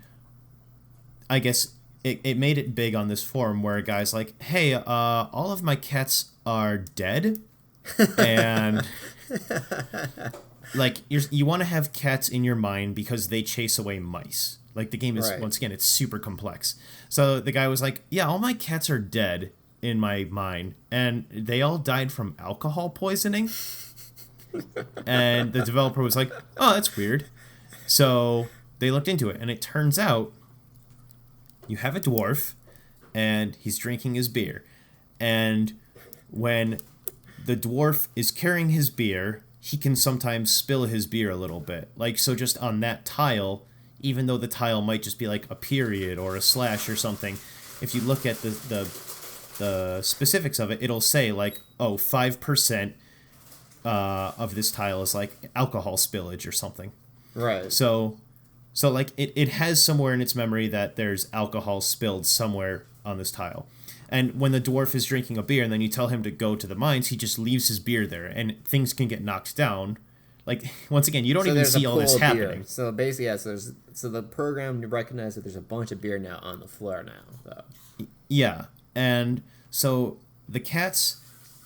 I guess it made it big on this forum where a guy's like, hey, all of my cats are dead. And like, you want to have cats in your mind because they chase away mice. Like, the game is, once again, it's super complex. So the guy was like, yeah, all my cats are dead in my mind, and they all died from alcohol poisoning. And the developer was like, oh, that's weird. So they looked into it, and it turns out you have a dwarf, and he's drinking his beer. And when the dwarf is carrying his beer, he can sometimes spill his beer a little bit. Like, so just on that tile, even though the tile might just be like a period or a slash or something, if you look at the specifics of it, it'll say like, oh, 5% of this tile is like alcohol spillage or something. Right. So like it has somewhere in its memory that there's alcohol spilled somewhere on this tile. And when the dwarf is drinking a beer and then you tell him to go to the mines, he just leaves his beer there, and things can get knocked down. Like, once again, you don't even see all this happening. So basically, yeah, so the program recognizes that there's a bunch of beer now on the floor now. So. Yeah. And so the cats,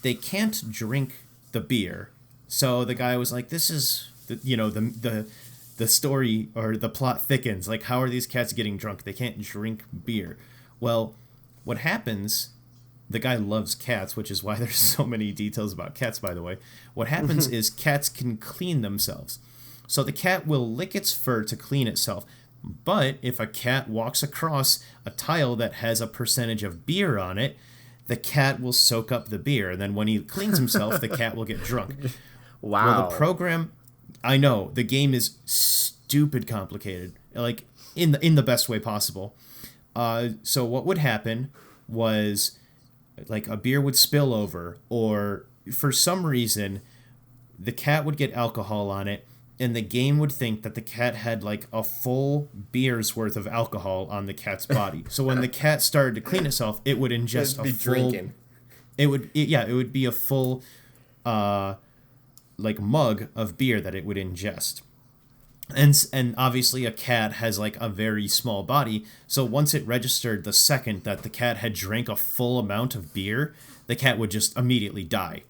they can't drink the beer. So the guy was like, this is, the story or the plot thickens. Like, how are these cats getting drunk? They can't drink beer. Well, what happens, the guy loves cats, which is why there's so many details about cats, by the way. What happens is cats can clean themselves. So the cat will lick its fur to clean itself. But if a cat walks across a tile that has a percentage of beer on it, the cat will soak up the beer. And then when he cleans himself, the cat will get drunk. Wow. Well, the program, I know, the game is stupid complicated, like in the best way possible. So what would happen was, like, a beer would spill over, or for some reason the cat would get alcohol on it, and the game would think that the cat had like a full beer's worth of alcohol on the cat's body. So when the cat started to clean itself, it would ingest a full drinking. It would be a full like mug of beer that it would ingest. And obviously a cat has like a very small body, so once it registered the second that the cat had drank a full amount of beer, the cat would just immediately die.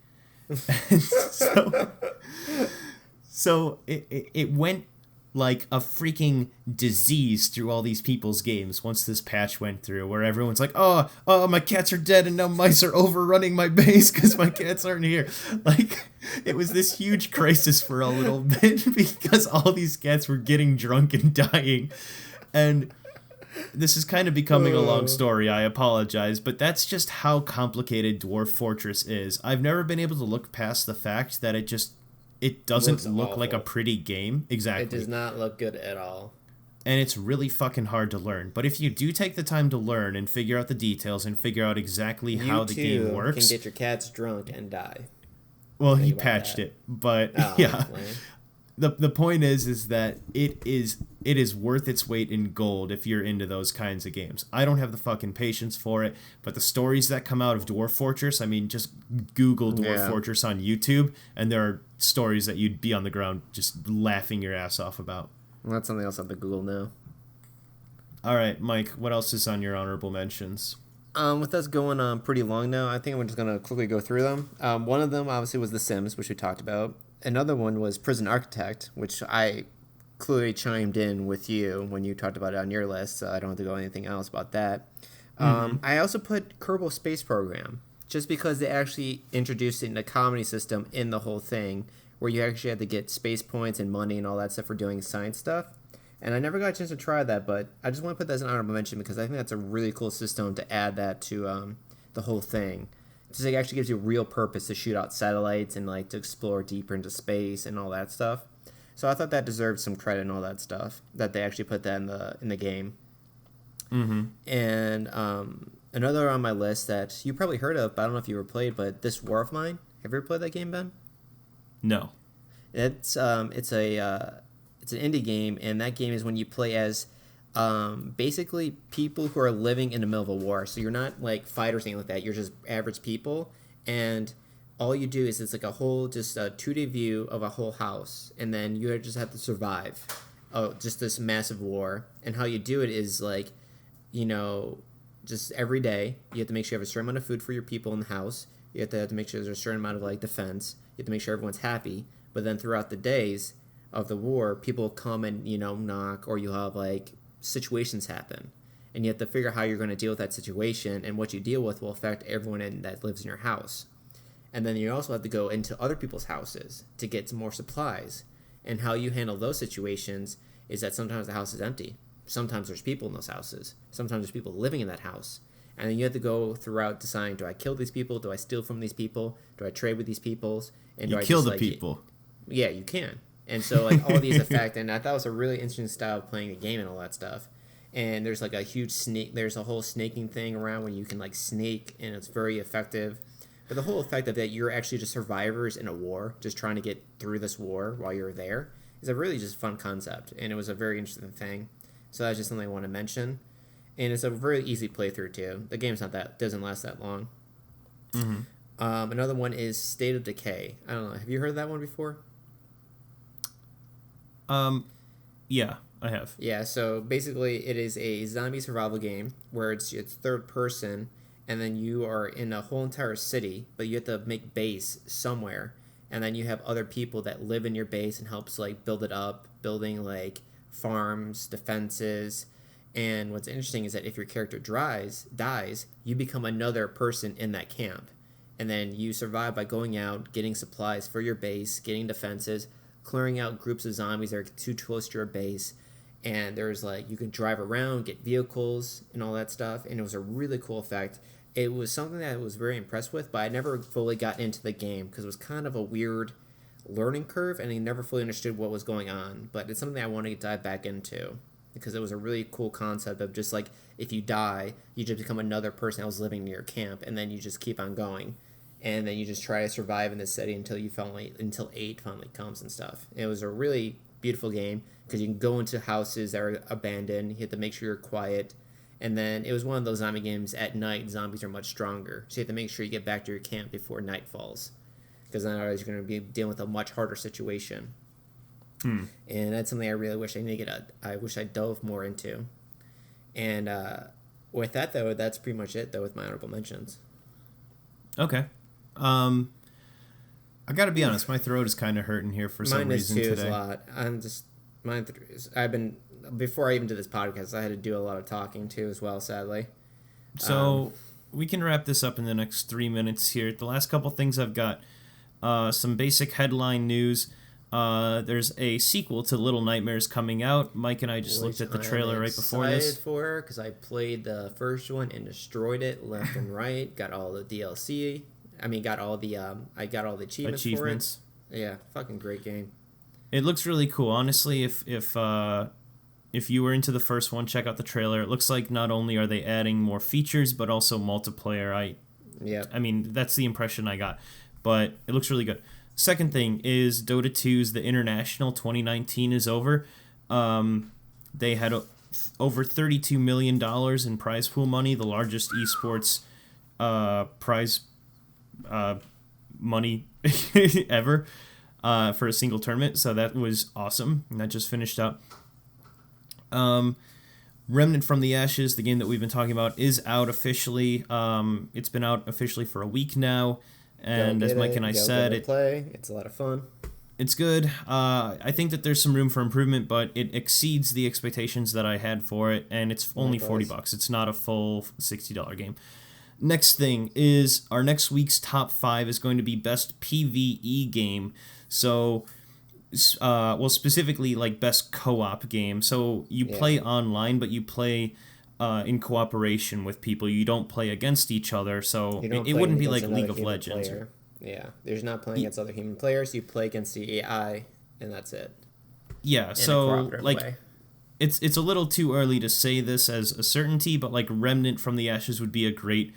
So it went like a freaking disease through all these people's games once this patch went through, where everyone's like, oh, my cats are dead and now mice are overrunning my base because my cats aren't here. Like, it was this huge crisis for a little bit because all these cats were getting drunk and dying. And this is kind of becoming a long story. I apologize, but that's just how complicated Dwarf Fortress is. I've never been able to look past the fact that it doesn't look like a awful. pretty game. Exactly. It does not look good at all. And it's really fucking hard to learn. But if you do take the time to learn and figure out the details and figure out exactly how the game works, you can get your cats drunk and die. well, he patched it, but yeah. The point is that it is worth its weight in gold if you're into those kinds of games. I don't have the fucking patience for it, but the stories that come out of Dwarf Fortress, I mean, just Google Dwarf Fortress on YouTube, and there are stories that you'd be on the ground just laughing your ass off about. Well, that's something else I have to Google now. All right, Mike, what else is on your honorable mentions? With us going on pretty long now, I think I'm just going to quickly go through them. One of them, obviously, was The Sims, which we talked about. Another one was Prison Architect, which I clearly chimed in with you when you talked about it on your list, so I don't have to go anything else about that. I also put Kerbal Space Program, just because they actually introduced it in the comedy system in the whole thing, where you actually had to get space points and money and all that stuff for doing science stuff. And I never got a chance to try that, but I just want to put that as an honorable mention because I think that's a really cool system to add that to the whole thing. Just like actually gives you a real purpose to shoot out satellites and like to explore deeper into space and all that stuff. So I thought that deserved some credit and all that stuff that they actually put that in the game. Mm-hmm. And another on my list that you probably heard of, but I don't know if you ever played, but This War of Mine. Have you ever played that game, Ben? No. It's an indie game, and that game is when you play as basically people who are living in the middle of a war. So you're not like fighters or anything like that. You're just average people, and all you do is it's like a whole just a 2D view of a whole house, and then you just have to survive just this massive war. And how you do it is like, just every day you have to make sure you have a certain amount of food for your people in the house. You have to make sure there's a certain amount of like defense. You have to make sure everyone's happy. But then throughout the days of the war, people come and knock, or you have like situations happen, and you have to figure out how you're going to deal with that situation, and what you deal with will affect everyone that lives in your house. And then you also have to go into other people's houses to get some more supplies. And how you handle those situations is that sometimes the house is empty. Sometimes there's people in those houses. Sometimes there's people living in that house. And then you have to go throughout deciding, do I kill these people? Do I steal from these people? Do I trade with these peoples? And do you I kill just, the like, people. Yeah, you can. And so like all these affect, and I thought it was a really interesting style of playing a game and all that stuff. And there's like a huge snake, there's a whole snaking thing around when you can like snake, and it's very effective. But the whole effect of that, you're actually just survivors in a war, just trying to get through this war while you're there, is a really just fun concept. And it was a very interesting thing. So that's just something I want to mention. And it's a very easy playthrough too. The game's doesn't last that long. Mm-hmm. Another one is State of Decay. I don't know. Have you heard of that one before? Yeah, I have. Yeah, so basically it is a zombie survival game where it's third person, and then you are in a whole entire city, but you have to make base somewhere, and then you have other people that live in your base and helps like build it up, building like farms, defenses. And what's interesting is that if your character dies, you become another person in that camp. And then you survive by going out, getting supplies for your base, getting defenses, clearing out groups of zombies that are too close to your base. And there's like, you can drive around, get vehicles and all that stuff. And it was a really cool effect. It was something that I was very impressed with, but I never fully got into the game because it was kind of a weird learning curve, and I never fully understood what was going on. But it's something I want to dive back into because it was a really cool concept of just like, if you die, you just become another person that was living near your camp, and then you just keep on going. And then you just try to survive in this city until 8 finally comes and stuff. And it was a really beautiful game because you can go into houses that are abandoned. You have to make sure you're quiet. And then it was one of those zombie games at night. Zombies are much stronger. So you have to make sure you get back to your camp before night falls. Because otherwise you're going to be dealing with a much harder situation. And that's something I really wish I wish I dove more into. And with that, though, that's pretty much it, though, with my honorable mentions. Okay. I gotta be honest, my throat is kind of hurting here for some reason today. Mine is a lot. Before I even did this podcast, I had to do a lot of talking too as well, sadly. So we can wrap this up in the next 3 minutes here. The last couple things I've got, some basic headline news. there's a sequel to Little Nightmares coming out. Mike and I just looked at the trailer right before this. Excited for, because I played the first one and destroyed it left and right. Got all the DLC. I mean, got all the achievements for it. Yeah, fucking great game. It looks really cool. Honestly, if you were into the first one, check out the trailer. It looks like not only are they adding more features, but also multiplayer. I mean, that's the impression I got. But it looks really good. Second thing is Dota 2's The International 2019 is over. They had over $32 million in prize pool money, the largest esports prize money ever for a single tournament. So that was awesome. And that just finished up. Remnant from the Ashes, the game that we've been talking about, is out officially. It's been out officially for a week now. And as Mike and I said, it's a lot of fun. It's good. I think that there's some room for improvement, but it exceeds the expectations that I had for it, and it's only $40. It's not a full $60 game. Next thing is our next week's top 5 is going to be best PvE game. So, specifically like best co-op game. So you play online, but you play in cooperation with people. You don't play against each other, so it wouldn't be like League of Legends. Yeah, there's not playing against other human players. You play against the AI, and that's it. Yeah, so like it's a little too early to say this as a certainty, but like Remnant from the Ashes would be a great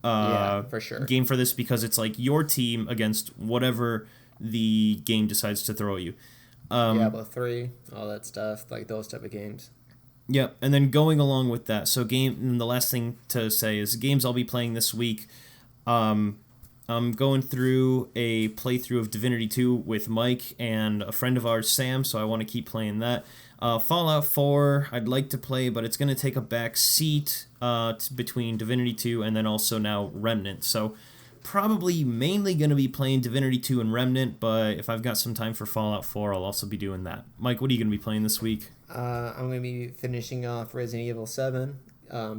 for sure game for this, because it's like your team against whatever the game decides to throw you. Diablo 3, all that stuff, like those type of games. Yeah, and then going along with that, and the last thing to say is games I'll be playing this week. I'm going through a playthrough of Divinity 2 with Mike and a friend of ours, Sam, so I want to keep playing that. Fallout 4, I'd like to play, but it's going to take a back seat between Divinity 2 and then also now Remnant. So probably mainly going to be playing Divinity 2 and Remnant, but if I've got some time for Fallout 4, I'll also be doing that. Mike, what are you going to be playing this week? I'm going to be finishing off Resident Evil 7,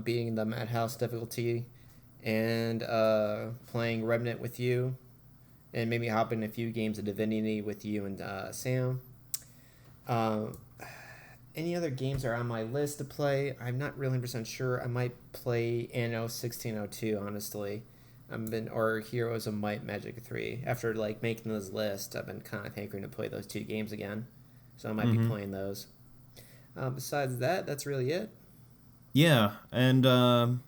beating the Madhouse difficulty, and playing Remnant with you, and maybe hop in a few games of Divinity with you and Sam. Any other games are on my list to play? I'm not really 100% sure. I might play Anno 1602, honestly. Or Heroes of Might Magic 3. After like making this list, I've been kind of hankering to play those 2 games again, so I might be playing those. Besides that, that's really it. Yeah, and I'm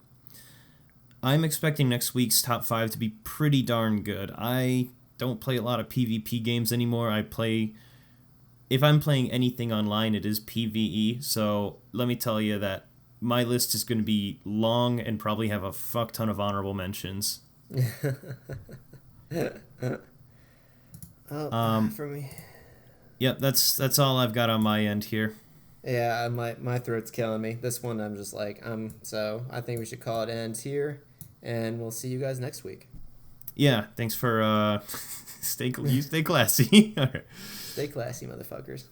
expecting next week's top 5 to be pretty darn good. I don't play a lot of PvP games anymore. If I'm playing anything online, it is PvE, so let me tell you that my list is going to be long and probably have a fuck ton of honorable mentions. For me. Yep, that's all I've got on my end here. Yeah, my throat's killing me. This one I'm just like, so I think we should call it ends here, and we'll see you guys next week. Yeah, thanks for stay classy. All right. Stay classy, motherfuckers.